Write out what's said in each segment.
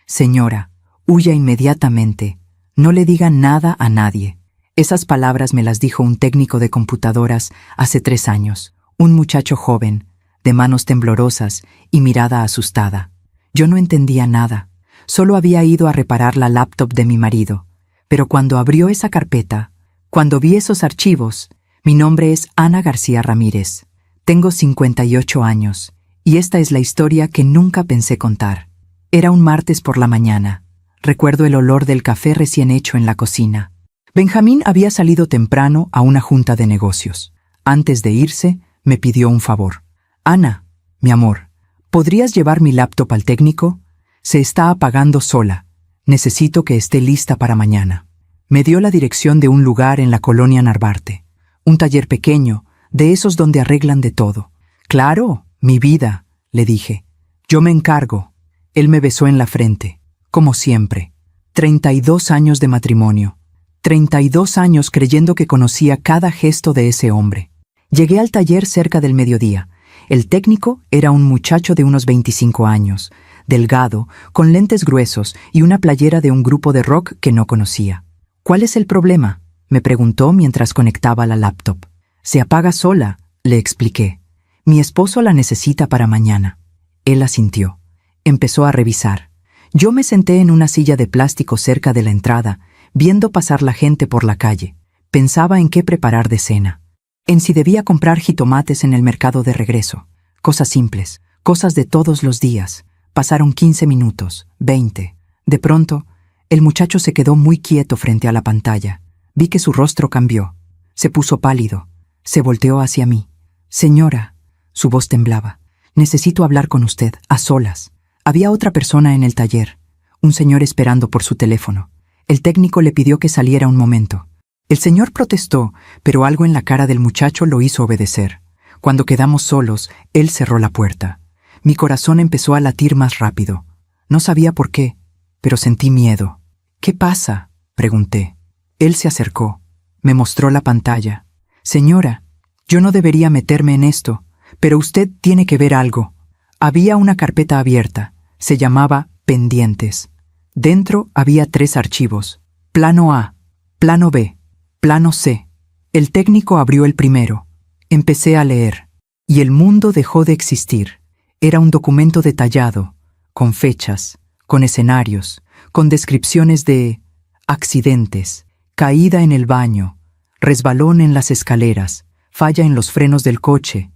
Señora, huya inmediatamente. No le diga nada a nadie. Esas palabras me las dijo un técnico de computadoras hace 3 años, un muchacho joven, de manos temblorosas y mirada asustada. Yo no entendía nada. Solo había ido a reparar la laptop de mi marido. Pero cuando abrió esa carpeta, cuando vi esos archivos, mi nombre es Ana García Ramírez. Tengo 58 años, y esta es la historia que nunca pensé contar. Era un martes por la mañana. Recuerdo el olor del café recién hecho en la cocina. Benjamín había salido temprano a una junta de negocios. Antes de irse, me pidió un favor. Ana, mi amor, ¿podrías llevar mi laptop al técnico? Se está apagando sola. Necesito que esté lista para mañana. Me dio la dirección de un lugar en la colonia Narvarte. Un taller pequeño, de esos donde arreglan de todo. Claro, mi vida, le dije. Yo me encargo. Él me besó en la frente, como siempre. 32 años de matrimonio. 32 años creyendo que conocía cada gesto de ese hombre. Llegué al taller cerca del mediodía. El técnico era un muchacho de unos 25 años, delgado, con lentes gruesos y una playera de un grupo de rock que no conocía. ¿Cuál es el problema?, me preguntó mientras conectaba la laptop. Se apaga sola, le expliqué. Mi esposo la necesita para mañana. Él asintió. Empezó a revisar. Yo me senté en una silla de plástico cerca de la entrada, viendo pasar la gente por la calle. Pensaba en qué preparar de cena. En si debía comprar jitomates en el mercado de regreso. Cosas simples, cosas de todos los días. Pasaron 15 minutos, 20. De pronto, el muchacho se quedó muy quieto frente a la pantalla. Vi que su rostro cambió. Se puso pálido. Se volteó hacia mí. Señora, su voz temblaba. Necesito hablar con usted, a solas. Había otra persona en el taller. Un señor esperando por su teléfono. El técnico le pidió que saliera un momento. El señor protestó, pero algo en la cara del muchacho lo hizo obedecer. Cuando quedamos solos, él cerró la puerta. Mi corazón empezó a latir más rápido. No sabía por qué, pero sentí miedo. ¿Qué pasa?, pregunté. Él se acercó. Me mostró la pantalla. Señora, yo no debería meterme en esto, pero usted tiene que ver algo. Había una carpeta abierta. Se llamaba Pendientes. Dentro había 3 archivos. Plano A, plano B, plano C. El técnico abrió el primero. Empecé a leer. Y el mundo dejó de existir. Era un documento detallado, con fechas, con escenarios, con descripciones de accidentes, caída en el baño, resbalón en las escaleras, falla en los frenos del coche,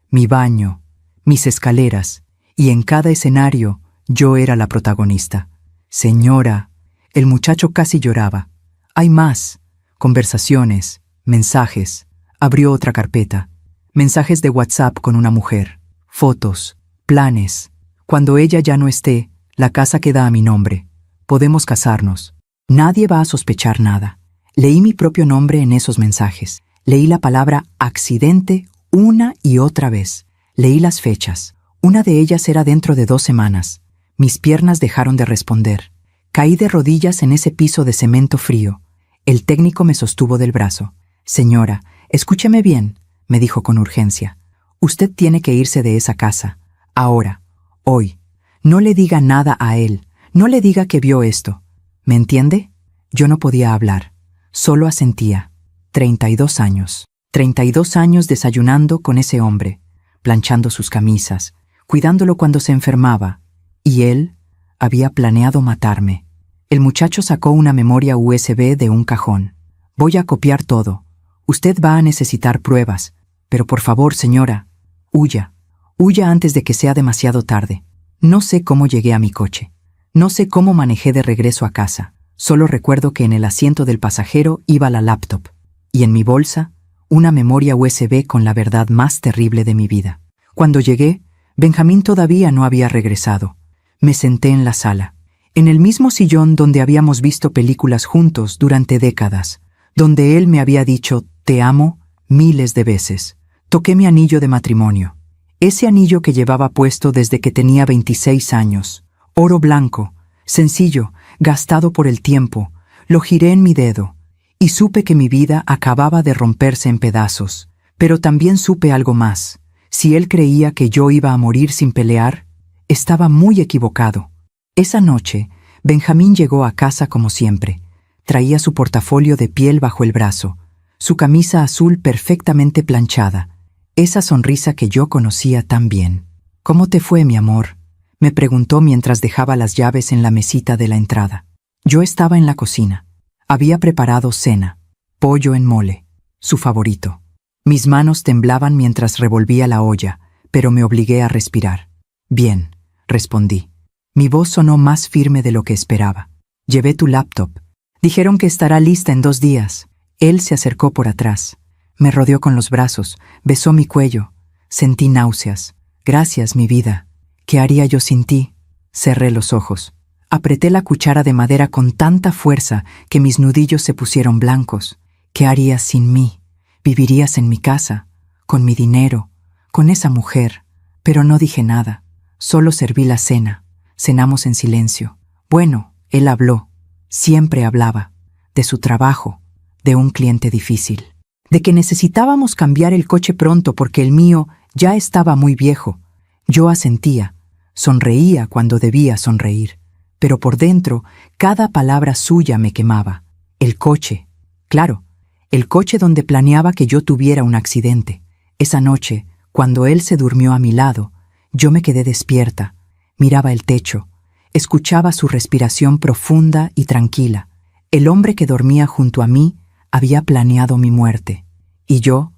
mi baño, mis escaleras, y en cada escenario yo era la protagonista. Señora, el muchacho casi lloraba. Hay más. Conversaciones, mensajes. Abrió otra carpeta. Mensajes de WhatsApp con una mujer. Fotos, planes. Cuando ella ya no esté, la casa queda a mi nombre. Podemos casarnos. Nadie va a sospechar nada. Leí mi propio nombre en esos mensajes. Leí la palabra accidente una y otra vez. Leí las fechas. Una de ellas era dentro de 2 semanas. Mis piernas dejaron de responder. Caí de rodillas en ese piso de cemento frío. El técnico me sostuvo del brazo. Señora, escúcheme bien, me dijo con urgencia. Usted tiene que irse de esa casa. Ahora, hoy. No le diga nada a él. No le diga que vio esto. ¿Me entiende? Yo no podía hablar. Solo asentía. 32 años. 32 años desayunando con ese hombre, planchando sus camisas, cuidándolo cuando se enfermaba. Y él había planeado matarme. El muchacho sacó una memoria USB de un cajón. Voy a copiar todo. Usted va a necesitar pruebas. Pero por favor, señora, huya. Huya antes de que sea demasiado tarde. No sé cómo llegué a mi coche. No sé cómo manejé de regreso a casa. Solo recuerdo que en el asiento del pasajero iba la laptop. Y en mi bolsa, una memoria USB con la verdad más terrible de mi vida. Cuando llegué, Benjamín todavía no había regresado. Me senté en la sala, en el mismo sillón donde habíamos visto películas juntos durante décadas, donde él me había dicho «te amo» miles de veces. Toqué mi anillo de matrimonio, ese anillo que llevaba puesto desde que tenía 26 años, oro blanco, sencillo, gastado por el tiempo. Lo giré en mi dedo y supe que mi vida acababa de romperse en pedazos, pero también supe algo más. Si él creía que yo iba a morir sin pelear, estaba muy equivocado. Esa noche, Benjamín llegó a casa como siempre. Traía su portafolio de piel bajo el brazo, su camisa azul perfectamente planchada, esa sonrisa que yo conocía tan bien. «¿Cómo te fue, mi amor?», me preguntó mientras dejaba las llaves en la mesita de la entrada. Yo estaba en la cocina. Había preparado cena, pollo en mole, su favorito. Mis manos temblaban mientras revolvía la olla, pero me obligué a respirar. «Bien», respondí. Mi voz sonó más firme de lo que esperaba. «Llevé tu laptop. Dijeron que estará lista en 2 días». Él se acercó por atrás. Me rodeó con los brazos, besó mi cuello. Sentí náuseas. «Gracias, mi vida. ¿Qué haría yo sin ti?». Cerré los ojos. Apreté la cuchara de madera con tanta fuerza que mis nudillos se pusieron blancos. «¿Qué harías sin mí? Vivirías en mi casa, con mi dinero, con esa mujer». Pero no dije nada. Solo serví la cena. Cenamos en silencio. Bueno, él habló. Siempre hablaba. De su trabajo, de un cliente difícil. De que necesitábamos cambiar el coche pronto porque el mío ya estaba muy viejo. Yo asentía. Sonreía cuando debía sonreír. Pero por dentro, cada palabra suya me quemaba. El coche. Claro, el coche donde planeaba que yo tuviera un accidente. Esa noche, cuando él se durmió a mi lado, yo me quedé despierta. Miraba el techo. Escuchaba su respiración profunda y tranquila. El hombre que dormía junto a mí había planeado mi muerte. Y yo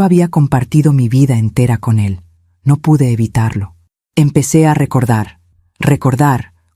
había compartido mi vida entera con él. No pude evitarlo. Empecé a recordar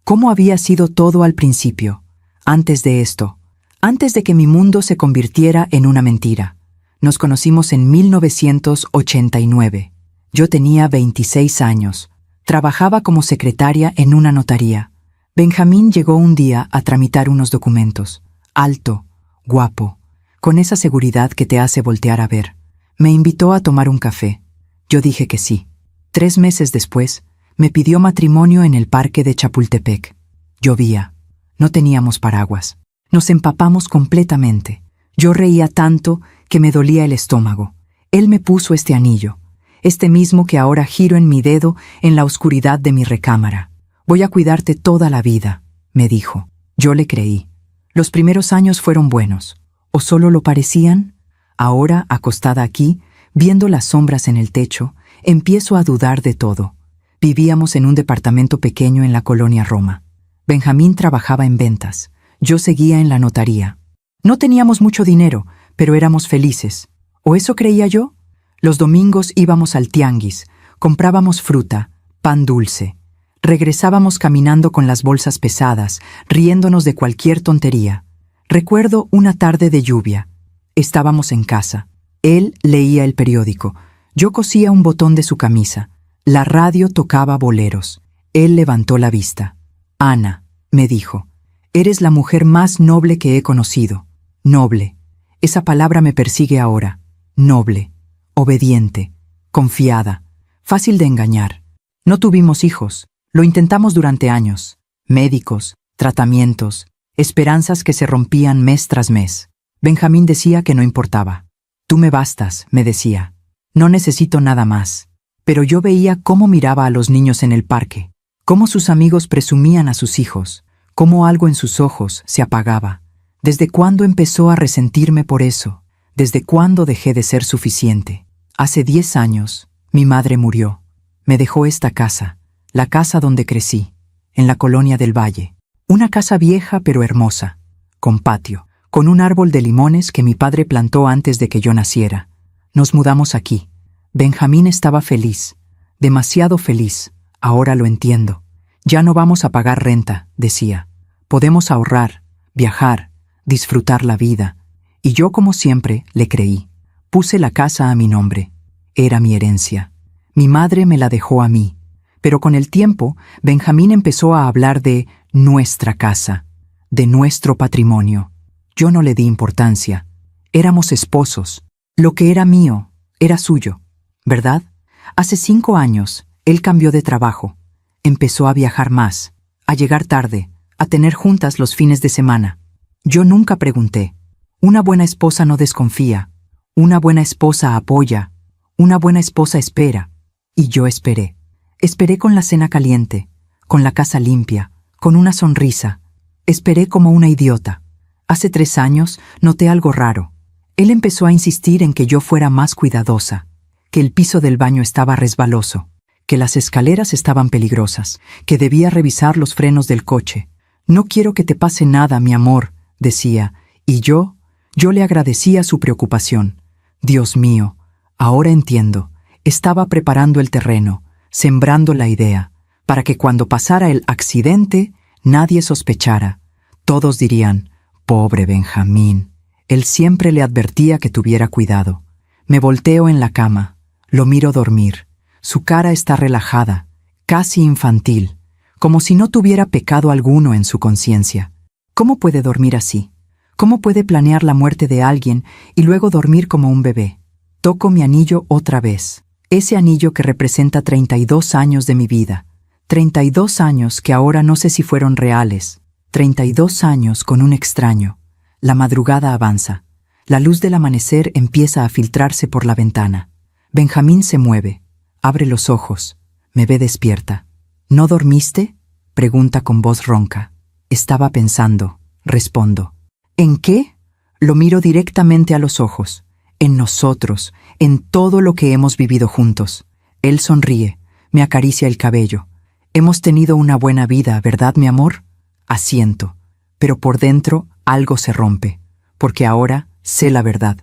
cómo había sido todo al principio, antes de esto, antes de que mi mundo se convirtiera en una mentira. Nos conocimos en 1989. Yo tenía 26 años. Trabajaba como secretaria en una notaría. Benjamín llegó un día a tramitar unos documentos. Alto, guapo, con esa seguridad que te hace voltear a ver. Me invitó a tomar un café. Yo dije que sí. 3 meses después, me pidió matrimonio en el parque de Chapultepec. Llovía. No teníamos paraguas. Nos empapamos completamente. Yo reía tanto que me dolía el estómago. Él me puso este anillo, este mismo que ahora giro en mi dedo en la oscuridad de mi recámara. «Voy a cuidarte toda la vida», me dijo. Yo le creí. Los primeros años fueron buenos. ¿O solo lo parecían? Ahora, acostada aquí, viendo las sombras en el techo, empiezo a dudar de todo. Vivíamos en un departamento pequeño en la colonia Roma. Benjamín trabajaba en ventas. Yo seguía en la notaría. No teníamos mucho dinero, pero éramos felices. ¿O eso creía yo? Los domingos íbamos al tianguis, comprábamos fruta, pan dulce. Regresábamos caminando con las bolsas pesadas, riéndonos de cualquier tontería. Recuerdo una tarde de lluvia. Estábamos en casa. Él leía el periódico. Yo cosía un botón de su camisa. La radio tocaba boleros. Él levantó la vista. «Ana», me dijo, «eres la mujer más noble que he conocido». Noble. Esa palabra me persigue ahora. Noble. Obediente. Confiada. Fácil de engañar. No tuvimos hijos. Lo intentamos durante años. Médicos, tratamientos, esperanzas que se rompían mes tras mes. Benjamín decía que no importaba. «Tú me bastas», me decía. «No necesito nada más». Pero yo veía cómo miraba a los niños en el parque, cómo sus amigos presumían a sus hijos, cómo algo en sus ojos se apagaba. ¿Desde cuándo empezó a resentirme por eso? ¿Desde cuándo dejé de ser suficiente? Hace 10 años, mi madre murió. Me dejó esta casa, la casa donde crecí, en la colonia del Valle. Una casa vieja pero hermosa, con patio, con un árbol de limones que mi padre plantó antes de que yo naciera. Nos mudamos aquí. Benjamín estaba feliz, demasiado feliz. Ahora lo entiendo. Ya no vamos a pagar renta, decía. Podemos ahorrar, viajar, disfrutar la vida. Y yo, como siempre, le creí. Puse la casa a mi nombre. Era mi herencia. Mi madre me la dejó a mí. Pero con el tiempo, Benjamín empezó a hablar de nuestra casa, de nuestro patrimonio. Yo no le di importancia. Éramos esposos. Lo que era mío, era suyo. ¿Verdad? Hace 5 años, él cambió de trabajo. Empezó a viajar más, a llegar tarde, a tener juntas los fines de semana. Yo nunca pregunté. Una buena esposa no desconfía. Una buena esposa apoya. Una buena esposa espera. Y yo esperé. Esperé con la cena caliente, con la casa limpia, con una sonrisa. Esperé como una idiota. Hace 3 años noté algo raro. Él empezó a insistir en que yo fuera más cuidadosa, que el piso del baño estaba resbaloso, que las escaleras estaban peligrosas, que debía revisar los frenos del coche. «No quiero que te pase nada, mi amor», decía, y yo le agradecía su preocupación. Dios mío, ahora entiendo. Estaba preparando el terreno, sembrando la idea, para que cuando pasara el accidente nadie sospechara. Todos dirían, «Pobre Benjamín». Él siempre le advertía que tuviera cuidado. Me volteo en la cama, lo miro dormir. Su cara está relajada, casi infantil, como si no tuviera pecado alguno en su conciencia. ¿Cómo puede dormir así? ¿Cómo puede planear la muerte de alguien y luego dormir como un bebé? Toco mi anillo otra vez. Ese anillo que representa 32 años de mi vida. 32 años que ahora no sé si fueron reales. 32 años con un extraño. La madrugada avanza. La luz del amanecer empieza a filtrarse por la ventana. Benjamín se mueve. Abre los ojos. Me ve despierta. «¿No dormiste?», pregunta con voz ronca. «Estaba pensando», respondo. «¿En qué?». Lo miro directamente a los ojos. «En nosotros, en todo lo que hemos vivido juntos». Él sonríe, me acaricia el cabello. «Hemos tenido una buena vida, ¿verdad, mi amor?». Asiento, pero por dentro algo se rompe, porque ahora sé la verdad.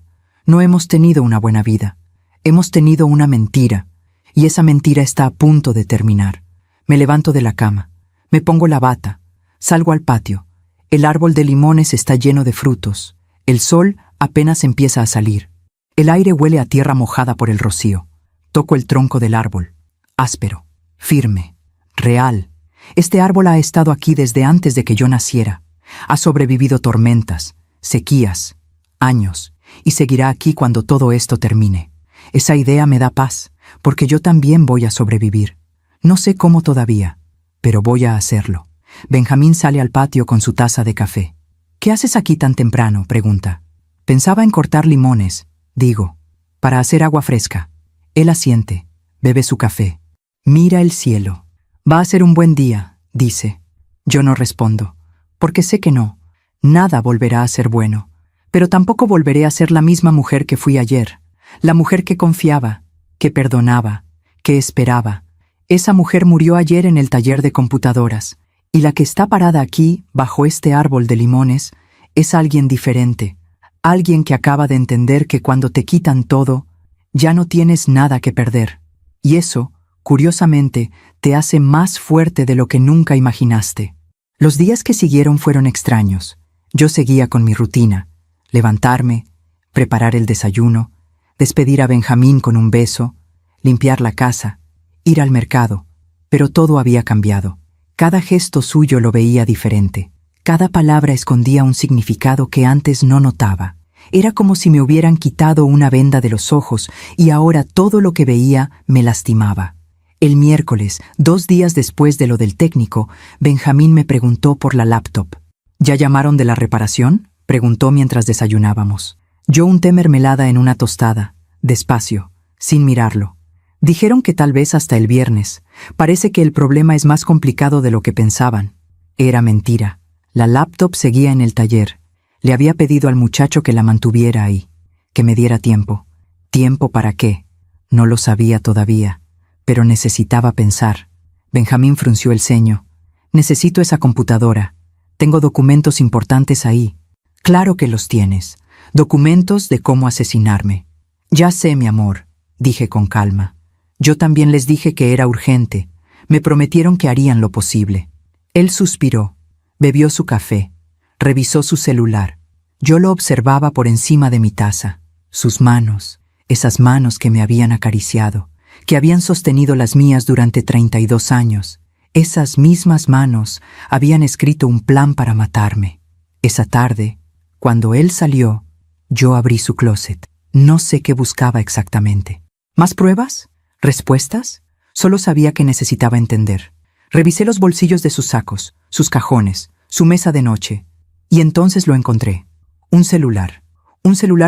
No hemos tenido una buena vida. Hemos tenido una mentira, y esa mentira está a punto de terminar. Me levanto de la cama, me pongo la bata, salgo al patio. El árbol de limones está lleno de frutos. El sol apenas empieza a salir. El aire huele a tierra mojada por el rocío. Toco el tronco del árbol. Áspero, firme, real. Este árbol ha estado aquí desde antes de que yo naciera. Ha sobrevivido tormentas, sequías, años, y seguirá aquí cuando todo esto termine. Esa idea me da paz, porque yo también voy a sobrevivir. No sé cómo todavía, pero voy a hacerlo. Benjamín sale al patio con su taza de café. «¿Qué haces aquí tan temprano?», pregunta. «Pensaba en cortar limones», digo, «para hacer agua fresca». Él asiente, bebe su café. Mira el cielo. «Va a ser un buen día», dice. Yo no respondo, porque sé que no. Nada volverá a ser bueno. Pero tampoco volveré a ser la misma mujer que fui ayer. La mujer que confiaba, que perdonaba, que esperaba. Esa mujer murió ayer en el taller de computadoras, y la que está parada aquí, bajo este árbol de limones, es alguien diferente, alguien que acaba de entender que cuando te quitan todo, ya no tienes nada que perder. Y eso, curiosamente, te hace más fuerte de lo que nunca imaginaste. Los días que siguieron fueron extraños. Yo seguía con mi rutina, levantarme, preparar el desayuno, despedir a Benjamín con un beso, limpiar la casa, ir al mercado, pero todo había cambiado. Cada gesto suyo lo veía diferente. Cada palabra escondía un significado que antes no notaba. Era como si me hubieran quitado una venda de los ojos y ahora todo lo que veía me lastimaba. El miércoles, 2 días después de lo del técnico, Benjamín me preguntó por la laptop. «¿Ya llamaron de la reparación?», preguntó mientras desayunábamos. Yo unté mermelada en una tostada, despacio, sin mirarlo. Dijeron que tal vez hasta el viernes. Parece que el problema es más complicado de lo que pensaban. Era mentira. La laptop seguía en el taller. Le había pedido al muchacho que la mantuviera ahí, que me diera tiempo. ¿Tiempo para qué? No lo sabía todavía, pero necesitaba pensar. Benjamín frunció el ceño. «Necesito esa computadora. Tengo documentos importantes ahí». «Claro que los tienes. Documentos de cómo asesinarme». «Ya sé, mi amor», dije con calma. Yo también les dije que era urgente. Me prometieron que harían lo posible. Él suspiró, bebió su café, revisó su celular. Yo lo observaba por encima de mi taza. Sus manos, esas manos que me habían acariciado, que habían sostenido las mías durante 32 años. Esas mismas manos habían escrito un plan para matarme. Esa tarde, cuando él salió, yo abrí su closet. No sé qué buscaba exactamente. ¿Más pruebas? ¿Respuestas? Solo sabía que necesitaba entender. Revisé los bolsillos de sus sacos, sus cajones, su mesa de noche, y entonces lo encontré. Un celular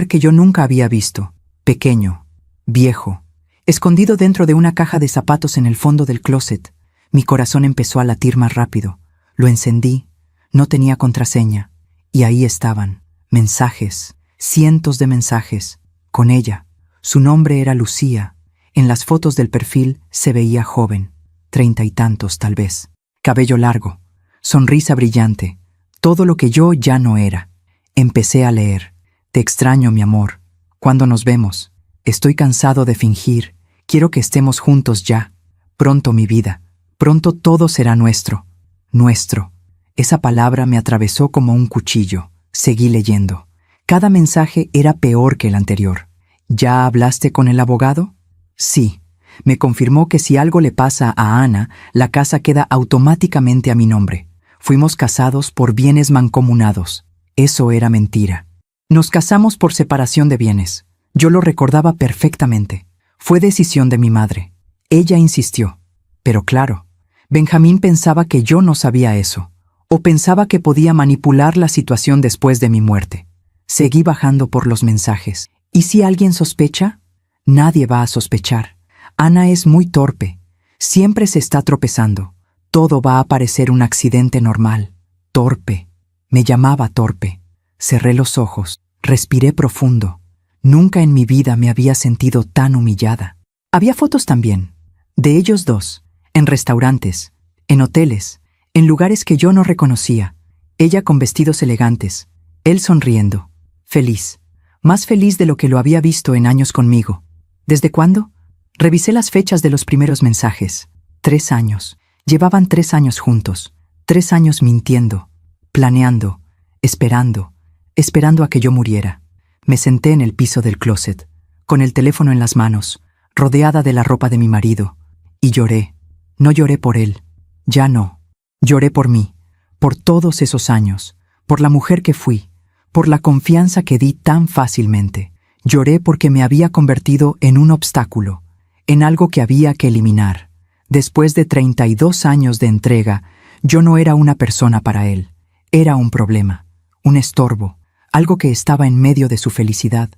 que yo nunca había visto, pequeño, viejo, escondido dentro de una caja de zapatos en el fondo del closet. Mi corazón empezó a latir más rápido. Lo encendí, no tenía contraseña, y ahí estaban, mensajes, cientos de mensajes, con ella. Su nombre era Lucía. En las fotos del perfil se veía joven, 30 y tantos tal vez. Cabello largo, sonrisa brillante, todo lo que yo ya no era. Empecé a leer. Te extraño, mi amor. ¿Cuándo nos vemos? Estoy cansado de fingir. Quiero que estemos juntos ya. Pronto, mi vida. Pronto todo será nuestro. Nuestro. Esa palabra me atravesó como un cuchillo. Seguí leyendo. Cada mensaje era peor que el anterior. ¿Ya hablaste con el abogado? Sí. Me confirmó que si algo le pasa a Ana, la casa queda automáticamente a mi nombre. Fuimos casados por bienes mancomunados. Eso era mentira. Nos casamos por separación de bienes. Yo lo recordaba perfectamente. Fue decisión de mi madre. Ella insistió. Pero claro, Benjamín pensaba que yo no sabía eso, o pensaba que podía manipular la situación después de mi muerte. Seguí bajando por los mensajes. ¿Y si alguien sospecha? Nadie va a sospechar. Ana es muy torpe. Siempre se está tropezando. Todo va a parecer un accidente normal. Torpe. Me llamaba torpe. Cerré los ojos. Respiré profundo. Nunca en mi vida me había sentido tan humillada. Había fotos también, de ellos dos, en restaurantes, en hoteles, en lugares que yo no reconocía. Ella con vestidos elegantes, él sonriendo, feliz, más feliz de lo que lo había visto en años conmigo. ¿Desde cuándo? Revisé las fechas de los primeros mensajes. 3 años. Llevaban 3 años juntos. 3 años mintiendo, planeando, esperando a que yo muriera. Me senté en el piso del closet, con el teléfono en las manos, rodeada de la ropa de mi marido, y lloré. No lloré por él, ya no. Lloré por mí, por todos esos años, por la mujer que fui, por la confianza que di tan fácilmente. Lloré porque me había convertido en un obstáculo, en algo que había que eliminar. Después de 32 años de entrega, yo no era una persona para él. Era un problema, un estorbo, algo que estaba en medio de su felicidad.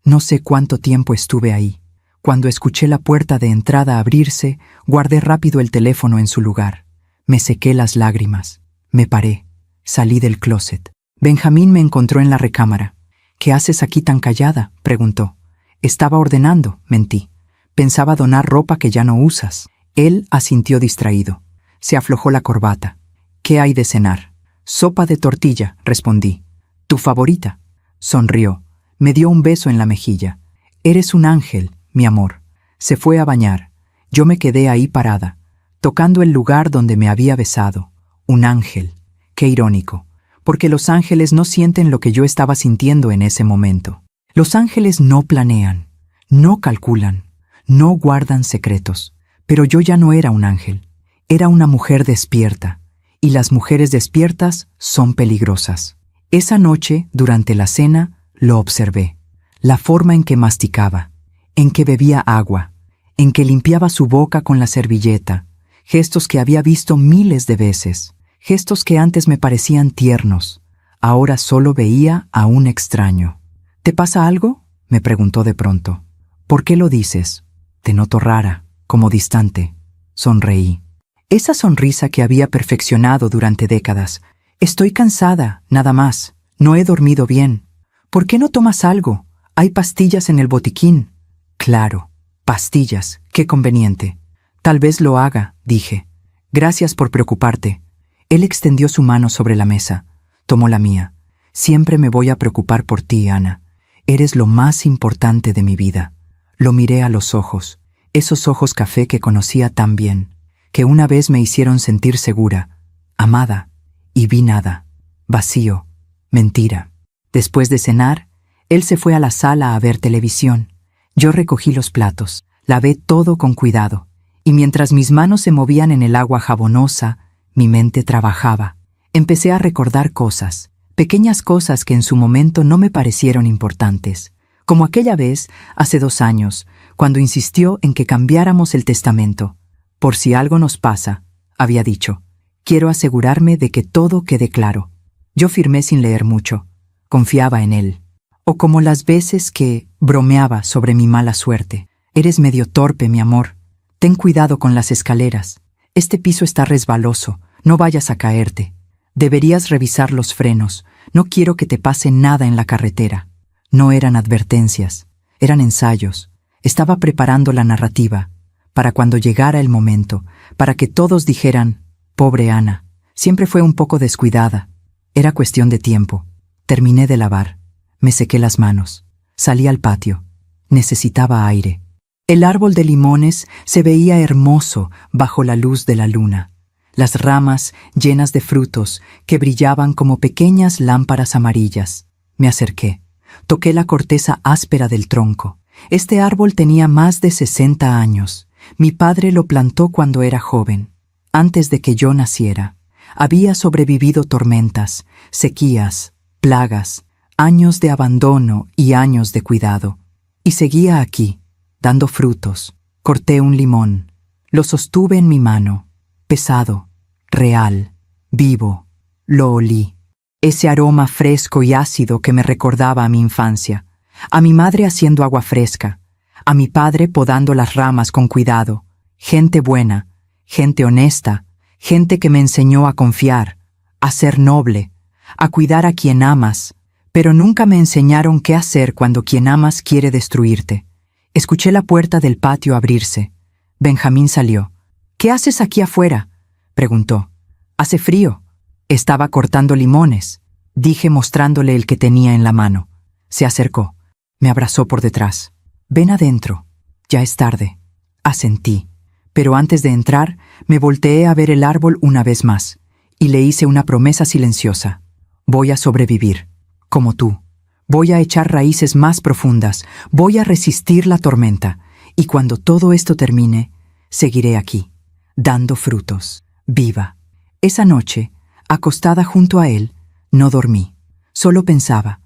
No sé cuánto tiempo estuve ahí. Cuando escuché la puerta de entrada abrirse, guardé rápido el teléfono en su lugar. Me sequé las lágrimas. Me paré. Salí del closet. Benjamín me encontró en la recámara. ¿Qué haces aquí tan callada?, preguntó. Estaba ordenando, mentí. Pensaba donar ropa que ya no usas. Él asintió distraído. Se aflojó la corbata. ¿Qué hay de cenar? Sopa de tortilla, respondí. ¿Tu favorita? Sonrió. Me dio un beso en la mejilla. Eres un ángel, mi amor. Se fue a bañar. Yo me quedé ahí parada, tocando el lugar donde me había besado. Un ángel. Qué irónico, porque los ángeles no sienten lo que yo estaba sintiendo en ese momento. Los ángeles no planean, no calculan, no guardan secretos. Pero yo ya no era un ángel. Era una mujer despierta, y las mujeres despiertas son peligrosas. Esa noche, durante la cena, lo observé. La forma en que masticaba, en que bebía agua, en que limpiaba su boca con la servilleta, gestos que había visto miles de veces, gestos que antes me parecían tiernos. Ahora solo veía a un extraño. ¿Te pasa algo?, me preguntó de pronto. ¿Por qué lo dices? Te noto rara, como distante. Sonreí. Esa sonrisa que había perfeccionado durante décadas. Estoy cansada, nada más. No he dormido bien. ¿Por qué no tomas algo? Hay pastillas en el botiquín. Claro, pastillas, qué conveniente. Tal vez lo haga, dije. Gracias por preocuparte. Él extendió su mano sobre la mesa. Tomó la mía. Siempre me voy a preocupar por ti, Ana. Eres lo más importante de mi vida. Lo miré a los ojos, esos ojos café que conocía tan bien, que una vez me hicieron sentir segura, amada, y vi nada, vacío, mentira. Después de cenar, él se fue a la sala a ver televisión. Yo recogí los platos, lavé todo con cuidado, y mientras mis manos se movían en el agua jabonosa, mi mente trabajaba. Empecé a recordar cosas, pequeñas cosas que en su momento no me parecieron importantes, como aquella vez, hace 2 años, cuando insistió en que cambiáramos el testamento. Por si algo nos pasa, había dicho, quiero asegurarme de que todo quede claro. Yo firmé sin leer mucho. Confiaba en él. O como las veces que bromeaba sobre mi mala suerte. Eres medio torpe, mi amor. Ten cuidado con las escaleras. Este piso está resbaloso. No vayas a caerte. Deberías revisar los frenos. No quiero que te pase nada en la carretera. No eran advertencias, eran ensayos. Estaba preparando la narrativa, para cuando llegara el momento, para que todos dijeran, pobre Ana, siempre fue un poco descuidada. Era cuestión de tiempo. Terminé de lavar. Me sequé las manos. Salí al patio. Necesitaba aire. El árbol de limones se veía hermoso bajo la luz de la luna. Las ramas llenas de frutos que brillaban como pequeñas lámparas amarillas. Me acerqué. Toqué la corteza áspera del tronco. Este árbol tenía más de 60 años. Mi padre lo plantó cuando era joven, antes de que yo naciera. Había sobrevivido tormentas, sequías, plagas, años de abandono y años de cuidado. Y seguía aquí, dando frutos. Corté un limón. Lo sostuve en mi mano. Pesado, real, vivo. Lo olí. Ese aroma fresco y ácido que me recordaba a mi infancia. A mi madre haciendo agua fresca. A mi padre podando las ramas con cuidado. Gente buena, gente honesta, gente que me enseñó a confiar, a ser noble, a cuidar a quien amas, pero nunca me enseñaron qué hacer cuando quien amas quiere destruirte. Escuché la puerta del patio abrirse. Benjamín salió. «¿Qué haces aquí afuera?», preguntó. «Hace frío». «Estaba cortando limones», dije mostrándole el que tenía en la mano. Se acercó. Me abrazó por detrás. «Ven adentro. Ya es tarde». Asentí. Pero antes de entrar, me volteé a ver el árbol una vez más, y le hice una promesa silenciosa. «Voy a sobrevivir, como tú. Voy a echar raíces más profundas, voy a resistir la tormenta, y cuando todo esto termine, seguiré aquí, dando frutos, viva». Esa noche, acostada junto a él, no dormí. Solo pensaba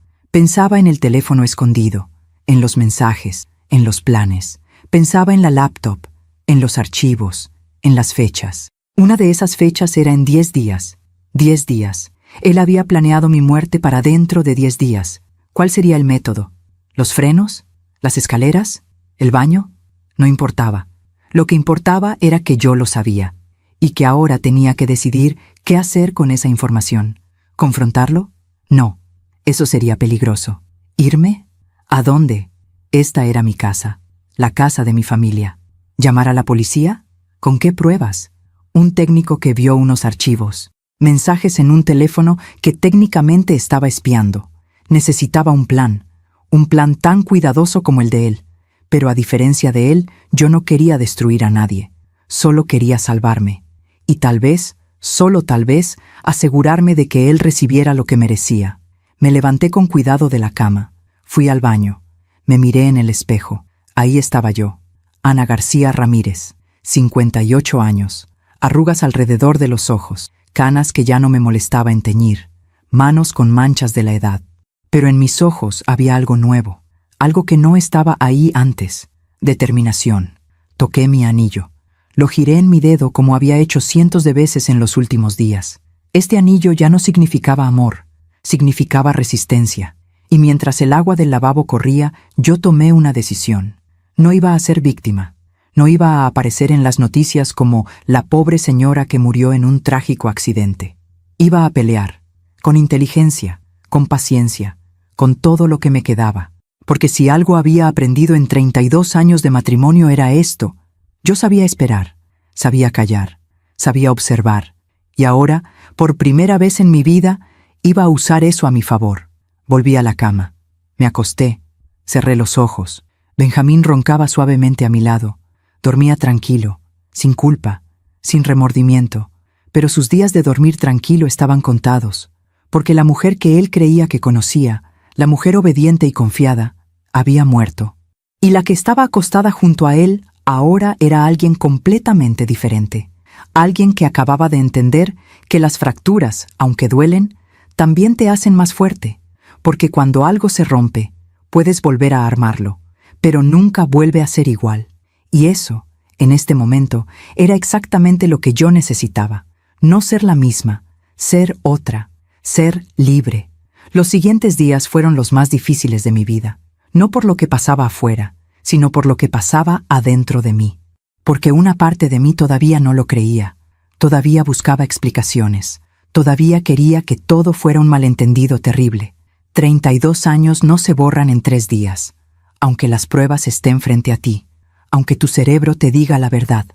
en el teléfono escondido, en los mensajes, en los planes. Pensaba en la laptop, en los archivos, en las fechas. Una de esas fechas era en 10 días. 10 días. Él había planeado mi muerte para dentro de 10 días. ¿Cuál sería el método? ¿Los frenos? ¿Las escaleras? ¿El baño? No importaba. Lo que importaba era que yo lo sabía, y que ahora tenía que decidir qué hacer con esa información. ¿Confrontarlo? No. Eso sería peligroso. ¿Irme? ¿A dónde? Esta era mi casa, la casa de mi familia. ¿Llamar a la policía? ¿Con qué pruebas? Un técnico que vio unos archivos, mensajes en un teléfono que técnicamente estaba espiando. Necesitaba un plan tan cuidadoso como el de él. Pero a diferencia de él, yo no quería destruir a nadie. Solo quería salvarme. Y tal vez, solo tal vez, asegurarme de que él recibiera lo que merecía. Me levanté con cuidado de la cama. Fui al baño. Me miré en el espejo. Ahí estaba yo. Ana García Ramírez, 58 años. Arrugas alrededor de los ojos. Canas que ya no me molestaba en teñir. Manos con manchas de la edad. Pero en mis ojos había algo nuevo. Algo que no estaba ahí antes. Determinación. Toqué mi anillo. Lo giré en mi dedo como había hecho cientos de veces en los últimos días. Este anillo ya no significaba amor, significaba resistencia. Y mientras el agua del lavabo corría, yo tomé una decisión. No iba a ser víctima. No iba a aparecer en las noticias como la pobre señora que murió en un trágico accidente. Iba a pelear, con inteligencia, con paciencia, con todo lo que me quedaba. Porque si algo había aprendido en 32 años de matrimonio era esto. Yo sabía esperar, sabía callar, sabía observar. Y ahora, por primera vez en mi vida, iba a usar eso a mi favor. Volví a la cama. Me acosté. Cerré los ojos. Benjamín roncaba suavemente a mi lado. Dormía tranquilo, sin culpa, sin remordimiento. Pero sus días de dormir tranquilo estaban contados, porque la mujer que él creía que conocía, la mujer obediente y confiada, había muerto. Y la que estaba acostada junto a él ahora era alguien completamente diferente. Alguien que acababa de entender que las fracturas, aunque duelen, también te hacen más fuerte, porque cuando algo se rompe, puedes volver a armarlo, pero nunca vuelve a ser igual. Y eso, en este momento, era exactamente lo que yo necesitaba. No ser la misma, ser otra, ser libre. Los siguientes días fueron los más difíciles de mi vida, no por lo que pasaba afuera, sino por lo que pasaba adentro de mí. Porque una parte de mí todavía no lo creía, Todavía buscaba explicaciones. Todavía quería que todo fuera un malentendido terrible. 32 años no se borran en 3 días. Aunque las pruebas estén frente a ti, aunque tu cerebro te diga la verdad,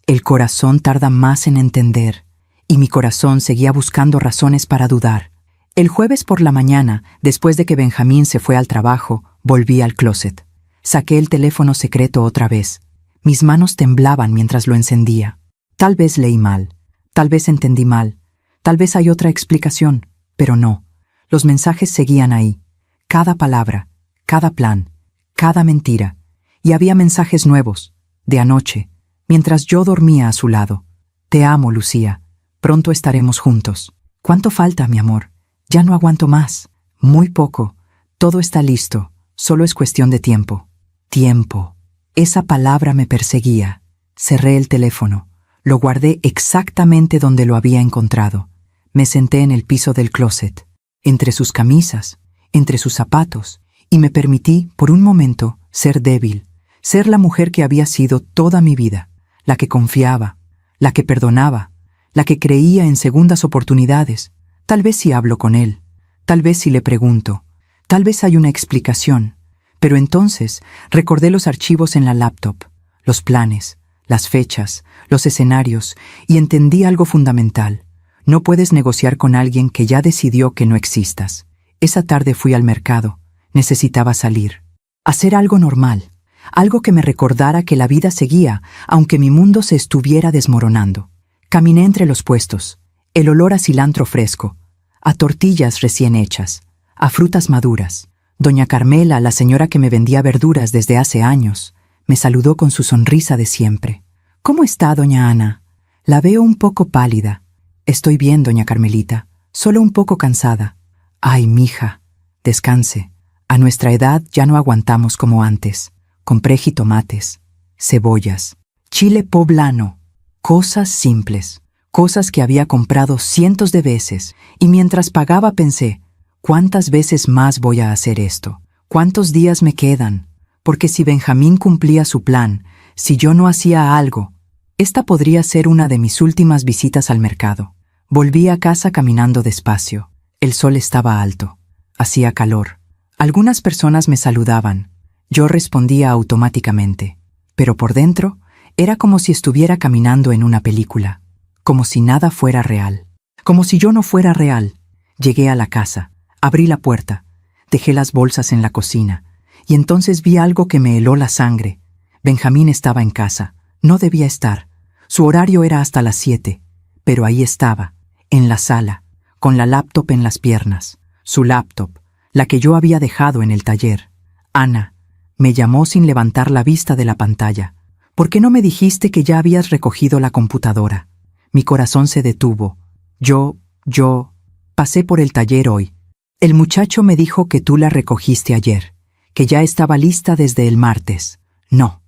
el corazón tarda más en entender, y mi corazón seguía buscando razones para dudar. El jueves por la mañana, después de que Benjamín se fue al trabajo, volví al closet. Saqué el teléfono secreto otra vez. Mis manos temblaban mientras lo encendía. Tal vez leí mal, tal vez entendí mal, tal vez hay otra explicación, pero no. Los mensajes seguían ahí. Cada palabra, cada plan, cada mentira. Y había mensajes nuevos, de anoche, mientras yo dormía a su lado. Te amo, Lucía. Pronto estaremos juntos. ¿Cuánto falta, mi amor? Ya no aguanto más. Muy poco. Todo está listo. Solo es cuestión de tiempo. Tiempo. Esa palabra me perseguía. Cerré el teléfono. Lo guardé exactamente donde lo había encontrado. Me senté en el piso del closet, entre sus camisas, entre sus zapatos, y me permití, por un momento, ser débil, ser la mujer que había sido toda mi vida, la que confiaba, la que perdonaba, la que creía en segundas oportunidades. Tal vez si hablo con él, tal vez si le pregunto, tal vez hay una explicación. Pero entonces recordé los archivos en la laptop, los planes, las fechas, los escenarios, y entendí algo fundamental. No puedes negociar con alguien que ya decidió que no existas. Esa tarde fui al mercado. Necesitaba salir. Hacer algo normal. Algo que me recordara que la vida seguía, aunque mi mundo se estuviera desmoronando. Caminé entre los puestos. El olor a cilantro fresco, a tortillas recién hechas, a frutas maduras. Doña Carmela, la señora que me vendía verduras desde hace años, me saludó con su sonrisa de siempre. ¿Cómo está, doña Ana? La veo un poco pálida. Estoy bien, doña Carmelita, solo un poco cansada. Ay, mija, descanse. A nuestra edad ya no aguantamos como antes. Compré jitomates, cebollas, chile poblano, cosas simples, cosas que había comprado cientos de veces, y mientras pagaba pensé, ¿cuántas veces más voy a hacer esto? ¿Cuántos días me quedan? Porque si Benjamín cumplía su plan, si yo no hacía algo, esta podría ser una de mis últimas visitas al mercado. Volví a casa caminando despacio. El sol estaba alto. Hacía calor. Algunas personas me saludaban. Yo respondía automáticamente. Pero por dentro, era como si estuviera caminando en una película. Como si nada fuera real. Como si yo no fuera real. Llegué a la casa. Abrí la puerta. Dejé las bolsas en la cocina. Y entonces vi algo que me heló la sangre. Benjamín estaba en casa. No debía estar. Su horario era hasta las 7. Pero ahí estaba, en la sala, con la laptop en las piernas. Su laptop, la que yo había dejado en el taller. Ana, me llamó sin levantar la vista de la pantalla. ¿Por qué no me dijiste que ya habías recogido la computadora? Mi corazón se detuvo. Yo pasé por el taller hoy. El muchacho me dijo que tú la recogiste ayer, que ya estaba lista desde el martes. No.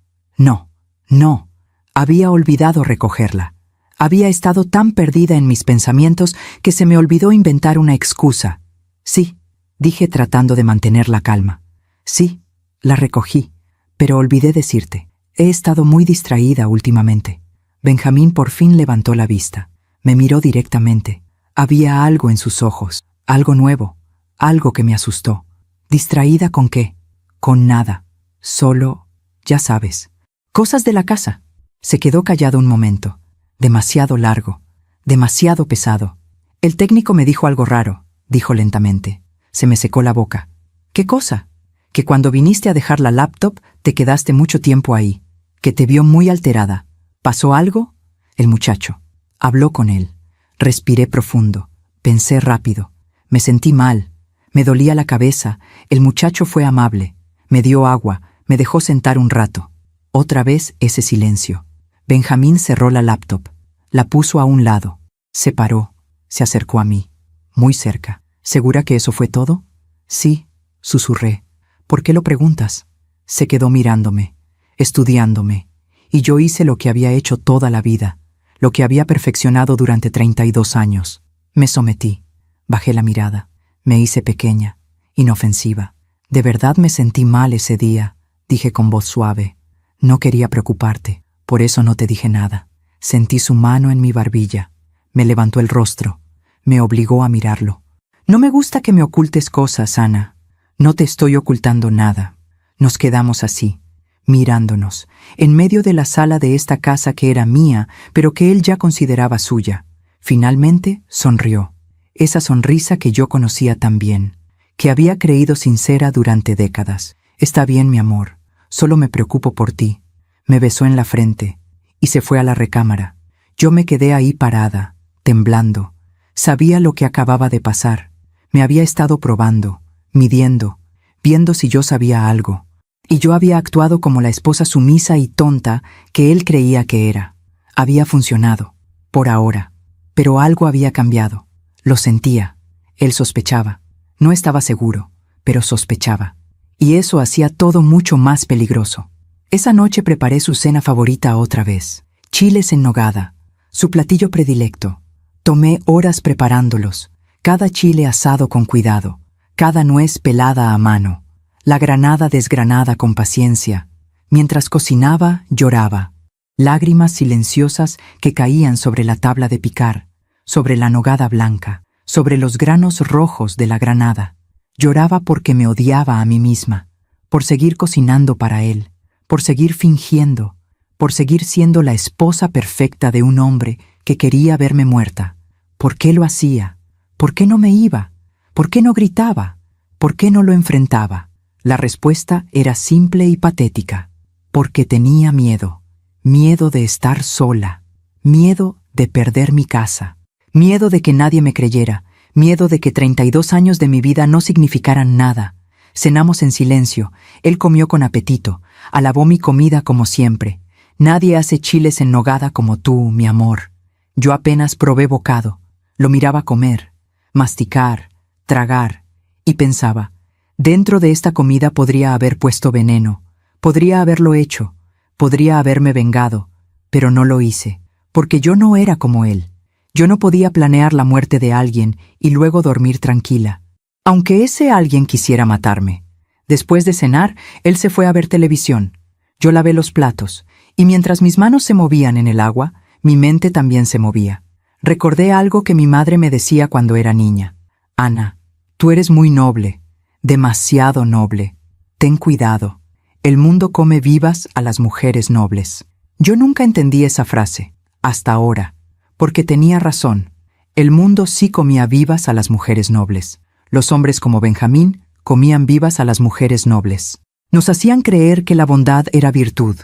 Había olvidado recogerla. Había estado tan perdida en mis pensamientos que se me olvidó inventar una excusa. Sí, dije tratando de mantener la calma. Sí, la recogí, pero olvidé decirte. He estado muy distraída últimamente. Benjamín por fin levantó la vista. Me miró directamente. Había algo en sus ojos, algo nuevo, algo que me asustó. ¿Distraída con qué? Con nada. Solo, ya sabes, cosas de la casa. Se quedó callado un momento. Demasiado largo, demasiado pesado. El técnico me dijo algo raro, dijo lentamente. Se me secó la boca. ¿Qué cosa? Que cuando viniste a dejar la laptop te quedaste mucho tiempo ahí, que te vio muy alterada. ¿Pasó algo? El muchacho. Habló con él. Respiré profundo. Pensé rápido. Me sentí mal. Me dolía la cabeza. El muchacho fue amable. Me dio agua. Me dejó sentar un rato. Otra vez ese silencio. Benjamín cerró la laptop. La puso a un lado. Se paró. Se acercó a mí. Muy cerca. ¿Segura que eso fue todo? Sí, susurré. ¿Por qué lo preguntas? Se quedó mirándome, estudiándome, y yo hice lo que había hecho toda la vida, lo que había perfeccionado durante 32 años. Me sometí. Bajé la mirada. Me hice pequeña, inofensiva. De verdad me sentí mal ese día, dije con voz suave. No quería preocuparte, por eso no te dije nada. Sentí su mano en mi barbilla. Me levantó el rostro. Me obligó a mirarlo. No me gusta que me ocultes cosas, Ana. No te estoy ocultando nada. Nos quedamos así, mirándonos, en medio de la sala de esta casa que era mía, pero que él ya consideraba suya. Finalmente sonrió. Esa sonrisa que yo conocía tan bien, que había creído sincera durante décadas. Está bien, mi amor. Solo me preocupo por ti. Me besó en la frente y se fue a la recámara. Yo me quedé ahí parada, temblando. Sabía lo que acababa de pasar. Me había estado probando, midiendo, viendo si yo sabía algo. Y yo había actuado como la esposa sumisa y tonta que él creía que era. Había funcionado, por ahora. Pero algo había cambiado. Lo sentía. Él sospechaba. No estaba seguro, pero sospechaba. Y eso hacía todo mucho más peligroso. Esa noche preparé su cena favorita otra vez. Chiles en nogada, su platillo predilecto. Tomé horas preparándolos, cada chile asado con cuidado, cada nuez pelada a mano, la granada desgranada con paciencia. Mientras cocinaba, lloraba. Lágrimas silenciosas que caían sobre la tabla de picar, sobre la nogada blanca, sobre los granos rojos de la granada. Lloraba porque me odiaba a mí misma, por seguir cocinando para él, por seguir fingiendo, por seguir siendo la esposa perfecta de un hombre que quería verme muerta. ¿Por qué lo hacía? ¿Por qué no me iba? ¿Por qué no gritaba? ¿Por qué no lo enfrentaba? La respuesta era simple y patética. Porque tenía miedo. Miedo de estar sola. Miedo de perder mi casa. Miedo de que nadie me creyera. Miedo de que 32 años de mi vida no significaran nada. Cenamos en silencio. Él comió con apetito. Alabó mi comida como siempre. Nadie hace chiles en nogada como tú, mi amor. Yo apenas probé bocado. Lo miraba comer, masticar, tragar, y pensaba, dentro de esta comida podría haber puesto veneno, podría haberlo hecho, podría haberme vengado, pero no lo hice, porque yo no era como él. Yo no podía planear la muerte de alguien y luego dormir tranquila, aunque ese alguien quisiera matarme. Después de cenar, él se fue a ver televisión. Yo lavé los platos, y mientras mis manos se movían en el agua, mi mente también se movía. Recordé algo que mi madre me decía cuando era niña. Ana, tú eres muy noble, demasiado noble. Ten cuidado. El mundo come vivas a las mujeres nobles. Yo nunca entendí esa frase, hasta ahora, porque tenía razón. El mundo sí comía vivas a las mujeres nobles. Los hombres como Benjamín comían vivas a las mujeres nobles. Nos hacían creer que la bondad era virtud,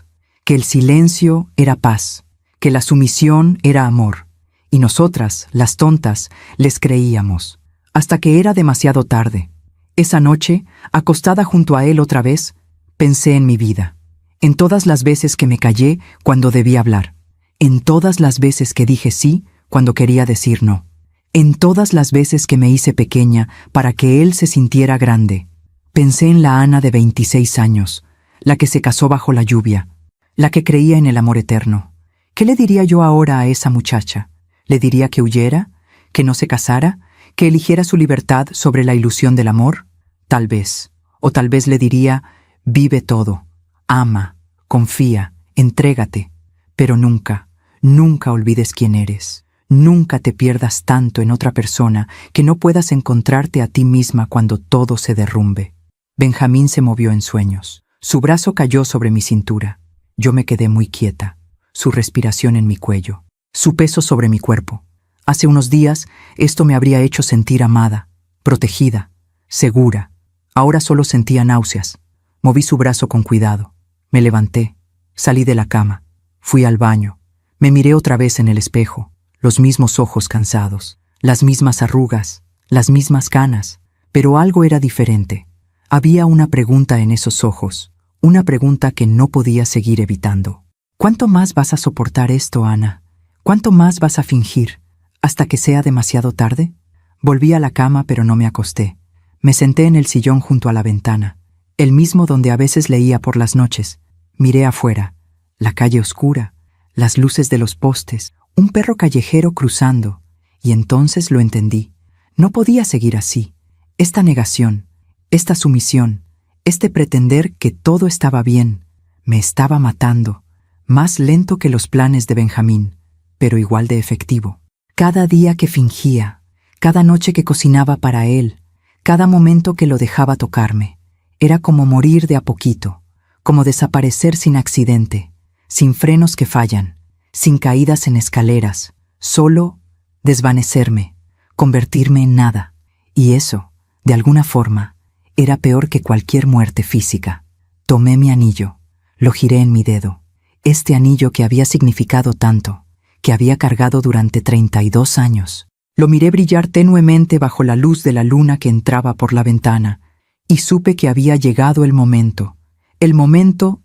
que el silencio era paz, que la sumisión era amor. Y nosotras, las tontas, les creíamos, hasta que era demasiado tarde. Esa noche, acostada junto a él otra vez, pensé en mi vida, en todas las veces que me callé cuando debí hablar, en todas las veces que dije sí cuando quería decir no, en todas las veces que me hice pequeña para que él se sintiera grande. Pensé en la Ana de 26 años, la que se casó bajo la lluvia, la que creía en el amor eterno. ¿Qué le diría yo ahora a esa muchacha? ¿Le diría que huyera? ¿Que no se casara? ¿Que eligiera su libertad sobre la ilusión del amor? Tal vez. O tal vez le diría, vive todo, ama, confía, entrégate. Pero nunca, nunca olvides quién eres. Nunca te pierdas tanto en otra persona que no puedas encontrarte a ti misma cuando todo se derrumbe. Benjamín se movió en sueños. Su brazo cayó sobre mi cintura. Yo me quedé muy quieta. Su respiración en mi cuello. Su peso sobre mi cuerpo. Hace unos días, esto me habría hecho sentir amada, protegida, segura. Ahora solo sentía náuseas. Moví su brazo con cuidado. Me levanté. Salí de la cama. Fui al baño. Me miré otra vez en el espejo. Los mismos ojos cansados. Las mismas arrugas. Las mismas canas. Pero algo era diferente. Había una pregunta en esos ojos. Una pregunta que no podía seguir evitando. ¿Cuánto más vas a soportar esto, Ana? ¿Cuánto más vas a fingir? ¿Hasta que sea demasiado tarde? Volví a la cama, pero no me acosté. Me senté en el sillón junto a la ventana, el mismo donde a veces leía por las noches. Miré afuera, la calle oscura, las luces de los postes, un perro callejero cruzando, y entonces lo entendí. No podía seguir así. Esta negación, esta sumisión, este pretender que todo estaba bien, me estaba matando, más lento que los planes de Benjamín. pero igual de efectivo. Cada día que fingía, cada noche que cocinaba para él, cada momento que lo dejaba tocarme, era como morir de a poquito, como desaparecer sin accidente, sin frenos que fallan, sin caídas en escaleras, solo desvanecerme, convertirme en nada. Y eso, de alguna forma, era peor que cualquier muerte física. Tomé mi anillo, lo giré en mi dedo, este anillo que había significado tanto, que había cargado durante 32 años. Lo miré brillar tenuemente bajo la luz de la luna que entraba por la ventana, y supe que había llegado el momento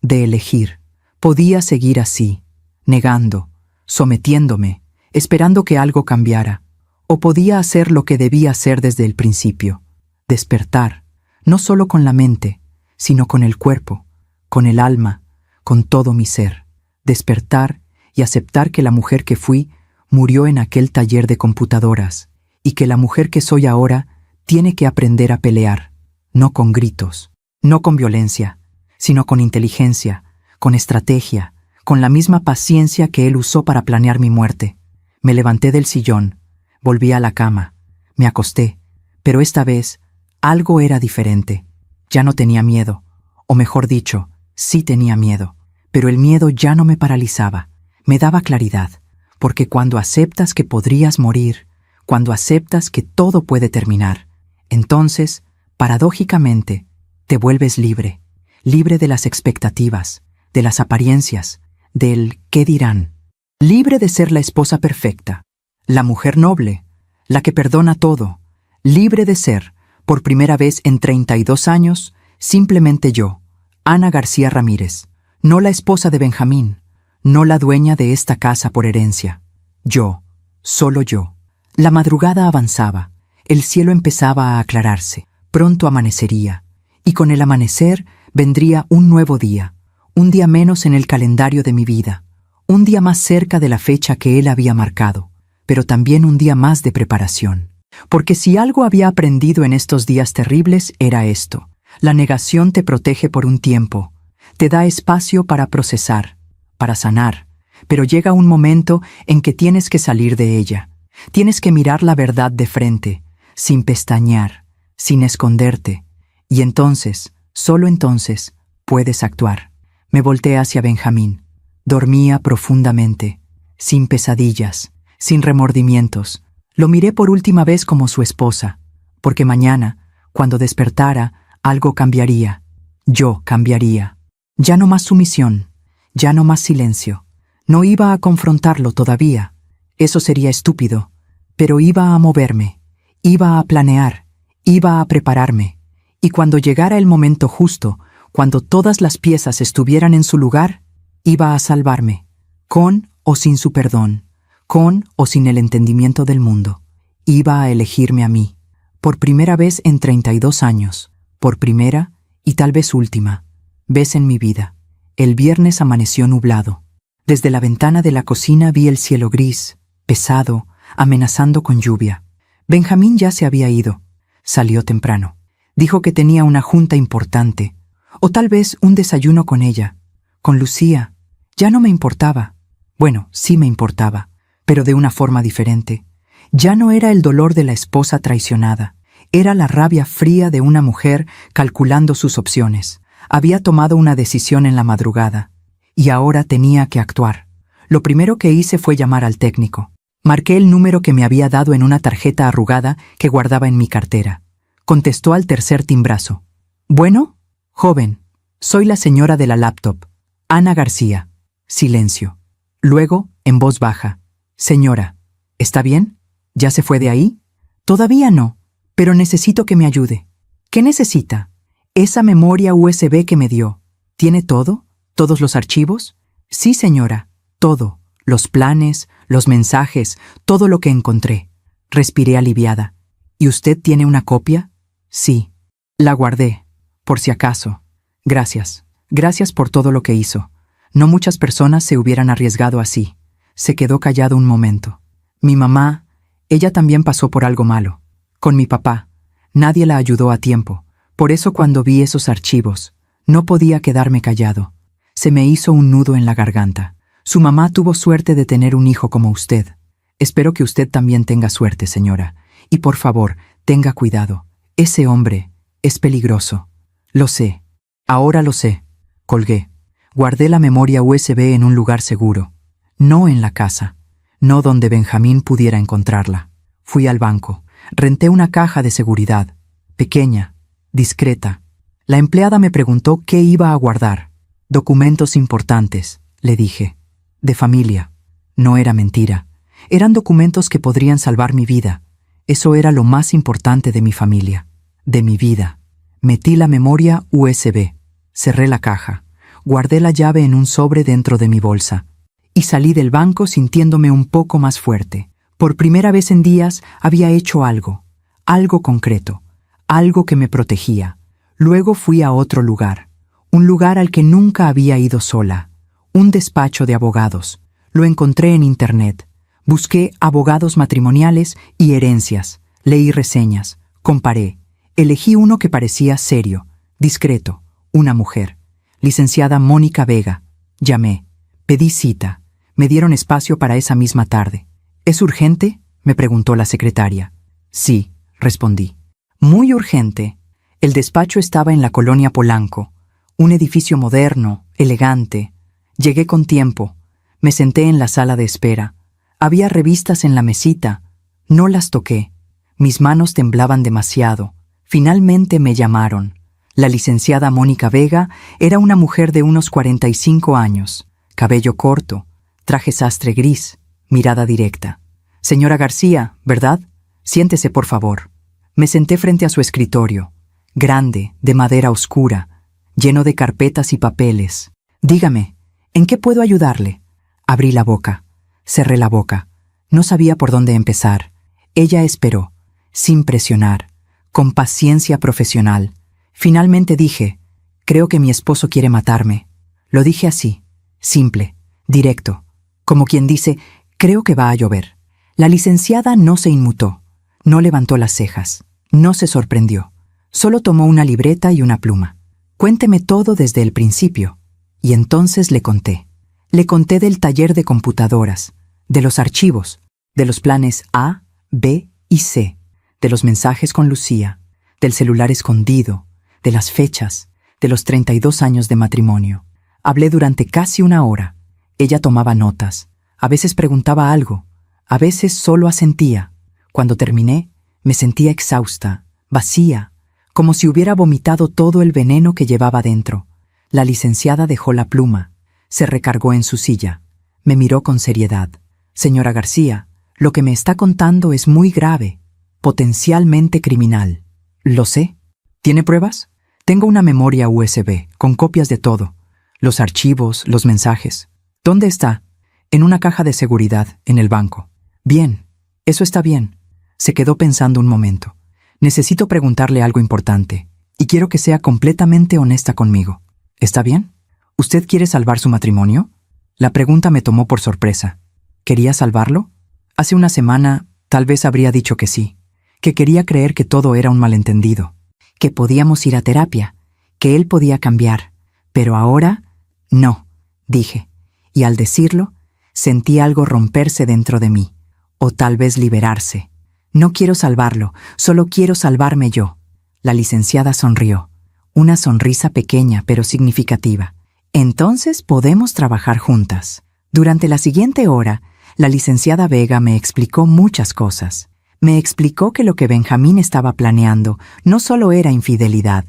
de elegir. Podía seguir así, negando, sometiéndome, esperando que algo cambiara, o podía hacer lo que debía hacer desde el principio, despertar, no solo con la mente, sino con el cuerpo, con el alma, con todo mi ser, despertar y aceptar que la mujer que fui murió en aquel taller de computadoras, y que la mujer que soy ahora tiene que aprender a pelear, no con gritos, no con violencia, sino con inteligencia, con estrategia, con la misma paciencia que él usó para planear mi muerte. Me levanté del sillón, volví a la cama, me acosté, pero esta vez algo era diferente. Ya no tenía miedo, o mejor dicho, sí tenía miedo, pero el miedo ya no me paralizaba, me daba claridad, porque cuando aceptas que podrías morir, cuando aceptas que todo puede terminar, entonces, paradójicamente, te vuelves libre, libre de las expectativas, de las apariencias, del qué dirán, libre de ser la esposa perfecta, la mujer noble, la que perdona todo, libre de ser, por primera vez en 32 años, simplemente yo, Ana García Ramírez, no la esposa de Benjamín, no la dueña de esta casa por herencia. Yo, solo yo. La madrugada avanzaba, el cielo empezaba a aclararse, pronto amanecería, y con el amanecer vendría un nuevo día, un día menos en el calendario de mi vida, un día más cerca de la fecha que él había marcado, pero también un día más de preparación. Porque si algo había aprendido en estos días terribles era esto: la negación te protege por un tiempo, te da espacio para procesar, para sanar, pero llega un momento en que tienes que salir de ella, tienes que mirar la verdad de frente, sin pestañear, sin esconderte, y entonces, solo entonces, puedes actuar. Me volteé hacia Benjamín. Dormía profundamente, sin pesadillas, sin remordimientos. Lo miré por última vez como su esposa, porque mañana, cuando despertara, algo cambiaría. Yo cambiaría. Ya no más sumisión, ya no más silencio. No iba a confrontarlo todavía. Eso sería estúpido. Pero iba a moverme, iba a planear, iba a prepararme. Y cuando llegara el momento justo, cuando todas las piezas estuvieran en su lugar, iba a salvarme, con o sin su perdón, con o sin el entendimiento del mundo. Iba a elegirme a mí, por primera vez en 32 años, por primera y tal vez última vez en mi vida. El viernes amaneció nublado. Desde la ventana de la cocina vi el cielo gris, pesado, amenazando con lluvia. Benjamín ya se había ido. Salió temprano. Dijo que tenía una junta importante, o tal vez un desayuno con ella, con Lucía. Ya no me importaba. Bueno, sí me importaba, pero de una forma diferente. Ya no era el dolor de la esposa traicionada, era la rabia fría de una mujer calculando sus opciones. Había tomado una decisión en la madrugada, y ahora tenía que actuar. Lo primero que hice fue llamar al técnico. Marqué el número que me había dado en una tarjeta arrugada que guardaba en mi cartera. Contestó al tercer timbrazo. «Bueno, joven, soy la señora de la laptop, Ana García». Silencio. Luego, en voz baja. «Señora, ¿está bien? ¿Ya se fue de ahí?» «Todavía no, pero necesito que me ayude». «¿Qué necesita?» «Esa memoria USB que me dio. ¿Tiene todo? ¿Todos los archivos?» «Sí, señora, todo. Los planes, los mensajes, todo lo que encontré». Respiré aliviada. «¿Y usted tiene una copia?» «Sí». «La guardé, por si acaso. Gracias. Gracias por todo lo que hizo. No muchas personas se hubieran arriesgado así». Se quedó callado un momento. «Mi mamá, ella también pasó por algo malo. Con mi papá. Nadie la ayudó a tiempo. Por eso cuando vi esos archivos, no podía quedarme callado. Se me hizo un nudo en la garganta. Su mamá tuvo suerte de tener un hijo como usted. Espero que usted también tenga suerte, señora. Y por favor, tenga cuidado. Ese hombre es peligroso. Lo sé. Ahora lo sé. Colgué. Guardé la memoria USB en un lugar seguro. No en la casa. No donde Benjamín pudiera encontrarla. Fui al banco. Renté una caja de seguridad. Pequeña. Discreta. La empleada me preguntó qué iba a guardar. Documentos importantes, le dije. De familia. No era mentira. Eran documentos que podrían salvar mi vida. Eso era lo más importante de mi familia. De mi vida. Metí la memoria USB. Cerré la caja. Guardé la llave en un sobre dentro de mi bolsa. Y salí del banco sintiéndome un poco más fuerte. Por primera vez en días había hecho algo. Algo concreto. Algo que me protegía. Luego fui a otro lugar. Un lugar al que nunca había ido sola. Un despacho de abogados. Lo encontré en internet. Busqué abogados matrimoniales y herencias. Leí reseñas. Comparé. Elegí uno que parecía serio, discreto, una mujer. Licenciada Mónica Vega. Llamé. Pedí cita. Me dieron espacio para esa misma tarde. ¿Es urgente?, me preguntó la secretaria. Sí, respondí. Muy urgente. El despacho estaba en la colonia Polanco. Un edificio moderno, elegante. Llegué con tiempo. Me senté en la sala de espera. Había revistas en la mesita. No las toqué. Mis manos temblaban demasiado. Finalmente me llamaron. La licenciada Mónica Vega era una mujer de unos 45 años. Cabello corto, traje sastre gris, mirada directa. Señora García, ¿verdad? Siéntese, por favor. Me senté frente a su escritorio. Grande, de madera oscura, lleno de carpetas y papeles. Dígame, ¿en qué puedo ayudarle? Abrí la boca. Cerré la boca. No sabía por dónde empezar. Ella esperó, sin presionar, con paciencia profesional. Finalmente dije, creo que mi esposo quiere matarme. Lo dije así, simple, directo, como quien dice, creo que va a llover. La licenciada no se inmutó, no levantó las cejas, no se sorprendió. Solo tomó una libreta y una pluma. Cuénteme todo desde el principio. Y entonces le conté. Le conté del taller de computadoras, de los archivos, de los planes A, B y C, de los mensajes con Lucía, del celular escondido, de las fechas, de los 32 años de matrimonio. Hablé durante casi una hora. Ella tomaba notas. A veces preguntaba algo. A veces solo asentía. Cuando terminé, me sentía exhausta, vacía, como si hubiera vomitado todo el veneno que llevaba dentro. La licenciada dejó la pluma. Se recargó en su silla. Me miró con seriedad. Señora García, lo que me está contando es muy grave, potencialmente criminal. Lo sé. ¿Tiene pruebas? Tengo una memoria USB, con copias de todo. Los archivos, los mensajes. ¿Dónde está? En una caja de seguridad, en el banco. Bien, eso está bien. Se quedó pensando un momento. Necesito preguntarle algo importante, y quiero que sea completamente honesta conmigo. ¿Está bien? ¿Usted quiere salvar su matrimonio? La pregunta me tomó por sorpresa. ¿Quería salvarlo? Hace una semana, tal vez habría dicho que sí, que quería creer que todo era un malentendido, que podíamos ir a terapia, que él podía cambiar, pero ahora, no, dije, y al decirlo, sentí algo romperse dentro de mí, o tal vez liberarse. No quiero salvarlo, solo quiero salvarme yo. La licenciada sonrió, una sonrisa pequeña pero significativa. Entonces podemos trabajar juntas. Durante la siguiente hora, la licenciada Vega me explicó muchas cosas. Me explicó que lo que Benjamín estaba planeando no solo era infidelidad,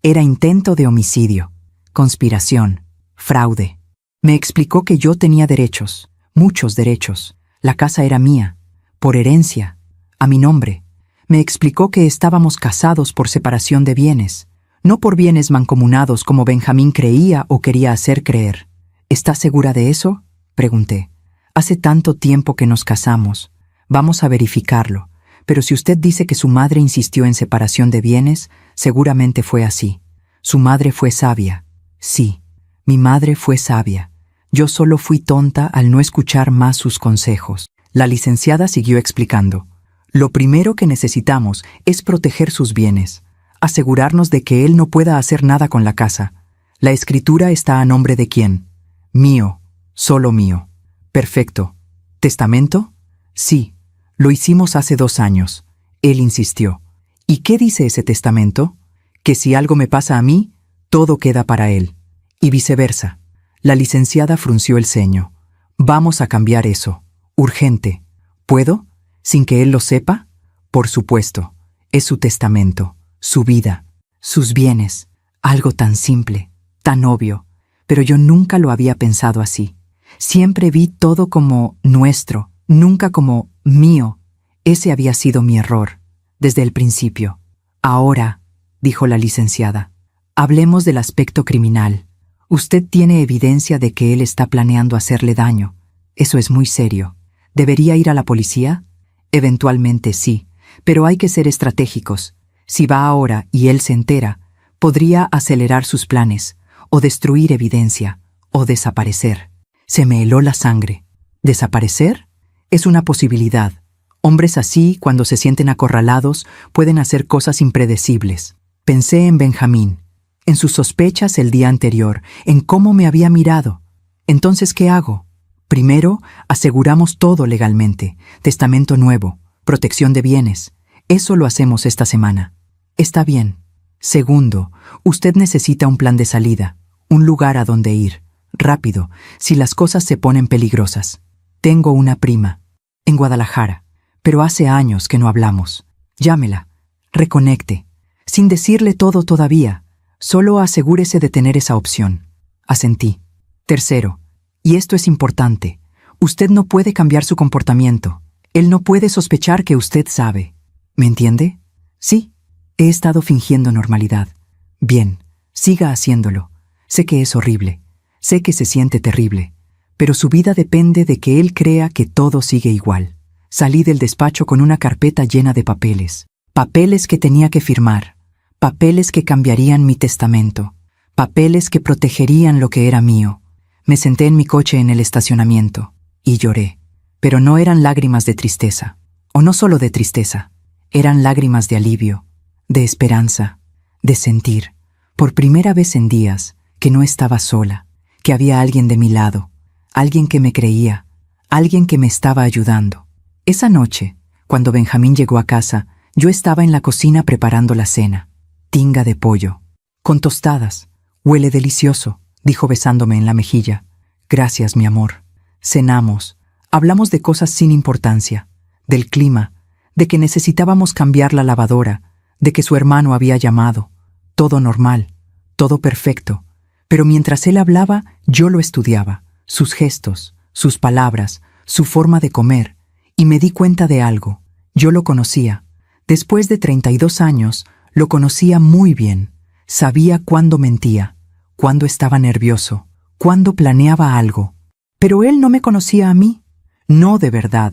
era intento de homicidio, conspiración, fraude. Me explicó que yo tenía derechos, muchos derechos. La casa era mía, por herencia, a mi nombre. Me explicó que estábamos casados por separación de bienes, no por bienes mancomunados como Benjamín creía o quería hacer creer. ¿Está segura de eso?, pregunté. Hace tanto tiempo que nos casamos. Vamos a verificarlo. Pero si usted dice que su madre insistió en separación de bienes, seguramente fue así. Su madre fue sabia. Sí, mi madre fue sabia. Yo solo fui tonta al no escuchar más sus consejos. La licenciada siguió explicando. Lo primero que necesitamos es proteger sus bienes, asegurarnos de que él no pueda hacer nada con la casa. La escritura está a nombre de ¿quién? Mío. solo mío. Perfecto. ¿Testamento? Sí, lo hicimos hace 2 años. Él insistió. ¿Y qué dice ese testamento? Que si algo me pasa a mí, todo queda para él. Y viceversa. La licenciada frunció el ceño. Vamos a cambiar eso. Urgente. ¿Puedo? ¿Sin que él lo sepa? Por supuesto. Es su testamento, su vida, sus bienes. Algo tan simple, tan obvio. Pero yo nunca lo había pensado así. Siempre vi todo como nuestro, nunca como mío. Ese había sido mi error, desde el principio. Ahora, dijo la licenciada, hablemos del aspecto criminal. Usted tiene evidencia de que él está planeando hacerle daño. Eso es muy serio. ¿Debería ir a la policía? Eventualmente sí, pero hay que ser estratégicos. Si va ahora y él se entera, podría acelerar sus planes, o destruir evidencia, o desaparecer. Se me heló la sangre. ¿Desaparecer? Es una posibilidad. Hombres así, cuando se sienten acorralados, pueden hacer cosas impredecibles. Pensé en Benjamín, en sus sospechas el día anterior, en cómo me había mirado. Entonces, ¿qué hago? Primero, aseguramos todo legalmente. Testamento nuevo, protección de bienes. Eso lo hacemos esta semana. Está bien. Segundo, usted necesita un plan de salida, un lugar a donde ir. Rápido, si las cosas se ponen peligrosas. Tengo una prima, en Guadalajara, pero hace años que no hablamos. Llámela, reconecte, sin decirle todo todavía. Solo asegúrese de tener esa opción. Asentí. Tercero, y esto es importante, usted no puede cambiar su comportamiento. Él no puede sospechar que usted sabe. ¿Me entiende? Sí, he estado fingiendo normalidad. Bien, siga haciéndolo. Sé que es horrible. Sé que se siente terrible. Pero su vida depende de que él crea que todo sigue igual. Salí del despacho con una carpeta llena de papeles. Papeles que tenía que firmar. Papeles que cambiarían mi testamento. Papeles que protegerían lo que era mío. Me senté en mi coche en el estacionamiento y lloré. Pero no eran lágrimas de tristeza. O no solo de tristeza. Eran lágrimas de alivio, de esperanza, de sentir, por primera vez en días, que no estaba sola, que había alguien de mi lado, alguien que me creía, alguien que me estaba ayudando. Esa noche, cuando Benjamín llegó a casa, yo estaba en la cocina preparando la cena. Tinga de pollo, con tostadas. Huele delicioso, dijo besándome en la mejilla. Gracias, mi amor. Cenamos. Hablamos de cosas sin importancia, del clima, de que necesitábamos cambiar la lavadora, de que su hermano había llamado. Todo normal, todo perfecto. Pero mientras él hablaba, yo lo estudiaba, sus gestos, sus palabras, su forma de comer, y me di cuenta de algo. Yo lo conocía. Después de 32 años, lo conocía muy bien. Sabía cuándo mentía, cuándo estaba nervioso, cuándo planeaba algo. Pero él no me conocía a mí. No de verdad,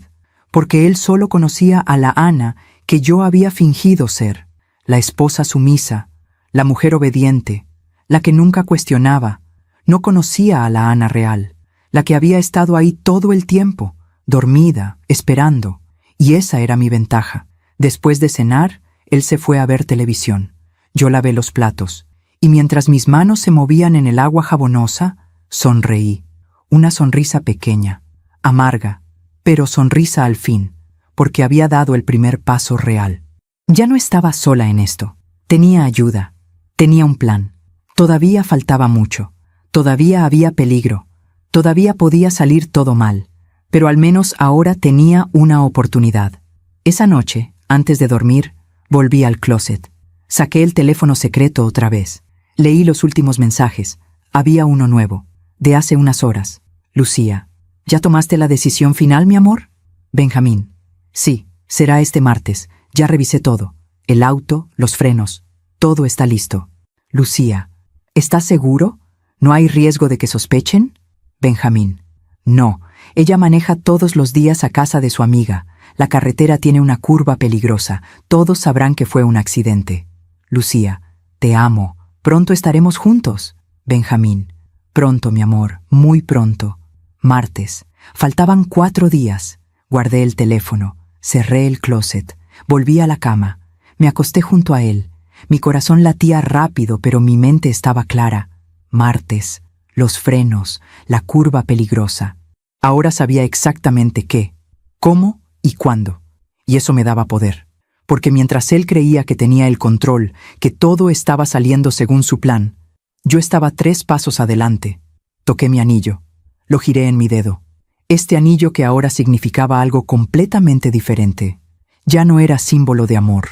porque él solo conocía a la Ana que yo había fingido ser, la esposa sumisa, la mujer obediente, la que nunca cuestionaba. No conocía a la Ana real, la que había estado ahí todo el tiempo, dormida, esperando, y esa era mi ventaja. Después de cenar, él se fue a ver televisión. Yo lavé los platos, y mientras mis manos se movían en el agua jabonosa, sonreí. Una sonrisa pequeña, amarga, pero sonrisa al fin, porque había dado el primer paso real. Ya no estaba sola en esto. Tenía ayuda, tenía un plan. Todavía faltaba mucho, todavía había peligro, todavía podía salir todo mal, pero al menos ahora tenía una oportunidad. Esa noche, antes de dormir, volví al closet. Saqué el teléfono secreto otra vez. Leí los últimos mensajes. Había uno nuevo, de hace unas horas. Lucía. ¿Ya tomaste la decisión final, mi amor? Benjamín. Sí, será este martes. Ya revisé todo. El auto, los frenos. Todo está listo. Lucía. ¿Estás seguro? ¿No hay riesgo de que sospechen? Benjamín. No, ella maneja todos los días a casa de su amiga. La carretera tiene una curva peligrosa. Todos sabrán que fue un accidente. Lucía. Te amo. Pronto estaremos juntos. Benjamín. Pronto, mi amor. Muy pronto. Martes. Faltaban 4 días. Guardé el teléfono. Cerré el closet. Volví a la cama. Me acosté junto a él. Mi corazón latía rápido, pero mi mente estaba clara. Martes. los frenos, la curva peligrosa. Ahora sabía exactamente qué, cómo y cuándo. Y eso me daba poder. Porque mientras él creía que tenía el control, que todo estaba saliendo según su plan, yo estaba 3 pasos adelante. Toqué mi anillo. Lo giré en mi dedo. Este anillo que ahora significaba algo completamente diferente. Ya no era símbolo de amor,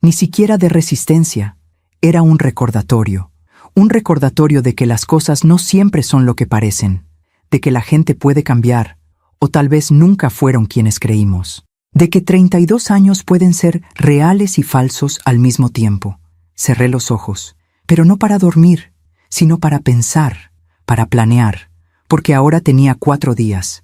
ni siquiera de resistencia. Era un recordatorio de que las cosas no siempre son lo que parecen, de que la gente puede cambiar, o tal vez nunca fueron quienes creímos, de que 32 años pueden ser reales y falsos al mismo tiempo. Cerré los ojos, pero no para dormir, sino para pensar, para planear, porque ahora tenía 4 días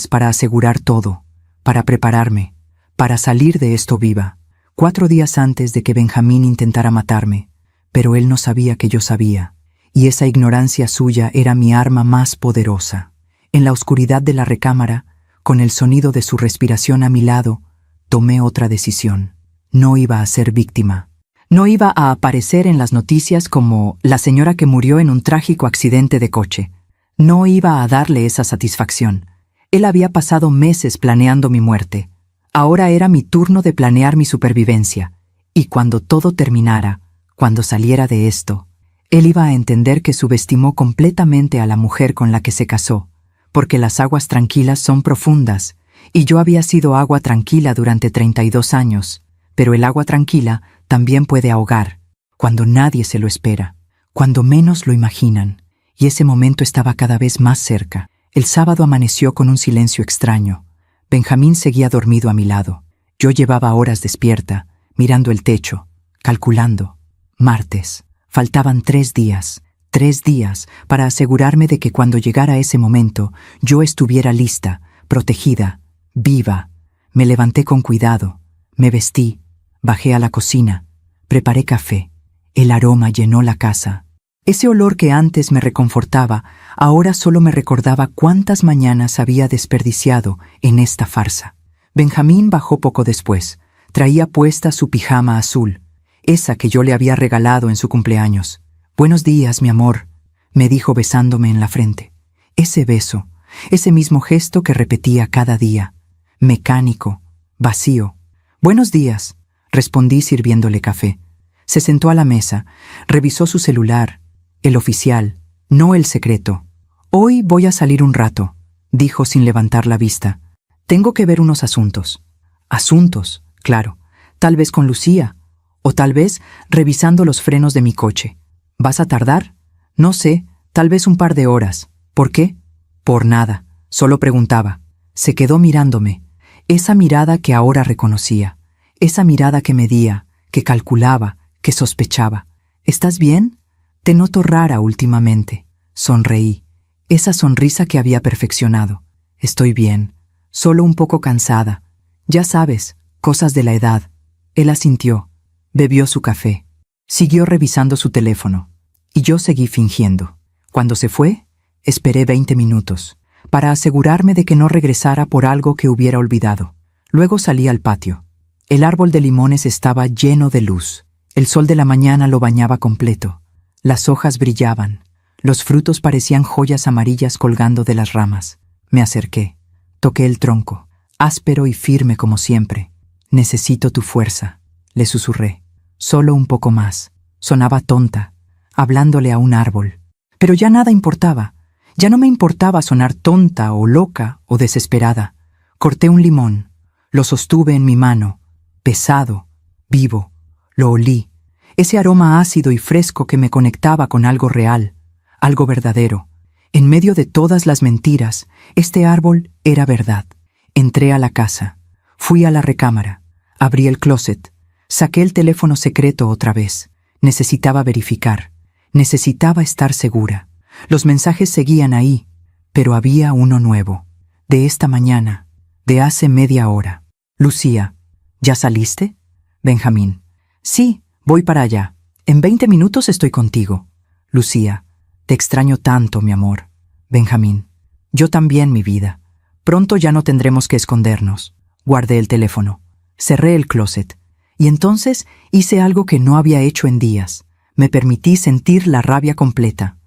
para asegurar todo, para prepararme, para salir de esto viva. 4 días antes de que Benjamín intentara matarme, pero él no sabía que yo sabía, y esa ignorancia suya era mi arma más poderosa. En la oscuridad de la recámara, con el sonido de su respiración a mi lado, tomé otra decisión. No iba a ser víctima. No iba a aparecer en las noticias como la señora que murió en un trágico accidente de coche. No iba a darle esa satisfacción. Él había pasado meses planeando mi muerte. Ahora era mi turno de planear mi supervivencia, y cuando todo terminara, cuando saliera de esto, él iba a entender que subestimó completamente a la mujer con la que se casó, porque las aguas tranquilas son profundas, y yo había sido agua tranquila durante 32 años, pero el agua tranquila también puede ahogar, cuando nadie se lo espera, cuando menos lo imaginan, y ese momento estaba cada vez más cerca. El sábado amaneció con un silencio extraño. Benjamín seguía dormido a mi lado. Yo llevaba horas despierta, mirando el techo, calculando. Martes. Faltaban 3 días. 3 días para asegurarme de que cuando llegara ese momento, yo estuviera lista, protegida, viva. Me levanté con cuidado, me vestí, bajé a la cocina, preparé café. El aroma llenó la casa. Ese olor que antes me reconfortaba, ahora solo me recordaba cuántas mañanas había desperdiciado en esta farsa. Benjamín bajó poco después. Traía puesta su pijama azul, esa que yo le había regalado en su cumpleaños. «Buenos días, mi amor», me dijo besándome en la frente. Ese beso, ese mismo gesto que repetía cada día. Mecánico, vacío. «Buenos días», respondí sirviéndole café. Se sentó a la mesa, revisó su celular. El oficial, no el secreto. «Hoy voy a salir un rato», dijo sin levantar la vista. «Tengo que ver unos asuntos». «Asuntos», claro. Tal vez con Lucía, o tal vez revisando los frenos de mi coche. «¿Vas a tardar?» «No sé, tal vez un par de horas». «¿Por qué?» «Por nada, solo preguntaba». Se quedó mirándome, esa mirada que ahora reconocía, esa mirada que medía, que calculaba, que sospechaba. «¿Estás bien? Te noto rara últimamente». Sonreí, esa sonrisa que había perfeccionado. «Estoy bien, solo un poco cansada. Ya sabes, cosas de la edad». Él asintió, bebió su café, siguió revisando su teléfono, y yo seguí fingiendo. Cuando se fue, esperé 20 minutos, para asegurarme de que no regresara por algo que hubiera olvidado. Luego salí al patio. El árbol de limones estaba lleno de luz. El sol de la mañana lo bañaba completo. Las hojas brillaban. Los frutos parecían joyas amarillas colgando de las ramas. Me acerqué. Toqué el tronco, áspero y firme como siempre. «Necesito tu fuerza», le susurré. «Solo un poco más». Sonaba tonta, hablándole a un árbol. Pero ya nada importaba. Ya no me importaba sonar tonta o loca o desesperada. Corté un limón. Lo sostuve en mi mano. Pesado, vivo. Lo olí. Ese aroma ácido y fresco que me conectaba con algo real, algo verdadero. En medio de todas las mentiras, este árbol era verdad. Entré a la casa. Fui a la recámara. Abrí el closet. Saqué el teléfono secreto otra vez. Necesitaba verificar. Necesitaba estar segura. Los mensajes seguían ahí, pero había uno nuevo. De esta mañana, de hace media hora. «Lucía, ¿ya saliste?» «Benjamín, sí, voy para allá. En 20 minutos estoy contigo». «Lucía, te extraño tanto, mi amor». «Benjamín, yo también, mi vida. Pronto ya no tendremos que escondernos». Guardé el teléfono. Cerré el closet. Y entonces hice algo que no había hecho en días. Me permití sentir la rabia completa.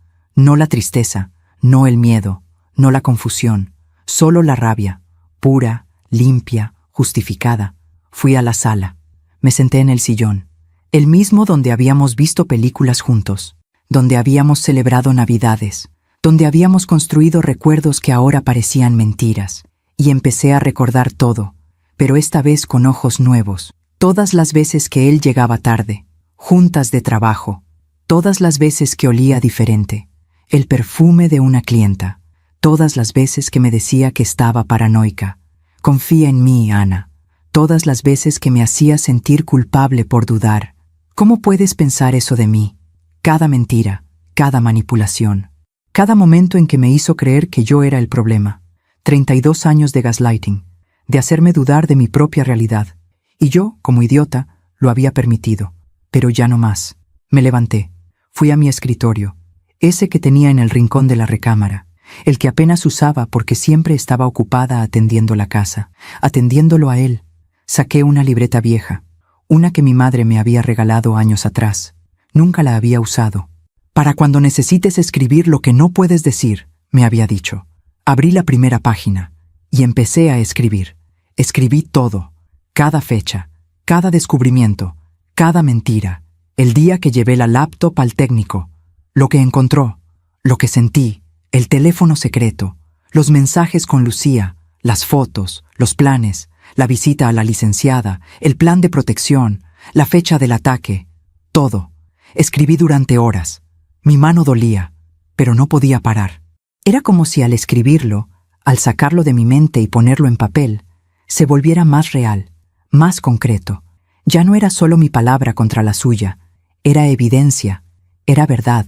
No la tristeza, no el miedo, no la confusión, solo la rabia, pura, limpia, justificada. Fui a la sala. Me senté en el sillón, el mismo donde habíamos visto películas juntos, donde habíamos celebrado Navidades, donde habíamos construido recuerdos que ahora parecían mentiras, y empecé a recordar todo, pero esta vez con ojos nuevos. Todas las veces que él llegaba tarde, juntas de trabajo, todas las veces que olía diferente, el perfume de una clienta, todas las veces que me decía que estaba paranoica. Confía en mí, Ana. Todas las veces que me hacía sentir culpable por dudar. ¿Cómo puedes pensar eso de mí? Cada mentira, cada manipulación, cada momento en que me hizo creer que yo era el problema. 32 años de gaslighting, de hacerme dudar de mi propia realidad. Y yo, como idiota, lo había permitido. Pero ya no más. Me levanté. Fui a mi escritorio, ese que tenía en el rincón de la recámara, el que apenas usaba porque siempre estaba ocupada atendiendo la casa, atendiéndolo a él. Saqué una libreta vieja, una que mi madre me había regalado años atrás. Nunca la había usado. Para cuando necesites escribir lo que no puedes decir, me había dicho. Abrí la primera página y empecé a escribir. Escribí todo, cada fecha, cada descubrimiento, cada mentira, el día que llevé la laptop al técnico, lo que encontró, lo que sentí, el teléfono secreto, los mensajes con Lucía, las fotos, los planes, la visita a la licenciada, el plan de protección, la fecha del ataque, todo. Escribí durante horas. Mi mano dolía, pero no podía parar. Era como si al escribirlo, al sacarlo de mi mente y ponerlo en papel, se volviera más real, más concreto. Ya no era solo mi palabra contra la suya, era evidencia, era verdad,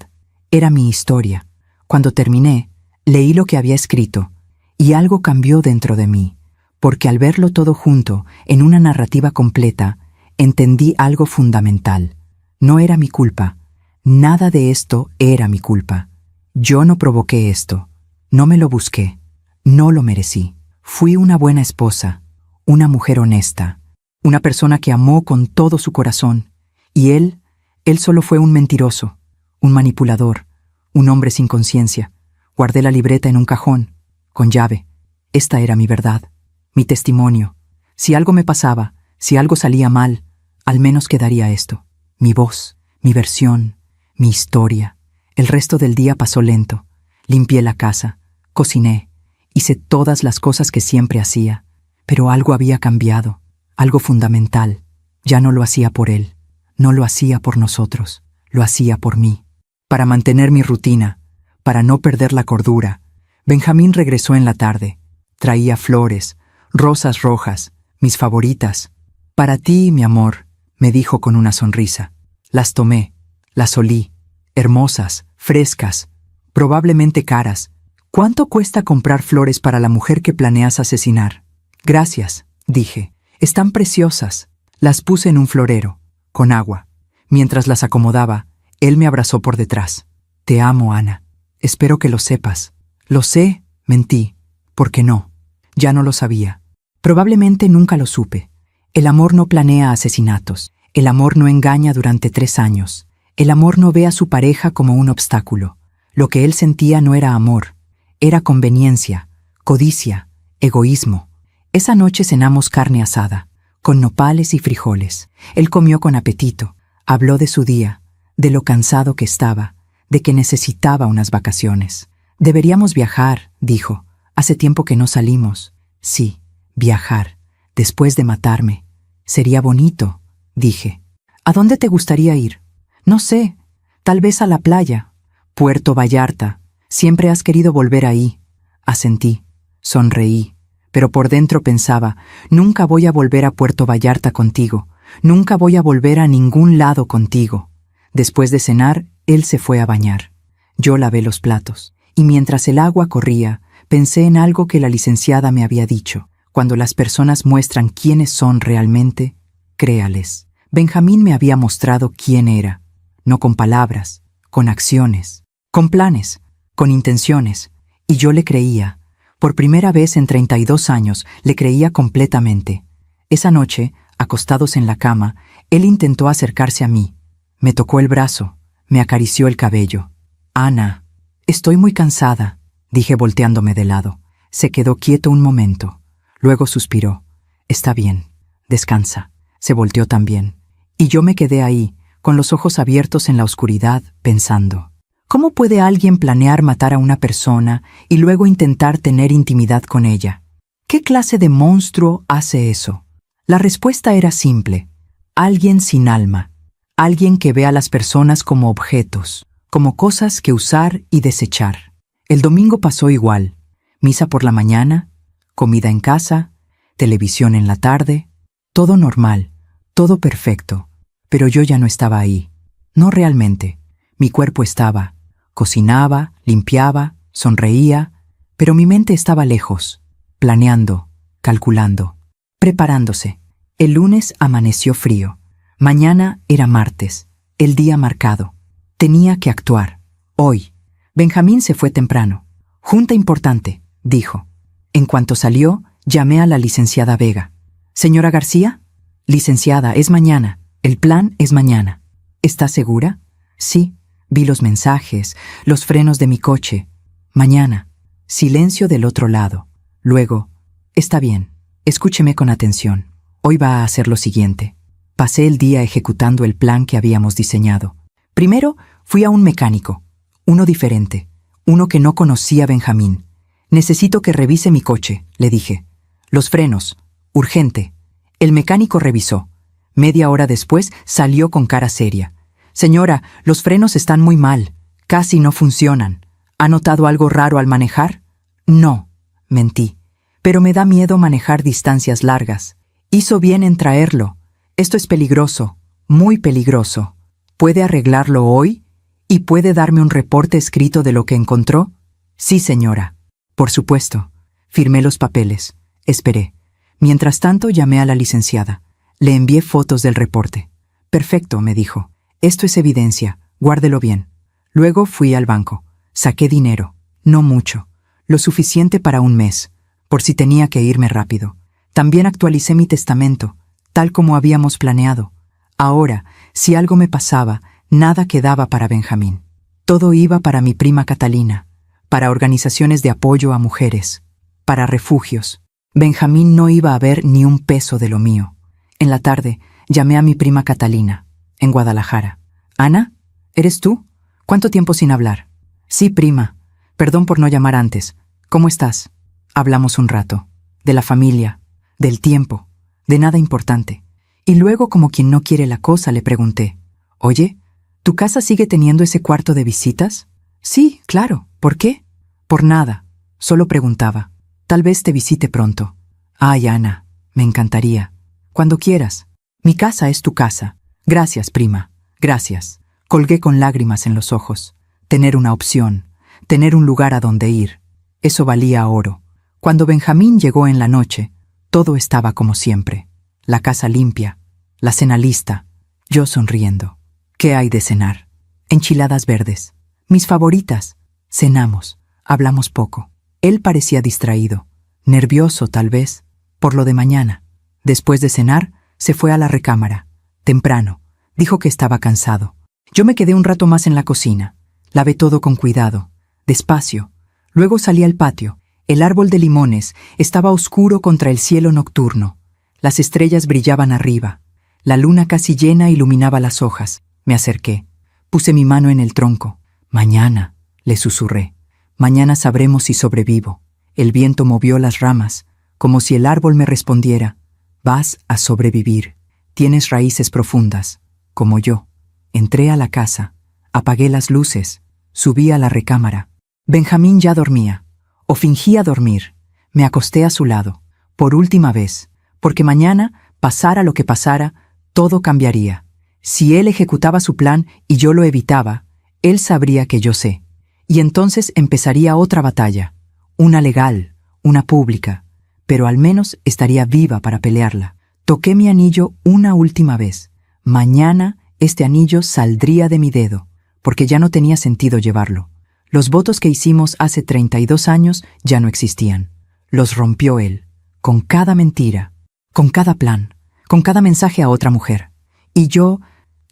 era mi historia. Cuando terminé, leí lo que había escrito, y algo cambió dentro de mí. Porque al verlo todo junto, en una narrativa completa, entendí algo fundamental. No era mi culpa. Nada de esto era mi culpa. Yo no provoqué esto. No me lo busqué. No lo merecí. Fui una buena esposa, una mujer honesta, una persona que amó con todo su corazón. Y él solo fue un mentiroso, un manipulador, un hombre sin conciencia. Guardé la libreta en un cajón, con llave. Esta era mi verdad. Mi testimonio. Si algo me pasaba, si algo salía mal, al menos quedaría esto. Mi voz, mi versión, mi historia. El resto del día pasó lento. Limpié la casa, cociné, hice todas las cosas que siempre hacía. Pero algo había cambiado, algo fundamental. Ya no lo hacía por él, no lo hacía por nosotros, lo hacía por mí. Para mantener mi rutina, para no perder la cordura, Benjamín regresó en la tarde. Traía flores, rosas rojas, mis favoritas. Para ti, mi amor, me dijo con una sonrisa. Las tomé, las olí, hermosas, frescas, probablemente caras. ¿Cuánto cuesta comprar flores para la mujer que planeas asesinar? Gracias, dije. Están preciosas. Las puse en un florero, con agua. Mientras las acomodaba, él me abrazó por detrás. Te amo, Ana. Espero que lo sepas. Lo sé, mentí. ¿Por qué no? Ya no lo sabía. Probablemente nunca lo supe. El amor no planea asesinatos. El amor no engaña durante 3 años. El amor no ve a su pareja como un obstáculo. Lo que él sentía no era amor. Era conveniencia, codicia, egoísmo. Esa noche cenamos carne asada, con nopales y frijoles. Él comió con apetito. Habló de su día, de lo cansado que estaba, de que necesitaba unas vacaciones. Deberíamos viajar, dijo. Hace tiempo que no salimos. Sí, viajar, después de matarme. Sería bonito, dije. ¿A dónde te gustaría ir? No sé, tal vez a la playa. Puerto Vallarta. Siempre has querido volver ahí. Asentí, sonreí, pero por dentro pensaba, nunca voy a volver a Puerto Vallarta contigo. Nunca voy a volver a ningún lado contigo. Después de cenar, él se fue a bañar. Yo lavé los platos, y mientras el agua corría, pensé en algo que la licenciada me había dicho. Cuando las personas muestran quiénes son realmente, créales. Benjamín me había mostrado quién era, no con palabras, con acciones, con planes, con intenciones, y yo le creía. Por primera vez en 32 años, le creía completamente. Esa noche, acostados en la cama, él intentó acercarse a mí. Me tocó el brazo, me acarició el cabello. Ana, Estoy muy cansada, dije volteándome de lado. Se quedó quieto un momento. Luego suspiró. Está bien, descansa. Se volteó también. Y yo me quedé ahí, con los ojos abiertos en la oscuridad, pensando. ¿Cómo puede alguien planear matar a una persona y luego intentar tener intimidad con ella? ¿Qué clase de monstruo hace eso? La respuesta era simple. Alguien sin alma. Alguien que ve a las personas como objetos, como cosas que usar y desechar. El domingo pasó igual. Misa por la mañana, comida en casa, televisión en la tarde, todo normal, todo perfecto. Pero yo ya no estaba ahí. No realmente. Mi cuerpo estaba. Cocinaba, limpiaba, sonreía, pero mi mente estaba lejos, planeando, calculando, preparándose. El lunes amaneció frío. Mañana era martes, el día marcado. Tenía que actuar. Hoy. Benjamín se fue temprano. Junta importante, dijo. En cuanto salió, llamé a la licenciada Vega. «Señora García?» «Licenciada, es mañana. El plan es mañana». «¿Está segura?» «Sí. Vi los mensajes, los frenos de mi coche. Mañana». Silencio del otro lado. Luego, «Está bien. Escúcheme con atención. Hoy va a hacer lo siguiente». Pasé el día ejecutando el plan que habíamos diseñado. Primero, fui a un mecánico. Uno diferente. Uno que no conocía a Benjamín. «Necesito que revise mi coche», le dije. «Los frenos. Urgente». El mecánico revisó. Media hora después salió con cara seria. «Señora, los frenos están muy mal. Casi no funcionan. ¿Ha notado algo raro al manejar?» «No», mentí. «Pero me da miedo manejar distancias largas. Hizo bien en traerlo. Esto es peligroso, muy peligroso. ¿Puede arreglarlo hoy? ¿Y puede darme un reporte escrito de lo que encontró?» «Sí, señora». «Por supuesto». Firmé los papeles. Esperé. Mientras tanto llamé a la licenciada. Le envié fotos del reporte. «Perfecto», me dijo. «Esto es evidencia. Guárdelo bien». Luego fui al banco. Saqué dinero. No mucho. Lo suficiente para un mes, por si tenía que irme rápido. También actualicé mi testamento, tal como habíamos planeado. Ahora, si algo me pasaba, nada quedaba para Benjamín. Todo iba para mi prima Catalina, para organizaciones de apoyo a mujeres, para refugios. Benjamín no iba a ver ni un peso de lo mío. En la tarde, llamé a mi prima Catalina, en Guadalajara. «Ana, ¿eres tú? ¿Cuánto tiempo sin hablar?» «Sí, prima. Perdón por no llamar antes. ¿Cómo estás?» Hablamos un rato. De la familia, del tiempo, de nada importante. Y luego, como quien no quiere la cosa, le pregunté. «Oye, ¿tu casa sigue teniendo ese cuarto de visitas?» «Sí, claro. ¿Por qué?» «Por nada. Solo preguntaba. Tal vez te visite pronto». «Ay, Ana, me encantaría. Cuando quieras. Mi casa es tu casa». «Gracias, prima. Gracias». Colgué con lágrimas en los ojos. Tener una opción, tener un lugar a donde ir. Eso valía oro. Cuando Benjamín llegó en la noche, todo estaba como siempre. La casa limpia, la cena lista, yo sonriendo. ¿Qué hay de cenar? Enchiladas verdes. Mis favoritas. Cenamos. Hablamos poco. Él parecía distraído, nervioso tal vez, por lo de mañana. Después de cenar, se fue a la recámara. Temprano. Dijo que estaba cansado. Yo me quedé un rato más en la cocina. Lavé todo con cuidado, despacio. Luego salí al patio. El árbol de limones estaba oscuro contra el cielo nocturno. Las estrellas brillaban arriba. La luna casi llena iluminaba las hojas. Me acerqué. Puse mi mano en el tronco. «Mañana», le susurré. «Mañana sabremos si sobrevivo». El viento movió las ramas, como si el árbol me respondiera. «Vas a sobrevivir. Tienes raíces profundas, como yo». Entré a la casa. Apagué las luces. Subí a la recámara. Benjamín ya dormía, o fingía dormir. Me acosté a su lado, por última vez, porque mañana, pasara lo que pasara, todo cambiaría. Si él ejecutaba su plan y yo lo evitaba, él sabría que yo sé. Y entonces empezaría otra batalla, una legal, una pública, pero al menos estaría viva para pelearla. Toqué mi anillo una última vez. Mañana este anillo saldría de mi dedo, porque ya no tenía sentido llevarlo. Los votos que hicimos hace 32 años ya no existían. Los rompió él, con cada mentira, con cada plan, con cada mensaje a otra mujer. Y yo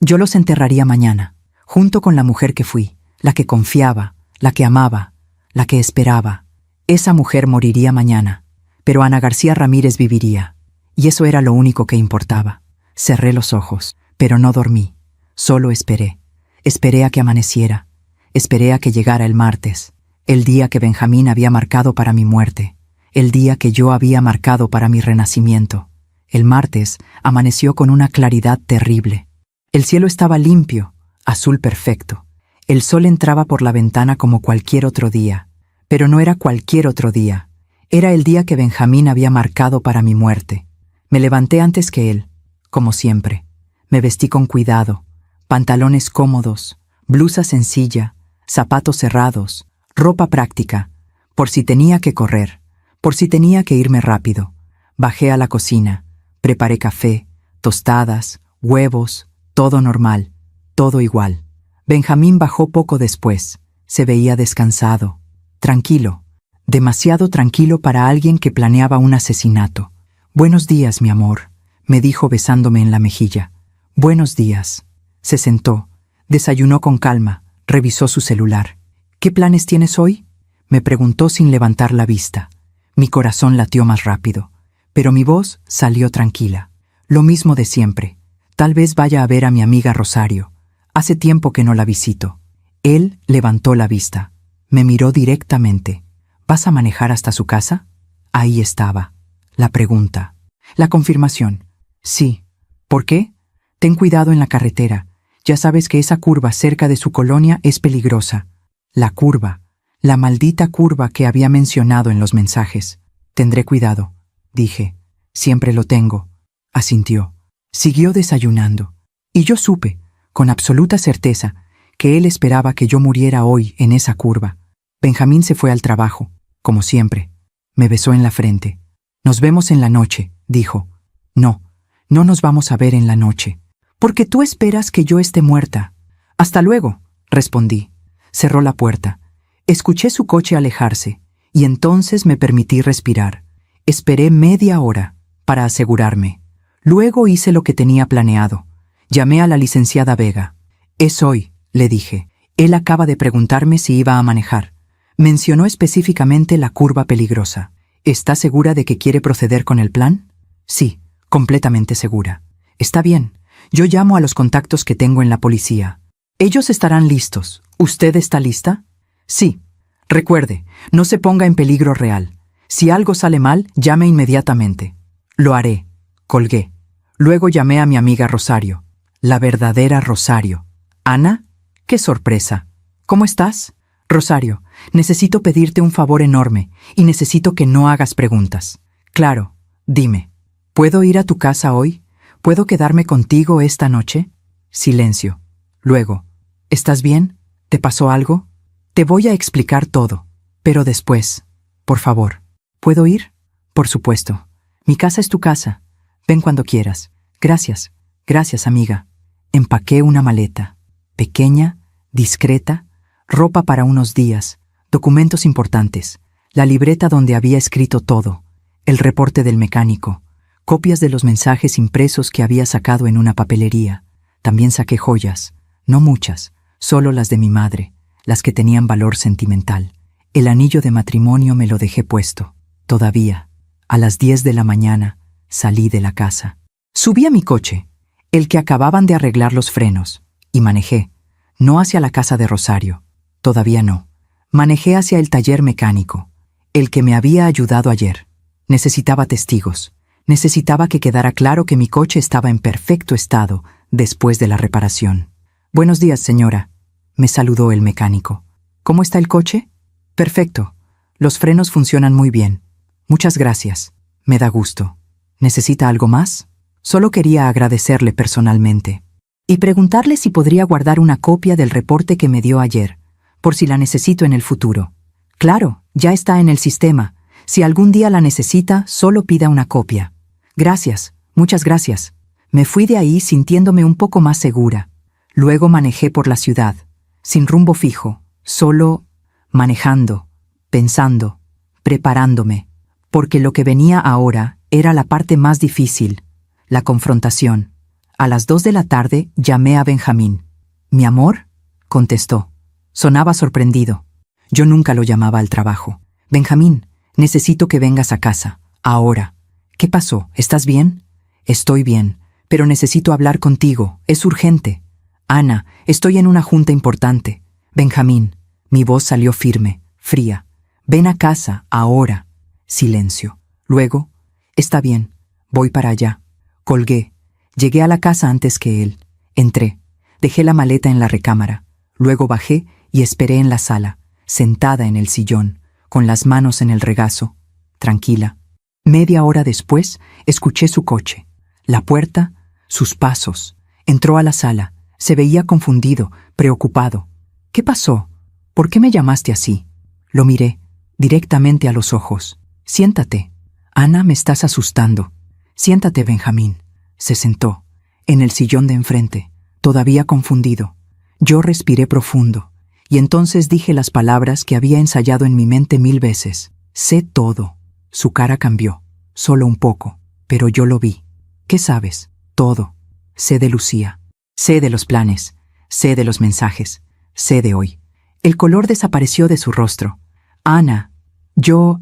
los enterraría mañana, junto con la mujer que fui, la que confiaba, la que amaba, la que esperaba. Esa mujer moriría mañana, pero Ana García Ramírez viviría. Y eso era lo único que importaba. Cerré los ojos, pero no dormí. Solo esperé. Esperé a que amaneciera. Esperé a que llegara el martes, el día que Benjamín había marcado para mi muerte, el día que yo había marcado para mi renacimiento. El martes amaneció con una claridad terrible. El cielo estaba limpio, azul perfecto. El sol entraba por la ventana como cualquier otro día, pero no era cualquier otro día. Era el día que Benjamín había marcado para mi muerte. Me levanté antes que él, como siempre. Me vestí con cuidado, pantalones cómodos, blusa sencilla, zapatos cerrados, ropa práctica, por si tenía que correr, por si tenía que irme rápido. Bajé a la cocina, preparé café, tostadas, huevos, todo normal, todo igual. Benjamín bajó poco después. Se veía descansado, tranquilo, demasiado tranquilo para alguien que planeaba un asesinato. «Buenos días, mi amor», me dijo besándome en la mejilla. «Buenos días». Se sentó, desayunó con calma, revisó su celular. «¿Qué planes tienes hoy?», me preguntó sin levantar la vista. Mi corazón latió más rápido, pero mi voz salió tranquila. «Lo mismo de siempre. Tal vez vaya a ver a mi amiga Rosario. Hace tiempo que no la visito». Él levantó la vista. Me miró directamente. «¿Vas a manejar hasta su casa?». Ahí estaba. La pregunta. La confirmación. «Sí». «¿Por qué?». «Ten cuidado en la carretera. Ya sabes que esa curva cerca de su colonia es peligrosa». La curva. La maldita curva que había mencionado en los mensajes. «Tendré cuidado», dije. «Siempre lo tengo», asintió. Siguió desayunando. Y yo supe, con absoluta certeza, que él esperaba que yo muriera hoy en esa curva. Benjamín se fue al trabajo, como siempre. Me besó en la frente. «Nos vemos en la noche», dijo. «No, no nos vamos a ver en la noche. Porque tú esperas que yo esté muerta». «Hasta luego», respondí. Cerró la puerta. Escuché su coche alejarse, y entonces me permití respirar. Esperé media hora para asegurarme. Luego hice lo que tenía planeado. Llamé a la licenciada Vega. «Es hoy», le dije. Él acaba de preguntarme si iba a manejar. Mencionó específicamente la curva peligrosa. «¿Está segura de que quiere proceder con el plan?». «Sí, completamente segura». «Está bien. Yo llamo a los contactos que tengo en la policía. Ellos estarán listos. ¿Usted está lista?». «Sí. Recuerde, no se ponga en peligro real. Si algo sale mal, llame inmediatamente». «Lo haré». Colgué. Luego llamé a mi amiga Rosario. La verdadera Rosario. «Ana, qué sorpresa. ¿Cómo estás?». «Rosario, necesito pedirte un favor enorme y necesito que no hagas preguntas». «Claro, dime. ¿Puedo ir a tu casa hoy? ¿Puedo quedarme contigo esta noche?». Silencio. Luego, «¿Estás bien? ¿Te pasó algo?». «Te voy a explicar todo, pero después. Por favor». «¿Puedo ir?». «Por supuesto. Mi casa es tu casa. Ven cuando quieras». «Gracias. Gracias, amiga». Empaqué una maleta. Pequeña, discreta, ropa para unos días, documentos importantes, la libreta donde había escrito todo, el reporte del mecánico, copias de los mensajes impresos que había sacado en una papelería. También saqué joyas, no muchas, solo las de mi madre, las que tenían valor sentimental. El anillo de matrimonio me lo dejé puesto. Todavía, a las 10 de la mañana, salí de la casa. Subí a mi coche, el que acababan de arreglar los frenos, y manejé, no hacia la casa de Rosario, todavía no. Manejé hacia el taller mecánico, el que me había ayudado ayer. Necesitaba testigos. Necesitaba que quedara claro que mi coche estaba en perfecto estado después de la reparación. «Buenos días, señora», me saludó el mecánico. «¿Cómo está el coche?». «Perfecto. Los frenos funcionan muy bien. Muchas gracias. Me da gusto. ¿Necesita algo más?». Solo quería agradecerle personalmente y preguntarle si podría guardar una copia del reporte que me dio ayer, por si la necesito en el futuro. «Claro, ya está en el sistema. Si algún día la necesita, solo pida una copia». «Gracias, muchas gracias». Me fui de ahí sintiéndome un poco más segura. Luego manejé por la ciudad, sin rumbo fijo, solo manejando, pensando, preparándome, porque lo que venía ahora era la parte más difícil, la confrontación. A las 2 de la tarde llamé a Benjamín. «¿Mi amor?», contestó. Sonaba sorprendido. Yo nunca lo llamaba al trabajo. Benjamín, necesito que vengas a casa. Ahora. ¿Qué pasó? ¿Estás bien? Estoy bien, pero necesito hablar contigo. Es urgente. Ana, estoy en una junta importante. Benjamín. Mi voz salió firme, fría. Ven a casa, ahora. Silencio. Luego, está bien, voy para allá. Colgué. Llegué a la casa antes que él. Entré. Dejé la maleta en la recámara. Luego bajé y esperé en la sala, sentada en el sillón, con las manos en el regazo, tranquila. Media hora después, escuché su coche. La puerta, sus pasos. Entró a la sala. Se veía confundido, preocupado. ¿Qué pasó? ¿Por qué me llamaste así? Lo miré, directamente a los ojos. Siéntate. Ana, me estás asustando. Siéntate, Benjamín. Se sentó, en el sillón de enfrente, todavía confundido. Yo respiré profundo, y entonces dije las palabras que había ensayado en mi mente 1000 veces. Sé todo. Su cara cambió, solo un poco, pero yo lo vi. ¿Qué sabes? Todo. Sé de Lucía. Sé de los planes. Sé de los mensajes. Sé de hoy. El color desapareció de su rostro. Ana, yo...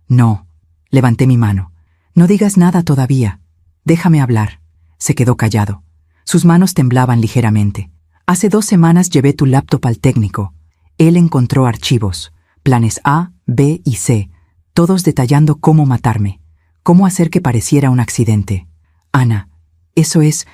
No. Levanté mi mano. No digas nada todavía. Déjame hablar. Se quedó callado. Sus manos temblaban ligeramente. Hace 2 semanas llevé tu laptop al técnico. Él encontró archivos, planes A, B y C, todos detallando cómo matarme, cómo hacer que pareciera un accidente. Ana, eso es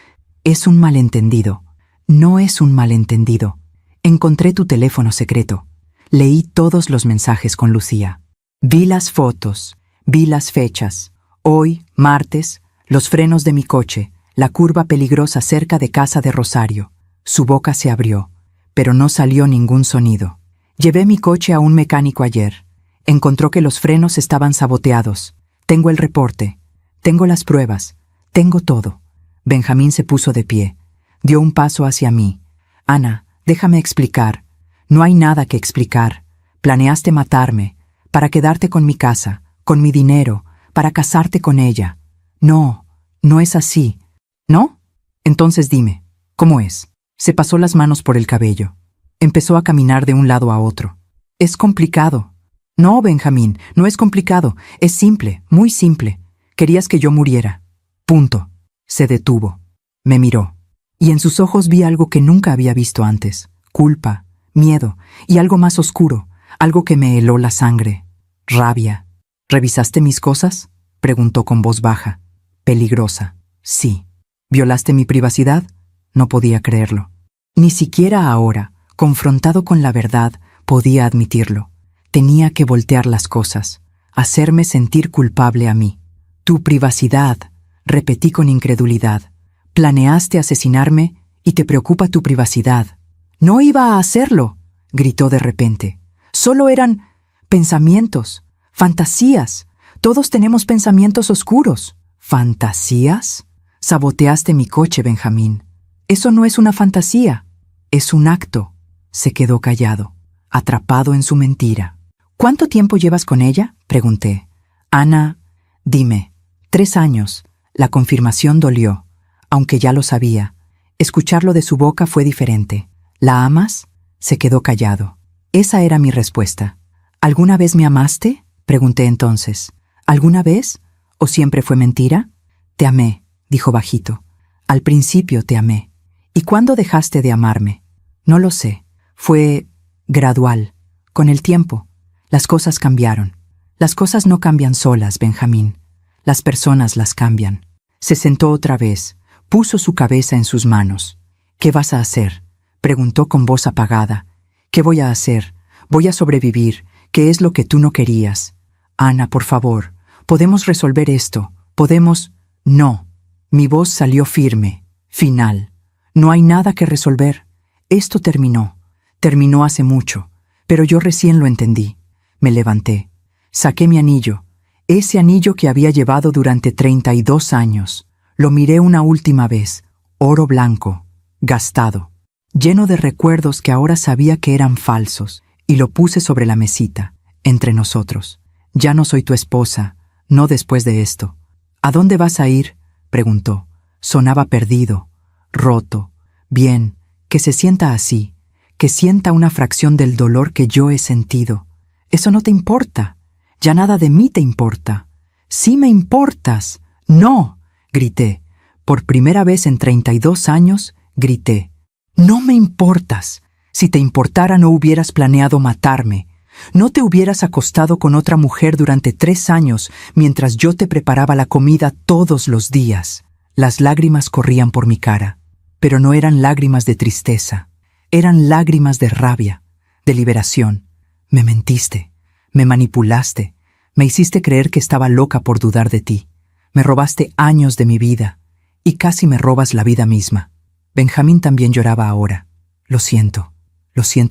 un malentendido. No es un malentendido. Encontré tu teléfono secreto. Leí todos los mensajes con Lucía. Vi las fotos, vi las fechas. Hoy, martes, los frenos de mi coche, la curva peligrosa cerca de casa de Rosario. Su boca se abrió, pero no salió ningún sonido. Llevé mi coche a un mecánico ayer. Encontró que los frenos estaban saboteados. Tengo el reporte, tengo las pruebas, tengo todo. Benjamín se puso de pie. Dio un paso hacia mí. Ana, déjame explicar. No hay nada que explicar. Planeaste matarme, para quedarte con mi casa, con mi dinero, para casarte con ella. No, no es así. ¿No? Entonces dime, ¿cómo es? Se pasó las manos por el cabello. Empezó a caminar de un lado a otro. Es complicado. No, Benjamín, no es complicado. Es simple, muy simple. Querías que yo muriera. Punto. Se detuvo. Me miró. Y en sus ojos vi algo que nunca había visto antes. Culpa, miedo y algo más oscuro. Algo que me heló la sangre. Rabia. ¿Revisaste mis cosas? Preguntó con voz baja. Peligrosa. Sí. ¿Violaste mi privacidad? No podía creerlo. Ni siquiera ahora, confrontado con la verdad, podía admitirlo. Tenía que voltear las cosas, hacerme sentir culpable a mí. Tu privacidad, repetí con incredulidad. Planeaste asesinarme y te preocupa tu privacidad. No iba a hacerlo, gritó de repente. Solo eran pensamientos, fantasías. Todos tenemos pensamientos oscuros. ¿Fantasías? Saboteaste mi coche, Benjamín. Eso no es una fantasía, es un acto. Se quedó callado, atrapado en su mentira. ¿Cuánto tiempo llevas con ella? Pregunté. Ana, dime. 3 años. La confirmación dolió, aunque ya lo sabía. Escucharlo de su boca fue diferente. ¿La amas? Se quedó callado. Esa era mi respuesta. ¿Alguna vez me amaste? Pregunté entonces. ¿Alguna vez? ¿O siempre fue mentira? Te amé, dijo bajito. Al principio te amé. ¿Y cuándo dejaste de amarme? No lo sé. Fue gradual. Con el tiempo. Las cosas cambiaron. Las cosas no cambian solas, Benjamín. Las personas las cambian. Se sentó otra vez. Puso su cabeza en sus manos. ¿Qué vas a hacer? Preguntó con voz apagada. ¿Qué voy a hacer? Voy a sobrevivir. ¿Qué es lo que tú no querías? Ana, por favor. ¿Podemos resolver esto? ¿Podemos? No. Mi voz salió firme. Final. No hay nada que resolver. Esto terminó. Terminó hace mucho. Pero yo recién lo entendí. Me levanté. Saqué mi anillo. Ese anillo que había llevado durante 32 años. Lo miré una última vez. Oro blanco. Gastado. Lleno de recuerdos que ahora sabía que eran falsos. Y lo puse sobre la mesita. Entre nosotros. Ya no soy tu esposa. No después de esto. ¿A dónde vas a ir? Preguntó. Sonaba perdido. Roto. Bien. Que se sienta así. Que sienta una fracción del dolor que yo he sentido. Eso no te importa. Ya nada de mí te importa. Sí me importas. No, grité. Por primera vez en 32 años, grité. No me importas. Si te importara no hubieras planeado matarme. No te hubieras acostado con otra mujer durante 3 años mientras yo te preparaba la comida todos los días. Las lágrimas corrían por mi cara, pero no eran lágrimas de tristeza. Eran lágrimas de rabia, de liberación. Me mentiste, me manipulaste, me hiciste creer que estaba loca por dudar de ti. Me robaste años de mi vida y casi me robas la vida misma. Benjamín también lloraba ahora. Lo siento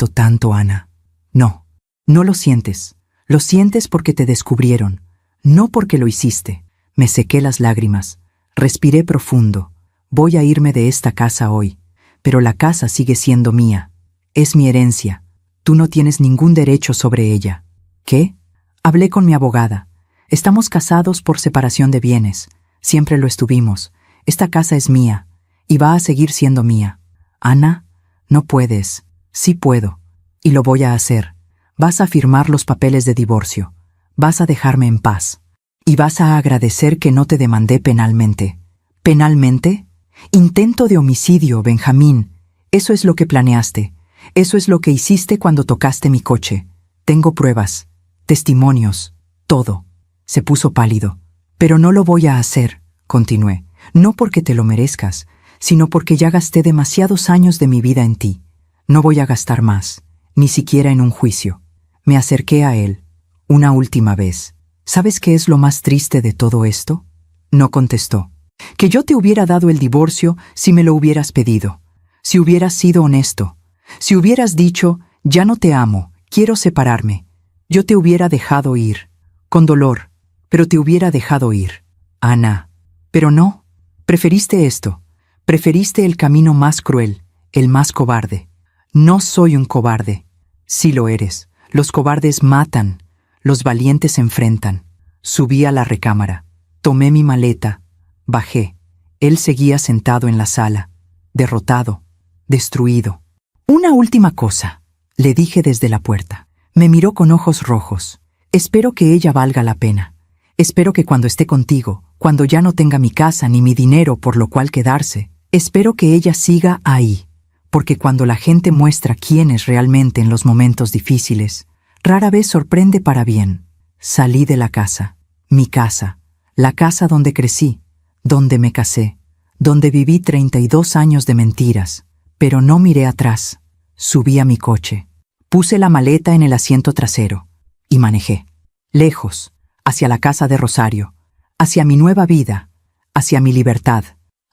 tanto, Ana. No, no lo sientes. Lo sientes porque te descubrieron, no porque lo hiciste. Me sequé las lágrimas, respiré profundo. Voy a irme de esta casa hoy, pero la casa sigue siendo mía. Es mi herencia. Tú no tienes ningún derecho sobre ella. ¿Qué? Hablé con mi abogada. Estamos casados por separación de bienes. Siempre lo estuvimos. Esta casa es mía, y va a seguir siendo mía. Ana, no puedes. Sí puedo, y lo voy a hacer. Vas a firmar los papeles de divorcio. Vas a dejarme en paz. Y vas a agradecer que no te demandé penalmente. ¿Penalmente? Intento de homicidio, Benjamín. Eso es lo que planeaste. Eso es lo que hiciste cuando tocaste mi coche. Tengo pruebas, testimonios, todo. Se puso pálido. Pero no lo voy a hacer, continué. No porque te lo merezcas, sino porque ya gasté demasiados años de mi vida en ti. No voy a gastar más, ni siquiera en un juicio. Me acerqué a él, una última vez. ¿Sabes qué es lo más triste de todo esto? No contestó. Que yo te hubiera dado el divorcio si me lo hubieras pedido. Si hubieras sido honesto. Si hubieras dicho, ya no te amo, quiero separarme. Yo te hubiera dejado ir. Con dolor, pero te hubiera dejado ir. Ana. Pero no. Preferiste esto. Preferiste el camino más cruel, el más cobarde. No soy un cobarde. Sí lo eres. Los cobardes matan. Los valientes se enfrentan. Subí a la recámara. Tomé mi maleta. Bajé. Él seguía sentado en la sala. Derrotado. Destruido. Una última cosa, le dije desde la puerta. Me miró con ojos rojos. Espero que ella valga la pena. Espero que cuando esté contigo, cuando ya no tenga mi casa ni mi dinero por lo cual quedarse, espero que ella siga ahí. Porque cuando la gente muestra quién es realmente en los momentos difíciles, rara vez sorprende para bien. Salí de la casa, mi casa, la casa donde crecí, donde me casé, donde viví 32 años de mentiras, pero no miré atrás. Subí a mi coche, puse la maleta en el asiento trasero y manejé, lejos, hacia la casa de Rosario, hacia mi nueva vida, hacia mi libertad.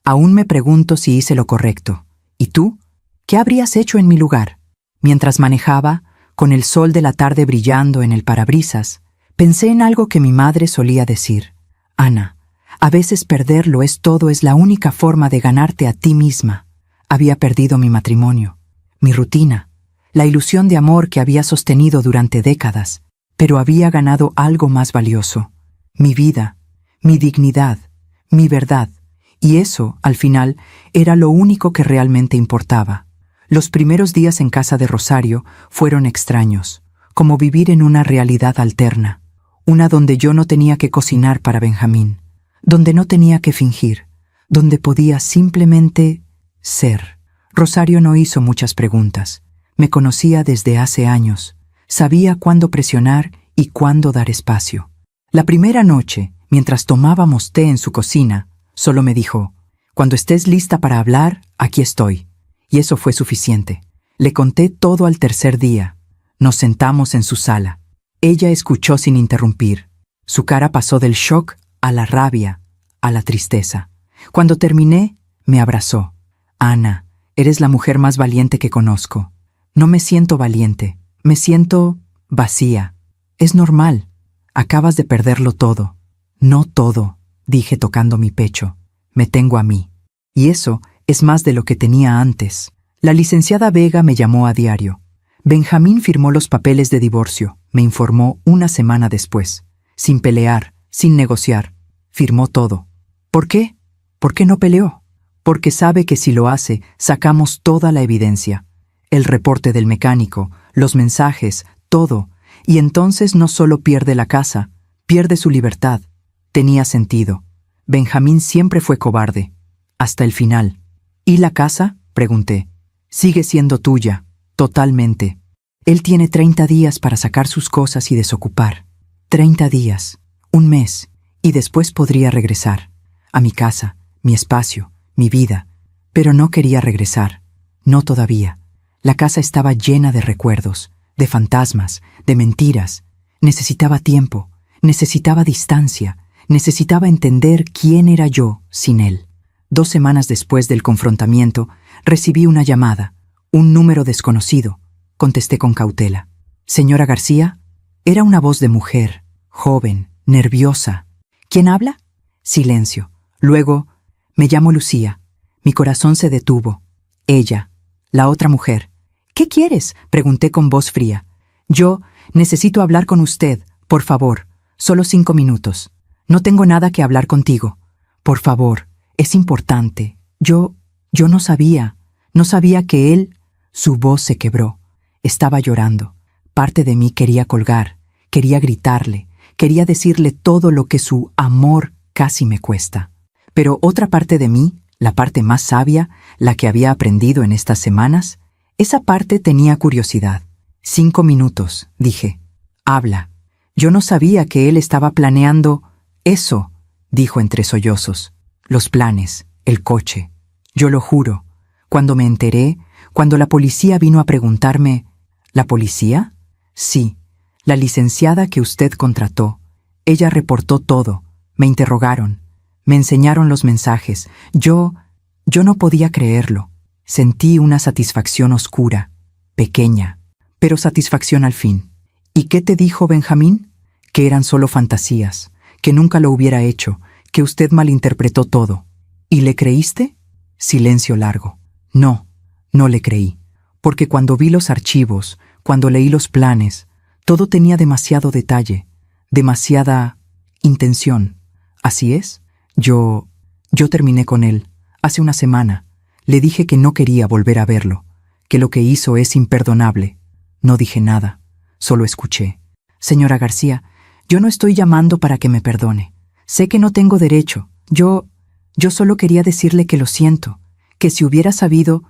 Aún me pregunto si hice lo correcto. ¿Y tú? ¿Qué habrías hecho en mi lugar? Mientras manejaba, con el sol de la tarde brillando en el parabrisas, pensé en algo que mi madre solía decir. Ana, a veces perderlo es todo, es la única forma de ganarte a ti misma. Había perdido mi matrimonio, mi rutina, la ilusión de amor que había sostenido durante décadas, pero había ganado algo más valioso, mi vida, mi dignidad, mi verdad, y eso, al final, era lo único que realmente importaba. Los primeros días en casa de Rosario fueron extraños, como vivir en una realidad alterna, una donde yo no tenía que cocinar para Benjamín, donde no tenía que fingir, donde podía simplemente ser. Rosario no hizo muchas preguntas. Me conocía desde hace años. Sabía cuándo presionar y cuándo dar espacio. La primera noche, mientras tomábamos té en su cocina, solo me dijo, «Cuando estés lista para hablar, aquí estoy». Y eso fue suficiente. Le conté todo al tercer día. Nos sentamos en su sala. Ella escuchó sin interrumpir. Su cara pasó del shock a la rabia, a la tristeza. Cuando terminé, me abrazó. «Ana, eres la mujer más valiente que conozco». No me siento valiente, me siento vacía. Es normal. Acabas de perderlo todo. No todo, dije tocando mi pecho. Me tengo a mí. Y eso es más de lo que tenía antes. La licenciada Vega me llamó a diario. Benjamín firmó los papeles de divorcio, me informó una semana después. Sin pelear, sin negociar. Firmó todo. ¿Por qué? ¿Por qué no peleó? Porque sabe que si lo hace, sacamos toda la evidencia. El reporte del mecánico, los mensajes, todo. Y entonces no solo pierde la casa, pierde su libertad. Tenía sentido. Benjamín siempre fue cobarde. Hasta el final. ¿Y la casa?, pregunté. Sigue siendo tuya, totalmente. Él tiene 30 días para sacar sus cosas y desocupar. 30 días, un mes, y después podría regresar. A mi casa, mi espacio, mi vida. Pero no quería regresar. No todavía. La casa estaba llena de recuerdos, de fantasmas, de mentiras. Necesitaba tiempo, necesitaba distancia, necesitaba entender quién era yo sin él. 2 semanas después del confrontamiento, recibí una llamada, un número desconocido. Contesté con cautela. «Señora García». Era una voz de mujer, joven, nerviosa. «¿Quién habla?» Silencio. Luego, «Me llamo Lucía». Mi corazón se detuvo. Ella, la otra mujer. «¿Qué quieres?», pregunté con voz fría. «Yo necesito hablar con usted, por favor. Solo 5 minutos. No tengo nada que hablar contigo. Por favor, es importante. Yo no sabía que él...». Su voz se quebró. Estaba llorando. Parte de mí quería colgar, quería gritarle, quería decirle todo lo que su amor casi me cuesta. Pero otra parte de mí, la parte más sabia, la que había aprendido en estas semanas, esa parte tenía curiosidad. 5 minutos, dije. «Habla». Yo no sabía que él estaba planeando eso, dijo entre sollozos. Los planes, el coche. Yo lo juro. Cuando me enteré, cuando la policía vino a preguntarme... ¿La policía? Sí, la licenciada que usted contrató. Ella reportó todo. Me interrogaron. Me enseñaron los mensajes. Yo no podía creerlo. Sentí una satisfacción oscura, pequeña, pero satisfacción al fin. ¿Y qué te dijo Benjamín? Que eran solo fantasías, que nunca lo hubiera hecho, que usted malinterpretó todo. ¿Y le creíste? Silencio largo. No le creí. Porque cuando vi los archivos, cuando leí los planes, todo tenía demasiado detalle, demasiada intención. ¿Así es? Yo terminé con él, hace una semana. Le dije que no quería volver a verlo, que lo que hizo es imperdonable. No dije nada, solo escuché. «Señora García, yo no estoy llamando para que me perdone. Sé que no tengo derecho. Yo solo quería decirle que lo siento, que si hubiera sabido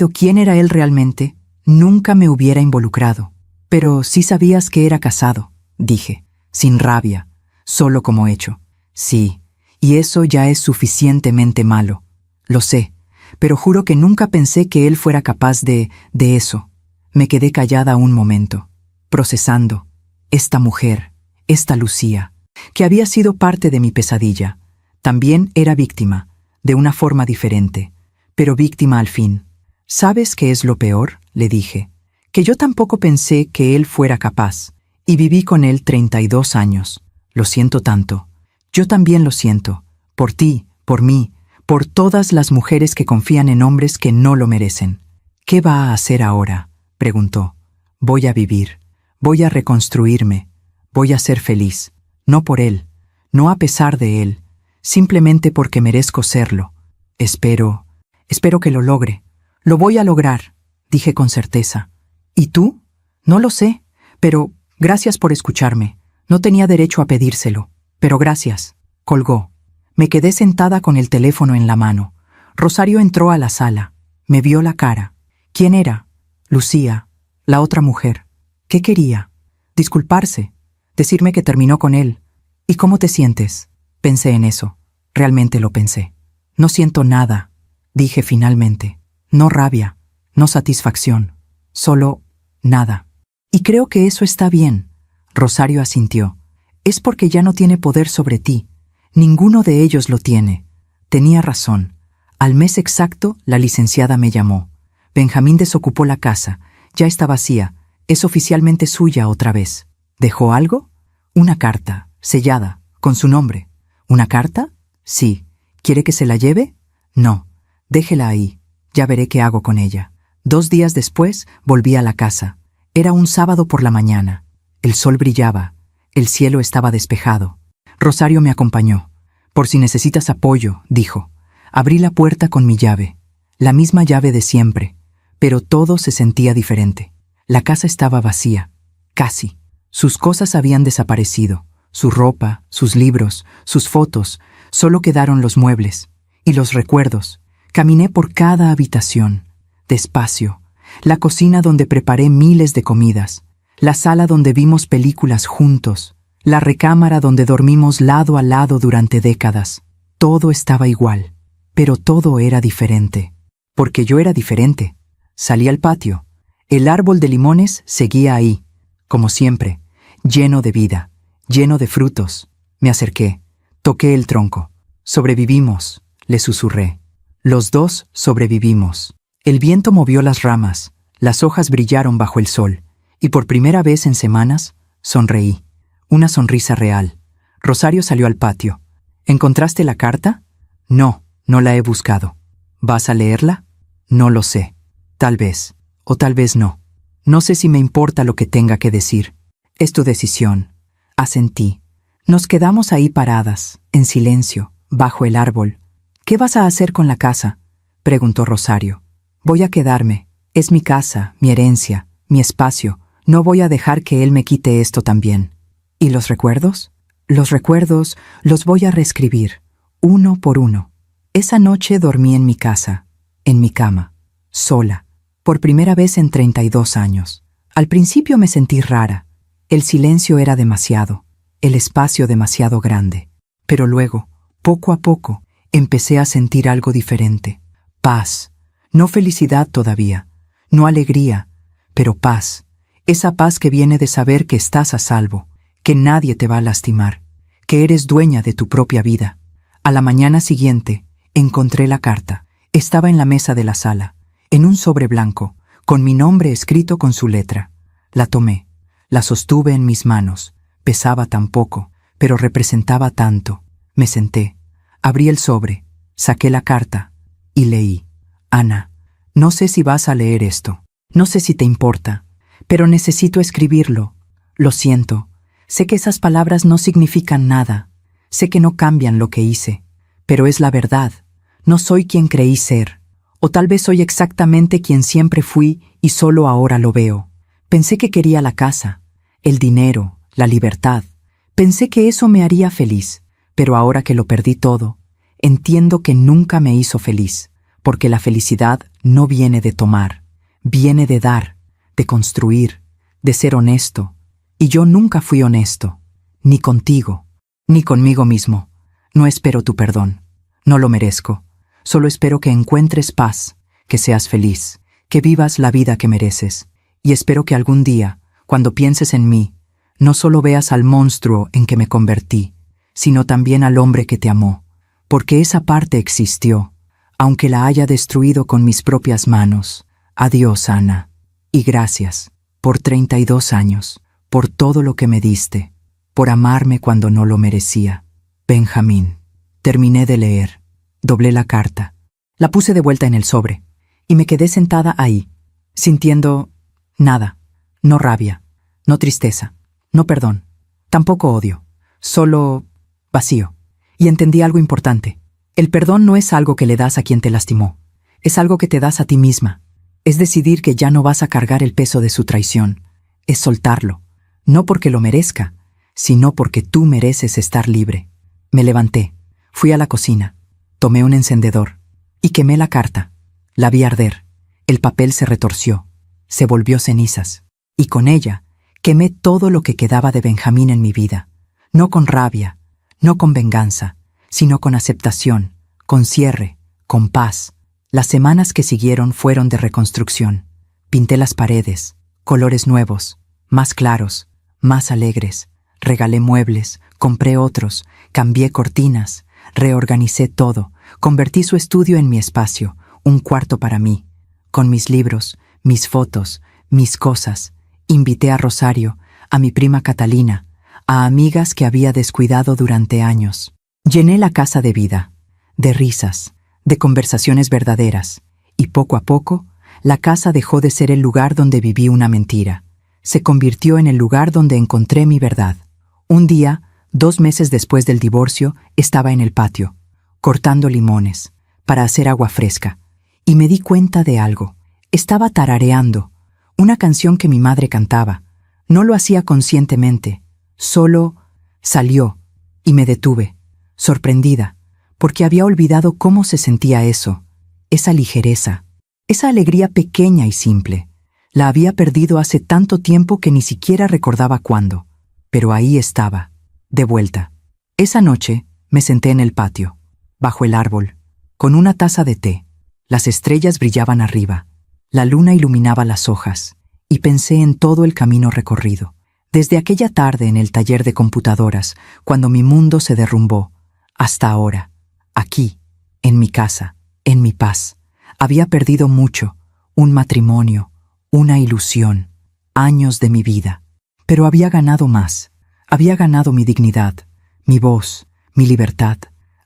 quién era él realmente, nunca me hubiera involucrado. Pero sí sabías que era casado», dije, sin rabia, solo como hecho. «Sí, y eso ya es suficientemente malo. Lo sé, pero juro que nunca pensé que él fuera capaz de eso». Me quedé callada un momento, procesando. Esta mujer, esta Lucía, que había sido parte de mi pesadilla, también era víctima, de una forma diferente, pero víctima al fin. «¿Sabes qué es lo peor?», le dije. «Que yo tampoco pensé que él fuera capaz, y viví con él 32 años. Lo siento tanto. Yo también lo siento. Por ti, por mí, por todas las mujeres que confían en hombres que no lo merecen». «¿Qué va a hacer ahora?», preguntó. «Voy a vivir. Voy a reconstruirme. Voy a ser feliz. No por él, no a pesar de él, simplemente porque merezco serlo. Espero que lo logre. Lo voy a lograr», dije con certeza. «¿Y tú?» «No lo sé, pero gracias por escucharme. No tenía derecho a pedírselo, pero gracias». Colgó. Me quedé sentada con el teléfono en la mano. Rosario entró a la sala. Me vio la cara. ¿Quién era? Lucía, la otra mujer. ¿Qué quería? Disculparse, decirme que terminó con él. «¿Y cómo te sientes?» Pensé en eso. Realmente lo pensé. «No siento nada», dije finalmente. «No rabia, no satisfacción, solo nada». «Y creo que eso está bien», Rosario asintió. «Es porque ya no tiene poder sobre ti. Ninguno de ellos lo tiene». Tenía razón. Al mes exacto, la licenciada me llamó. Benjamín desocupó la casa. Ya está vacía. Es oficialmente suya otra vez. ¿Dejó algo? Una carta, sellada, con su nombre. ¿Una carta? Sí. ¿Quiere que se la lleve? No. Déjela ahí. Ya veré qué hago con ella. 2 días después, volví a la casa. Era un sábado por la mañana. El sol brillaba. El cielo estaba despejado. Rosario me acompañó. «Por si necesitas apoyo», dijo. Abrí la puerta con mi llave. La misma llave de siempre. Pero todo se sentía diferente. La casa estaba vacía. casi. Sus cosas habían desaparecido, su ropa, sus libros, sus fotos, solo quedaron los muebles y los recuerdos. Caminé por cada habitación, despacio, la cocina donde preparé miles de comidas, la sala donde vimos películas juntos, la recámara donde dormimos lado a lado durante décadas. Todo estaba igual, pero todo era diferente. Porque yo era diferente. Salí al patio. El árbol de limones seguía ahí, como siempre, lleno de vida, lleno de frutos. Me acerqué, toqué el tronco. Sobrevivimos, le susurré. Los dos sobrevivimos. El viento movió las ramas, las hojas brillaron bajo el sol, y por primera vez en semanas, sonreí. Una sonrisa real. Rosario salió al patio. ¿Encontraste la carta? No, no la he buscado. ¿Vas a leerla? No lo sé. Tal vez, o tal vez no. No sé si me importa lo que tenga que decir. Es tu decisión. Asentí. Nos quedamos ahí paradas, en silencio, bajo el árbol. ¿Qué vas a hacer con la casa?, preguntó Rosario. Voy a quedarme. Es mi casa, mi herencia, mi espacio. No voy a dejar que él me quite esto también. ¿Y los recuerdos? Los recuerdos los voy a reescribir, uno por uno. Esa noche dormí en mi casa, en mi cama, sola, por primera vez en 32 años. Al principio me sentí rara. El silencio era demasiado, el espacio demasiado grande. Pero luego, poco a poco, empecé a sentir algo diferente. Paz. No felicidad todavía, no alegría, pero paz. Esa paz que viene de saber que estás a salvo, que nadie te va a lastimar, que eres dueña de tu propia vida. A la mañana siguiente, encontré la carta. Estaba en la mesa de la sala, en un sobre blanco, con mi nombre escrito con su letra. La tomé, la sostuve en mis manos. Pesaba tan poco, pero representaba tanto. Me senté, abrí el sobre, saqué la carta y leí. Ana, no sé si vas a leer esto. No sé si te importa, pero necesito escribirlo. Lo siento. Sé que esas palabras no significan nada. Sé que no cambian lo que hice. Pero es la verdad. No soy quien creí ser. O tal vez soy exactamente quien siempre fui y solo ahora lo veo. Pensé que quería la casa, el dinero, la libertad. Pensé que eso me haría feliz. Pero ahora que lo perdí todo, entiendo que nunca me hizo feliz. Porque la felicidad no viene de tomar. Viene de dar, de construir, de ser honesto. Y yo nunca fui honesto, ni contigo, ni conmigo mismo. No espero tu perdón, no lo merezco. Solo espero que encuentres paz, que seas feliz, que vivas la vida que mereces. Y espero que algún día, cuando pienses en mí, no solo veas al monstruo en que me convertí, sino también al hombre que te amó. Porque esa parte existió, aunque la haya destruido con mis propias manos. Adiós, Ana. Y gracias, por 32 años. Por todo lo que me diste, por amarme cuando no lo merecía. Benjamín. Terminé de leer, doblé la carta, la puse de vuelta en el sobre, y me quedé sentada ahí, sintiendo nada, no rabia, no tristeza, no perdón, tampoco odio, solo vacío. Y entendí algo importante. El perdón no es algo que le das a quien te lastimó, es algo que te das a ti misma. Es decidir que ya no vas a cargar el peso de su traición, es soltarlo. No porque lo merezca, sino porque tú mereces estar libre. Me levanté, fui a la cocina, tomé un encendedor y quemé la carta. La vi arder. El papel se retorció, se volvió cenizas. Y con ella quemé todo lo que quedaba de Benjamín en mi vida. No con rabia, no con venganza, sino con aceptación, con cierre, con paz. Las semanas que siguieron fueron de reconstrucción. Pinté las paredes, colores nuevos, más claros, más alegres. Regalé muebles, compré otros, cambié cortinas, reorganicé todo, convertí su estudio en mi espacio, un cuarto para mí, con mis libros, mis fotos, mis cosas. Invité a Rosario, a mi prima Catalina, a amigas que había descuidado durante años. Llené la casa de vida, de risas, de conversaciones verdaderas, y poco a poco, la casa dejó de ser el lugar donde viví una mentira. Se convirtió en el lugar donde encontré mi verdad. Un día, 2 meses después del divorcio, estaba en el patio, cortando limones, para hacer agua fresca, y me di cuenta de algo. Estaba tarareando, una canción que mi madre cantaba. No lo hacía conscientemente, solo salió y me detuve, sorprendida, porque había olvidado cómo se sentía eso, esa ligereza, esa alegría pequeña y simple. La había perdido hace tanto tiempo que ni siquiera recordaba cuándo, pero ahí estaba, de vuelta. Esa noche me senté en el patio, bajo el árbol, con una taza de té. Las estrellas brillaban arriba, la luna iluminaba las hojas, y pensé en todo el camino recorrido. Desde aquella tarde en el taller de computadoras, cuando mi mundo se derrumbó, hasta ahora, aquí, en mi casa, en mi paz. Había perdido mucho, un matrimonio, una ilusión, años de mi vida. Pero había ganado más. Había ganado mi dignidad, mi voz, mi libertad.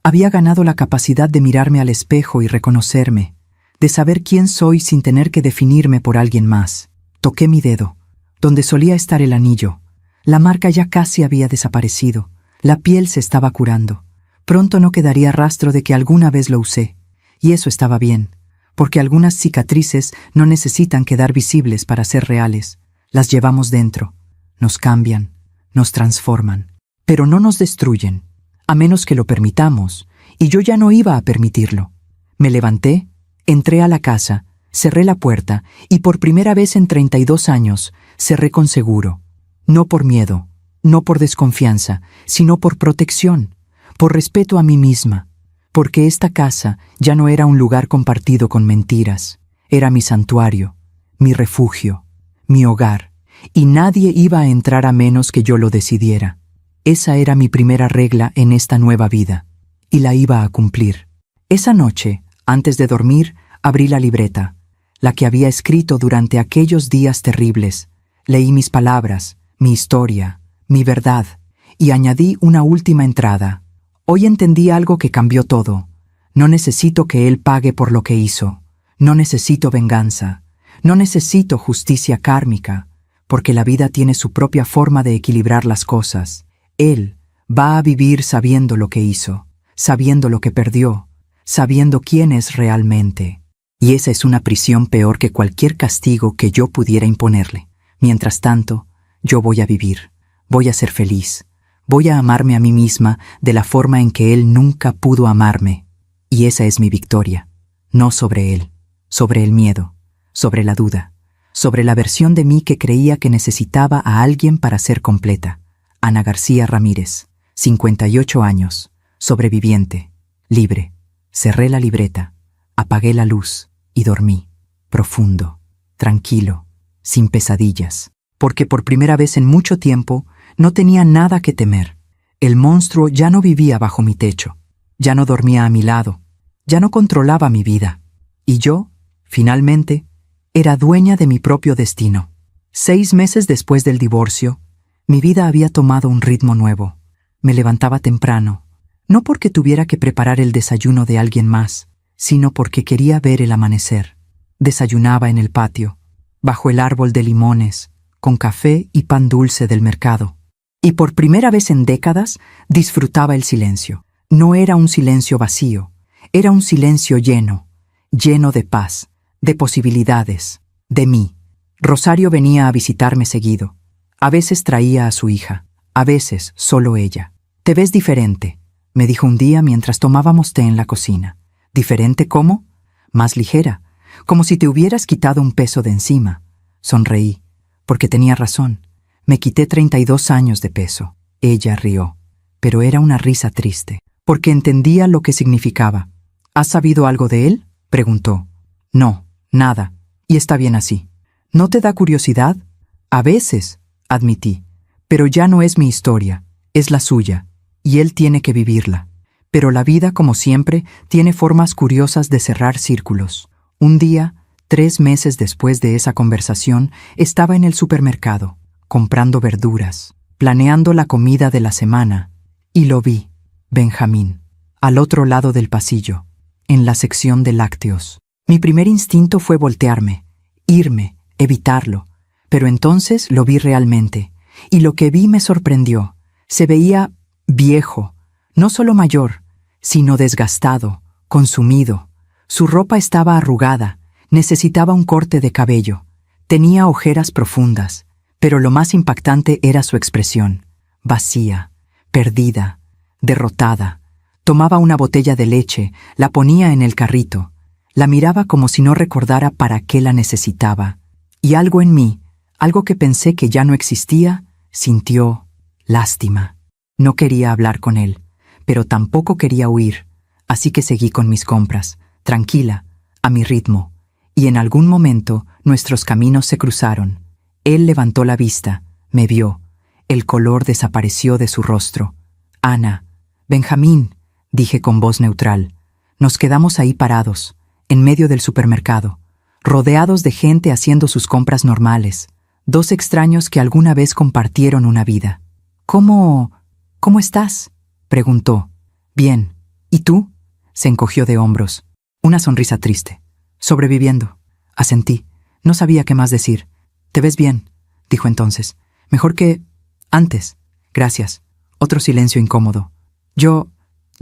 Había ganado la capacidad de mirarme al espejo y reconocerme, de saber quién soy sin tener que definirme por alguien más. Toqué mi dedo, donde solía estar el anillo. La marca ya casi había desaparecido. La piel se estaba curando. Pronto no quedaría rastro de que alguna vez lo usé. Y eso estaba bien, porque algunas cicatrices no necesitan quedar visibles para ser reales. Las llevamos dentro. Nos cambian, nos transforman, pero no nos destruyen, a menos que lo permitamos, y yo ya no iba a permitirlo. Me levanté, entré a la casa, cerré la puerta y por primera vez en 32 años cerré con seguro. No por miedo, no por desconfianza, sino por protección, por respeto a mí misma, porque esta casa ya no era un lugar compartido con mentiras, era mi santuario, mi refugio, mi hogar, y nadie iba a entrar a menos que yo lo decidiera. Esa era mi primera regla en esta nueva vida, y la iba a cumplir. Esa noche, antes de dormir, abrí la libreta, la que había escrito durante aquellos días terribles. Leí mis palabras, mi historia, mi verdad, y añadí una última entrada. Hoy entendí algo que cambió todo. No necesito que él pague por lo que hizo. No necesito venganza. No necesito justicia kármica, porque la vida tiene su propia forma de equilibrar las cosas. Él va a vivir sabiendo lo que hizo, sabiendo lo que perdió, sabiendo quién es realmente. Y esa es una prisión peor que cualquier castigo que yo pudiera imponerle. Mientras tanto, yo voy a vivir, voy a ser feliz, voy a amarme a mí misma de la forma en que él nunca pudo amarme. Y esa es mi victoria, no sobre él, sobre el miedo, sobre la duda, sobre la versión de mí que creía que necesitaba a alguien para ser completa. Ana García Ramírez, 58 años, sobreviviente, libre. Cerré la libreta, apagué la luz y dormí, profundo, tranquilo, sin pesadillas, porque por primera vez en mucho tiempo no tenía nada que temer. El monstruo ya no vivía bajo mi techo, ya no dormía a mi lado, ya no controlaba mi vida. Y yo, finalmente, era dueña de mi propio destino. 6 meses después del divorcio, mi vida había tomado un ritmo nuevo. Me levantaba temprano, no porque tuviera que preparar el desayuno de alguien más, sino porque quería ver el amanecer. Desayunaba en el patio, bajo el árbol de limones, con café y pan dulce del mercado. Y por primera vez en décadas disfrutaba el silencio. No era un silencio vacío, era un silencio lleno, lleno de paz, de posibilidades, de mí. Rosario venía a visitarme seguido. A veces traía a su hija, a veces solo ella. «Te ves diferente», me dijo un día mientras tomábamos té en la cocina. «¿Diferente cómo?» «Más ligera, como si te hubieras quitado un peso de encima». Sonreí, porque tenía razón. Me quité 32 años de peso. Ella rió, pero era una risa triste, porque entendía lo que significaba. «¿Has sabido algo de él?», preguntó. «No, nada, y está bien así». «¿No te da curiosidad?» «A veces», admití, «pero ya no es mi historia, es la suya, y él tiene que vivirla». Pero la vida, como siempre, tiene formas curiosas de cerrar círculos. Un día, 3 meses después de esa conversación, estaba en el supermercado, comprando verduras, planeando la comida de la semana, y lo vi, Benjamín, al otro lado del pasillo, en la sección de lácteos. Mi primer instinto fue voltearme, irme, evitarlo, pero entonces lo vi realmente, y lo que vi me sorprendió. Se veía viejo, no solo mayor, sino desgastado, consumido. Su ropa estaba arrugada, necesitaba un corte de cabello, tenía ojeras profundas, Pero lo más impactante era su expresión, vacía, perdida, derrotada. Tomaba una botella de leche, la ponía en el carrito, la miraba como si no recordara para qué la necesitaba. Y algo en mí, algo que pensé que ya no existía, sintió lástima. No quería hablar con él, pero tampoco quería huir, así que seguí con mis compras, tranquila, a mi ritmo. Y en algún momento nuestros caminos se cruzaron. Él levantó la vista, me vio. El color desapareció de su rostro. Ana, Benjamín, dije con voz neutral. Nos quedamos ahí parados, en medio del supermercado, rodeados de gente haciendo sus compras normales, dos extraños que alguna vez compartieron una vida. ¿Cómo estás?, preguntó. Bien. ¿Y tú? Se encogió de hombros. Una sonrisa triste. Sobreviviendo. Asentí. No sabía qué más decir. Te ves bien, dijo entonces. Mejor que antes. Gracias. Otro silencio incómodo. Yo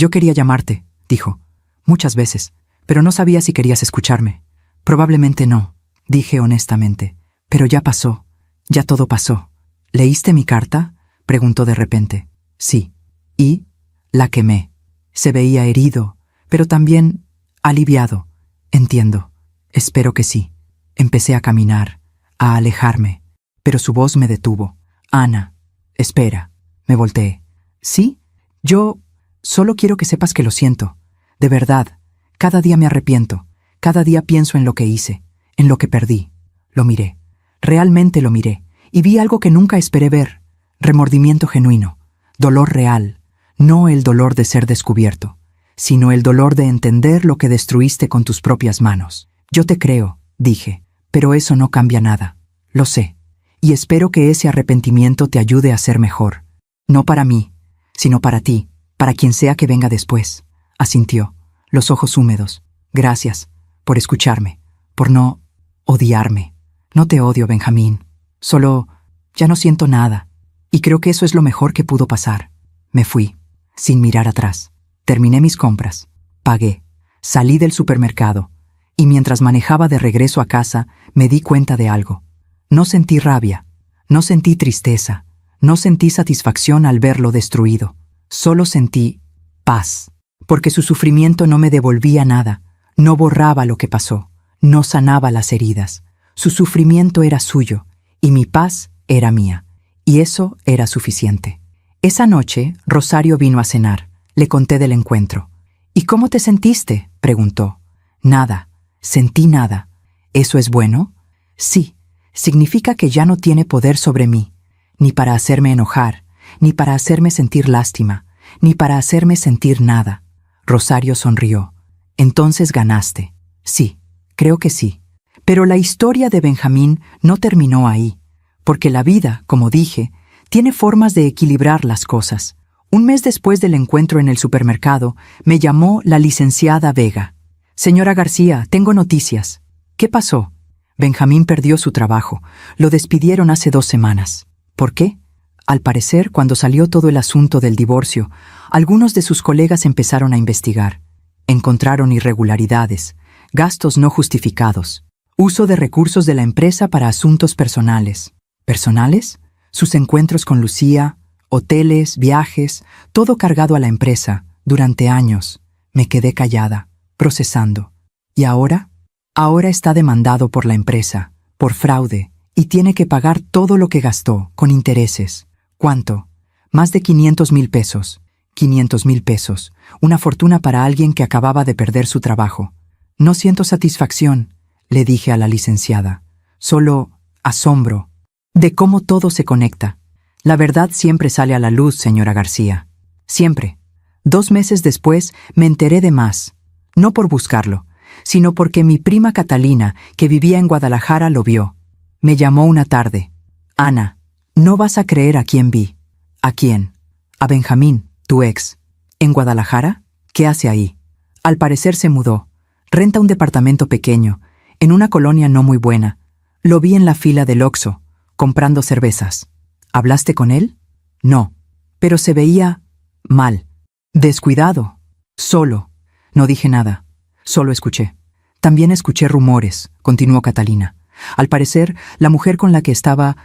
quería llamarte, dijo. Muchas veces, pero no sabía si querías escucharme. Probablemente no, dije honestamente. Pero ya pasó. Ya todo pasó. ¿Leíste mi carta?, preguntó de repente. Sí. ¿Y? La quemé. Se veía herido, pero también aliviado. Entiendo. Espero que sí. Empecé a caminar, a alejarme, pero su voz me detuvo. Ana, espera. Me volteé. ¿Sí? Yo solo quiero que sepas que lo siento. De verdad. Cada día me arrepiento. Cada día pienso en lo que hice, en lo que perdí. Lo miré. Realmente lo miré. Y vi algo que nunca esperé ver. Remordimiento genuino. Dolor real. No el dolor de ser descubierto, sino el dolor de entender lo que destruiste con tus propias manos. Yo te creo, dije, pero eso no cambia nada. Lo sé. Y espero que ese arrepentimiento te ayude a ser mejor. No para mí, sino para ti, para quien sea que venga después. Asintió, los ojos húmedos. Gracias, por escucharme, por no odiarme. No te odio, Benjamín. Solo ya no siento nada. Y creo que eso es lo mejor que pudo pasar. Me fui, sin mirar atrás. Terminé mis compras. Pagué. Salí del supermercado. Y mientras manejaba de regreso a casa, me di cuenta de algo. No sentí rabia. No sentí tristeza. No sentí satisfacción al verlo destruido. Solo sentí paz. Porque su sufrimiento no me devolvía nada. No borraba lo que pasó. No sanaba las heridas. Su sufrimiento era suyo. Y mi paz era mía. Y eso era suficiente. Esa noche, Rosario vino a cenar. Le conté del encuentro. ¿Y cómo te sentiste?, preguntó. Nada. Sentí nada. ¿Eso es bueno? Sí. Significa que ya no tiene poder sobre mí. Ni para hacerme enojar, ni para hacerme sentir lástima, ni para hacerme sentir nada. Rosario sonrió. Entonces ganaste. Sí, creo que sí. Pero la historia de Benjamín no terminó ahí. Porque la vida, como dije, tiene formas de equilibrar las cosas. Un mes después del encuentro en el supermercado, me llamó la licenciada Vega. Señora García, tengo noticias. ¿Qué pasó? Benjamín perdió su trabajo. Lo despidieron hace 2 semanas. ¿Por qué? Al parecer, cuando salió todo el asunto del divorcio, algunos de sus colegas empezaron a investigar. Encontraron irregularidades, gastos no justificados, uso de recursos de la empresa para asuntos personales. ¿Personales? Sus encuentros con Lucía, hoteles, viajes, todo cargado a la empresa, durante años. Me quedé callada, procesando. ¿Y ahora? Ahora está demandado por la empresa, por fraude, y tiene que pagar todo lo que gastó, con intereses. ¿Cuánto? Más de 500,000 pesos. 500,000 pesos, una fortuna para alguien que acababa de perder su trabajo. No siento satisfacción, le dije a la licenciada. Solo asombro de cómo todo se conecta. La verdad siempre sale a la luz, señora García. Siempre. 2 meses después me enteré de más. No por buscarlo, sino porque mi prima Catalina, que vivía en Guadalajara, lo vio. Me llamó una tarde. Ana, no vas a creer a quién vi. ¿A quién? A Benjamín, tu ex. ¿En Guadalajara? ¿Qué hace ahí? Al parecer se mudó. Renta un departamento pequeño, en una colonia no muy buena. Lo vi en la fila del Oxxo, comprando cervezas. ¿Hablaste con él? No, pero se veía mal. Descuidado. Solo. No dije nada. Solo escuché. También escuché rumores, continuó Catalina. Al parecer, la mujer con la que estaba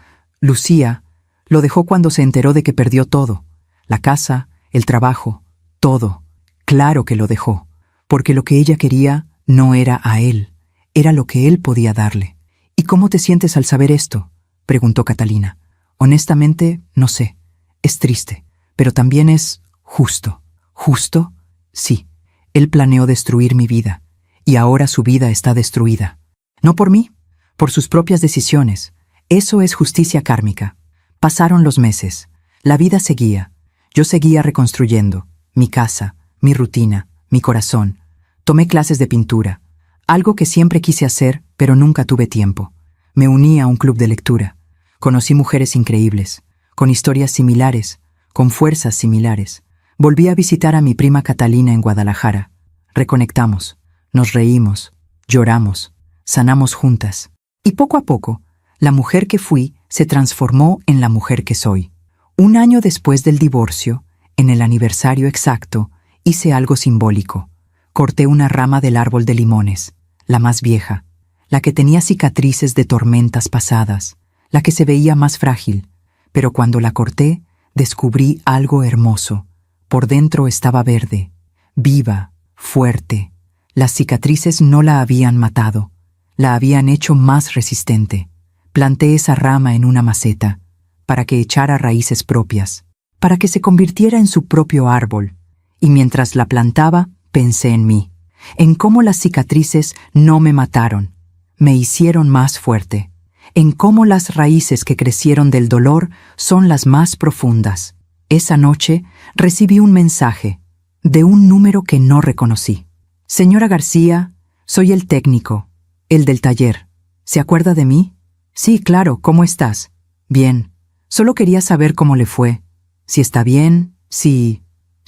Lucía lo dejó cuando se enteró de que perdió todo. La casa, el trabajo, todo. Claro que lo dejó, porque lo que ella quería no era a él, era lo que él podía darle. ¿Y cómo te sientes al saber esto?, preguntó Catalina. Honestamente, no sé. Es triste, pero también es justo. ¿Justo? Sí. Él planeó destruir mi vida, y ahora su vida está destruida. No por mí, por sus propias decisiones. Eso es justicia kármica. Pasaron los meses. La vida seguía. Yo seguía reconstruyendo. Mi casa, mi rutina, mi corazón. Tomé clases de pintura. Algo que siempre quise hacer, pero nunca tuve tiempo. Me uní a un club de lectura. Conocí mujeres increíbles, con historias similares, con fuerzas similares. Volví a visitar a mi prima Catalina en Guadalajara. Reconectamos, nos reímos, lloramos, sanamos juntas. Y poco a poco, la mujer que fui se transformó en la mujer que soy. Un año después del divorcio, en el aniversario exacto, hice algo simbólico. Corté una rama del árbol de limones, la más vieja, la que tenía cicatrices de tormentas pasadas, la que se veía más frágil, pero cuando la corté, descubrí algo hermoso. Por dentro estaba verde, viva, fuerte. Las cicatrices no la habían matado, la habían hecho más resistente. Planté esa rama en una maceta, para que echara raíces propias, para que se convirtiera en su propio árbol. Y mientras la plantaba, pensé en mí, en cómo las cicatrices no me mataron, me hicieron más fuerte, en cómo las raíces que crecieron del dolor son las más profundas. Esa noche recibí un mensaje de un número que no reconocí. Señora García, soy el técnico, el del taller. ¿Se acuerda de mí? Sí, claro, ¿cómo estás? Bien. Solo quería saber cómo le fue. Si está bien, si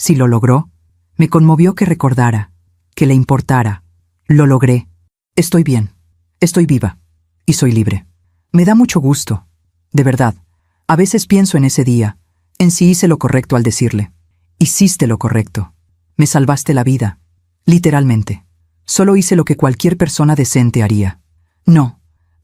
lo logró. Me conmovió que recordara, que le importara. Lo logré. Estoy bien. Estoy viva. Y soy libre. Me da mucho gusto. De verdad. A veces pienso en ese día, en si hice lo correcto al decirle. Hiciste lo correcto. Me salvaste la vida. Literalmente. Solo hice lo que cualquier persona decente haría.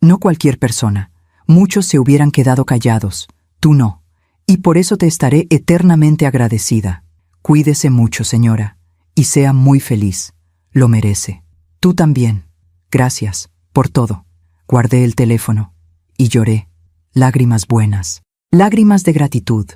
No cualquier persona. Muchos se hubieran quedado callados. Tú no. Y por eso te estaré eternamente agradecida. Cuídese mucho, señora, y sea muy feliz. Lo merece. Tú también. Gracias por todo. Guardé el teléfono y lloré. Lágrimas buenas. Lágrimas de gratitud.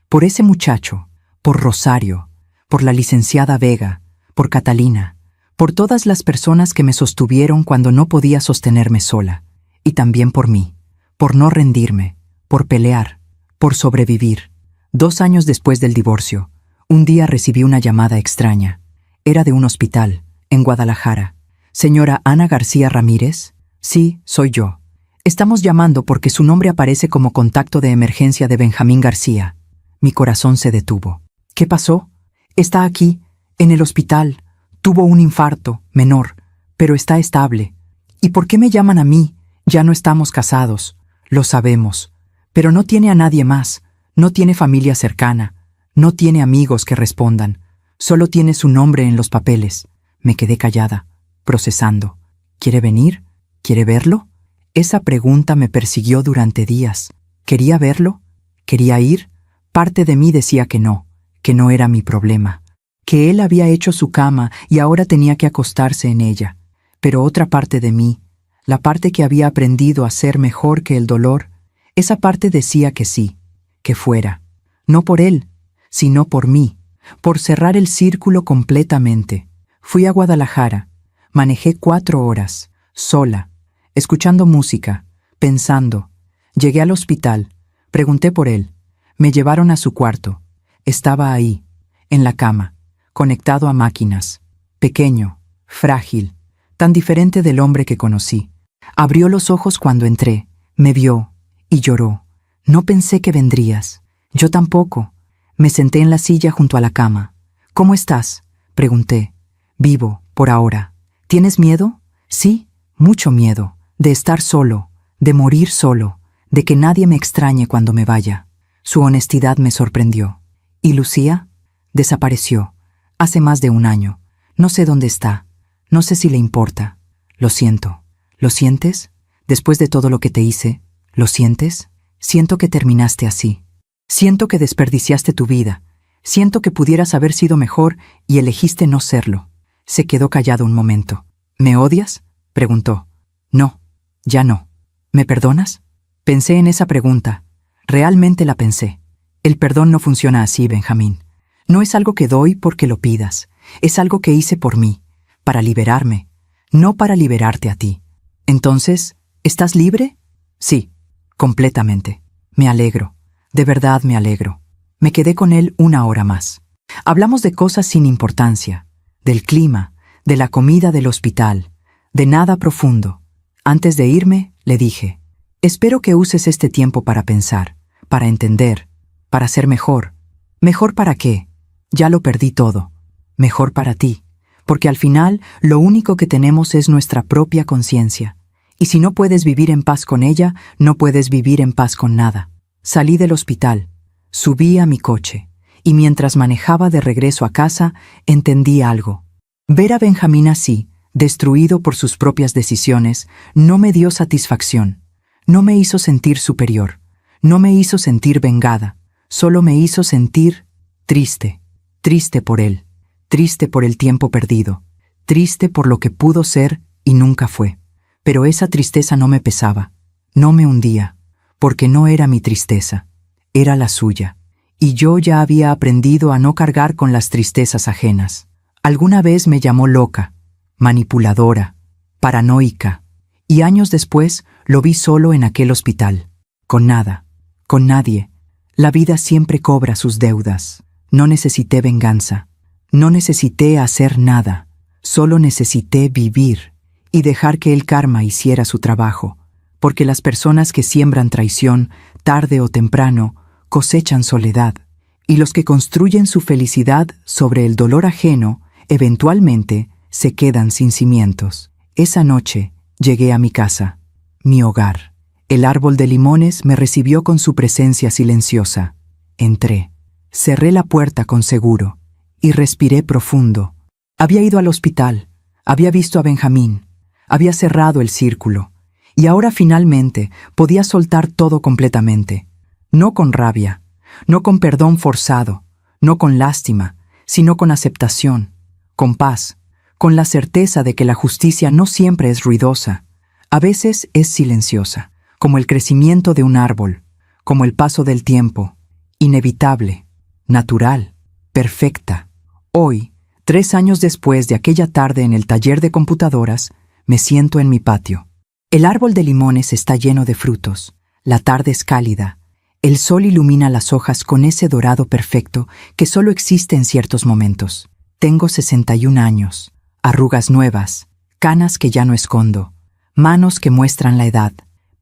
Por ese muchacho, por Rosario, por la licenciada Vega, por Catalina, por todas las personas que me sostuvieron cuando no podía sostenerme sola. Y también por mí, por no rendirme, por pelear, por sobrevivir. 2 años después del divorcio, un día recibí una llamada extraña. Era de un hospital, en Guadalajara. ¿Señora Ana García Ramírez? Sí, soy yo. Estamos llamando porque su nombre aparece como contacto de emergencia de Benjamín García. Mi corazón se detuvo. ¿Qué pasó? Está aquí, en el hospital. Tuvo un infarto, menor, pero está estable. ¿Y por qué me llaman a mí? Ya no estamos casados. Lo sabemos. Pero no tiene a nadie más. No tiene familia cercana. No tiene amigos que respondan. Solo tiene su nombre en los papeles. Me quedé callada, procesando. ¿Quiere venir? ¿Quiere verlo? Esa pregunta me persiguió durante días. ¿Quería verlo? ¿Quería ir? Parte de mí decía que no era mi problema, que él había hecho su cama y ahora tenía que acostarse en ella. Pero otra parte de mí, la parte que había aprendido a ser mejor que el dolor, esa parte decía que sí, que fuera. No por él, sino por mí, por cerrar el círculo completamente. Fui a Guadalajara, manejé 4 horas, sola, escuchando música, pensando. Llegué al hospital, pregunté por él, me llevaron a su cuarto. Estaba ahí, en la cama, conectado a máquinas, pequeño, frágil, tan diferente del hombre que conocí. Abrió los ojos cuando entré, me vio y lloró. No pensé que vendrías. Yo tampoco. Me senté en la silla junto a la cama. ¿Cómo estás?, pregunté. Vivo, por ahora. ¿Tienes miedo? Sí, mucho miedo. De estar solo, de morir solo, de que nadie me extrañe cuando me vaya. Su honestidad me sorprendió. ¿Y Lucía? Desapareció. Hace más de 1 año. No sé dónde está. No sé si le importa. Lo siento. ¿Lo sientes? Después de todo lo que te hice, ¿lo sientes? Siento que terminaste así. Siento que desperdiciaste tu vida. Siento que pudieras haber sido mejor y elegiste no serlo. Se quedó callado un momento. ¿Me odias?, preguntó. No, ya no. ¿Me perdonas? Pensé en esa pregunta. Realmente la pensé. El perdón no funciona así, Benjamín. No es algo que doy porque lo pidas. Es algo que hice por mí, para liberarme, no para liberarte a ti. Entonces, ¿estás libre? Sí, completamente. Me alegro. De verdad me alegro. Me quedé con él 1 hora más. Hablamos de cosas sin importancia, del clima, de la comida del hospital, de nada profundo. Antes de irme, le dije, espero que uses este tiempo para pensar, para entender, para ser mejor. ¿Mejor para qué? Ya lo perdí todo. Mejor para ti, porque al final lo único que tenemos es nuestra propia conciencia. Y si no puedes vivir en paz con ella, no puedes vivir en paz con nada. Salí del hospital, subí a mi coche, y mientras manejaba de regreso a casa, entendí algo. Ver a Benjamín así, destruido por sus propias decisiones, no me dio satisfacción. No me hizo sentir superior. No me hizo sentir vengada. Solo me hizo sentir triste. Triste por él. Triste por el tiempo perdido. Triste por lo que pudo ser y nunca fue. Pero esa tristeza no me pesaba. No me hundía. Porque no era mi tristeza. Era la suya. Y yo ya había aprendido a no cargar con las tristezas ajenas. Alguna vez me llamó loca, manipuladora, paranoica, y años después lo vi solo en aquel hospital, con nada, con nadie. La vida siempre cobra sus deudas. No necesité venganza, no necesité hacer nada, solo necesité vivir y dejar que el karma hiciera su trabajo, porque las personas que siembran traición, tarde o temprano, cosechan soledad, y los que construyen su felicidad sobre el dolor ajeno, eventualmente se quedan sin cimientos. Esa noche llegué a mi casa, mi hogar. El árbol de limones me recibió con su presencia silenciosa. Entré, cerré la puerta con seguro y respiré profundo. Había ido al hospital, había visto a Benjamín, había cerrado el círculo, y ahora finalmente podía soltar todo completamente. No con rabia, no con perdón forzado, no con lástima, sino con aceptación, con paz, con la certeza de que la justicia no siempre es ruidosa, a veces es silenciosa, como el crecimiento de un árbol, como el paso del tiempo, inevitable, natural, perfecta. Hoy, 3 años después de aquella tarde en el taller de computadoras, me siento en mi patio. El árbol de limones está lleno de frutos, la tarde es cálida, el sol ilumina las hojas con ese dorado perfecto que solo existe en ciertos momentos. Tengo 61 años, arrugas nuevas, canas que ya no escondo, manos que muestran la edad,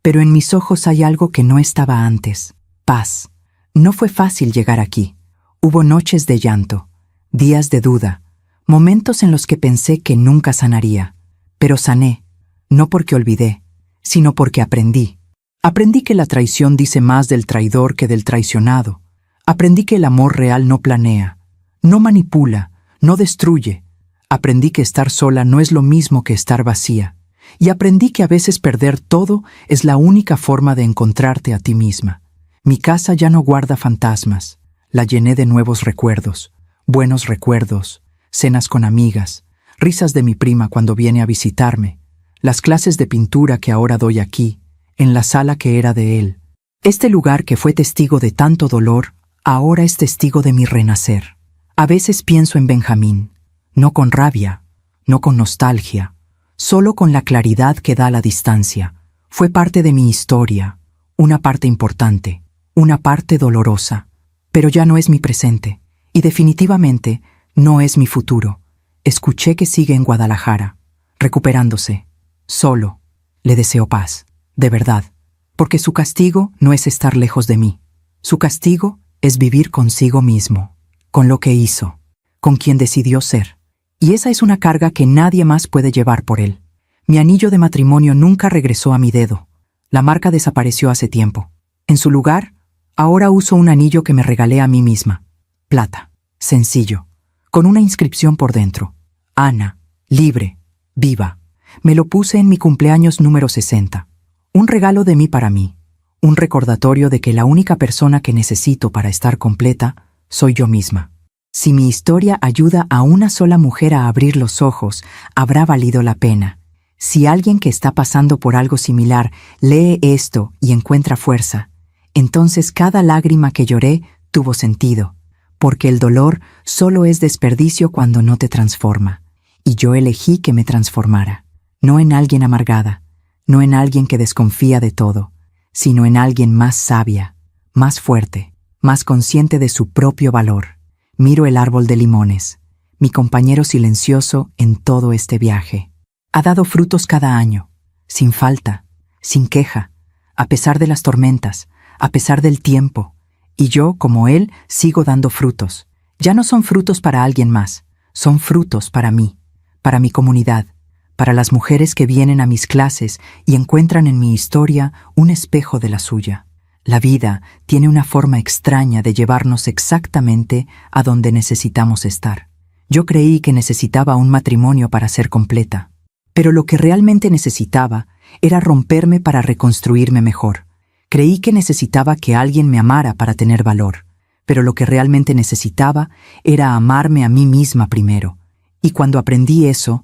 pero en mis ojos hay algo que no estaba antes, paz. No fue fácil llegar aquí. Hubo noches de llanto, días de duda, momentos en los que pensé que nunca sanaría, pero sané, no porque olvidé, sino porque aprendí. Aprendí que la traición dice más del traidor que del traicionado. Aprendí que el amor real no planea, no manipula, no destruye. Aprendí que estar sola no es lo mismo que estar vacía. Y aprendí que a veces perder todo es la única forma de encontrarte a ti misma. Mi casa ya no guarda fantasmas. La llené de nuevos recuerdos, buenos recuerdos, cenas con amigas, risas de mi prima cuando viene a visitarme, las clases de pintura que ahora doy aquí, en la sala que era de él. Este lugar que fue testigo de tanto dolor, ahora es testigo de mi renacer. A veces pienso en Benjamín, no con rabia, no con nostalgia, solo con la claridad que da la distancia. Fue parte de mi historia, una parte importante, una parte dolorosa, pero ya no es mi presente, y definitivamente no es mi futuro. Escuché que sigue en Guadalajara, recuperándose, solo. Le deseo paz, de verdad, porque su castigo no es estar lejos de mí. Su castigo es vivir consigo mismo, con lo que hizo, con quien decidió ser. Y esa es una carga que nadie más puede llevar por él. Mi anillo de matrimonio nunca regresó a mi dedo. La marca desapareció hace tiempo. En su lugar, ahora uso un anillo que me regalé a mí misma. Plata, sencillo, con una inscripción por dentro. Ana, libre, viva. Me lo puse en mi cumpleaños número 60. Un regalo de mí para mí. Un recordatorio de que la única persona que necesito para estar completa soy yo misma. Si mi historia ayuda a una sola mujer a abrir los ojos, habrá valido la pena. Si alguien que está pasando por algo similar lee esto y encuentra fuerza, entonces cada lágrima que lloré tuvo sentido, porque el dolor solo es desperdicio cuando no te transforma. Y yo elegí que me transformara, no en alguien amargada, no en alguien que desconfía de todo, sino en alguien más sabia, más fuerte, más consciente de su propio valor. Miro el árbol de limones, mi compañero silencioso en todo este viaje. Ha dado frutos cada año, sin falta, sin queja, a pesar de las tormentas, a pesar del tiempo. Y yo, como él, sigo dando frutos. Ya no son frutos para alguien más, son frutos para mí, para mi comunidad, para las mujeres que vienen a mis clases y encuentran en mi historia un espejo de la suya. La vida tiene una forma extraña de llevarnos exactamente a donde necesitamos estar. Yo creí que necesitaba un matrimonio para ser completa, pero lo que realmente necesitaba era romperme para reconstruirme mejor. Creí que necesitaba que alguien me amara para tener valor, pero lo que realmente necesitaba era amarme a mí misma primero. Y cuando aprendí eso,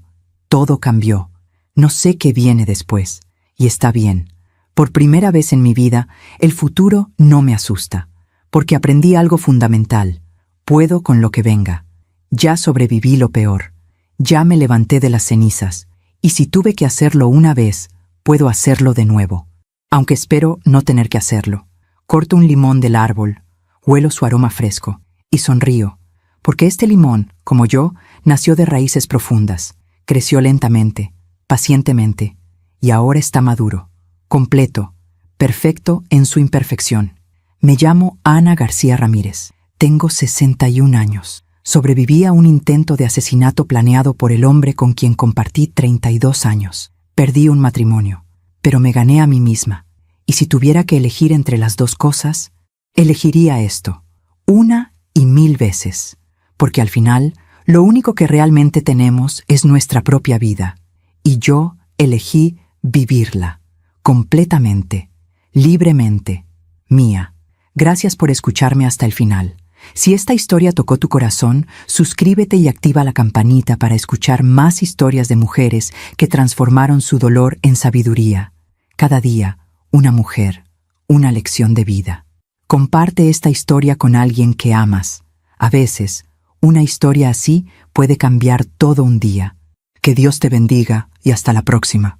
todo cambió. No sé qué viene después, y está bien. Por primera vez en mi vida, el futuro no me asusta, porque aprendí algo fundamental. Puedo con lo que venga. Ya sobreviví lo peor. Ya me levanté de las cenizas, y si tuve que hacerlo una vez, puedo hacerlo de nuevo. Aunque espero no tener que hacerlo. Corto un limón del árbol, huelo su aroma fresco, y sonrío, porque este limón, como yo, nació de raíces profundas, creció lentamente, pacientemente, y ahora está maduro, completo, perfecto en su imperfección. Me llamo Ana García Ramírez. Tengo 61 años. Sobreviví a un intento de asesinato planeado por el hombre con quien compartí 32 años. Perdí un matrimonio, pero me gané a mí misma. Y si tuviera que elegir entre las dos cosas, elegiría esto, 1 y 1000 veces, porque al final, lo único que realmente tenemos es nuestra propia vida, y yo elegí vivirla, completamente, libremente, mía. Gracias por escucharme hasta el final. Si esta historia tocó tu corazón, suscríbete y activa la campanita para escuchar más historias de mujeres que transformaron su dolor en sabiduría. Cada día, una mujer, una lección de vida. Comparte esta historia con alguien que amas. A veces, una historia así puede cambiar todo un día. Que Dios te bendiga y hasta la próxima.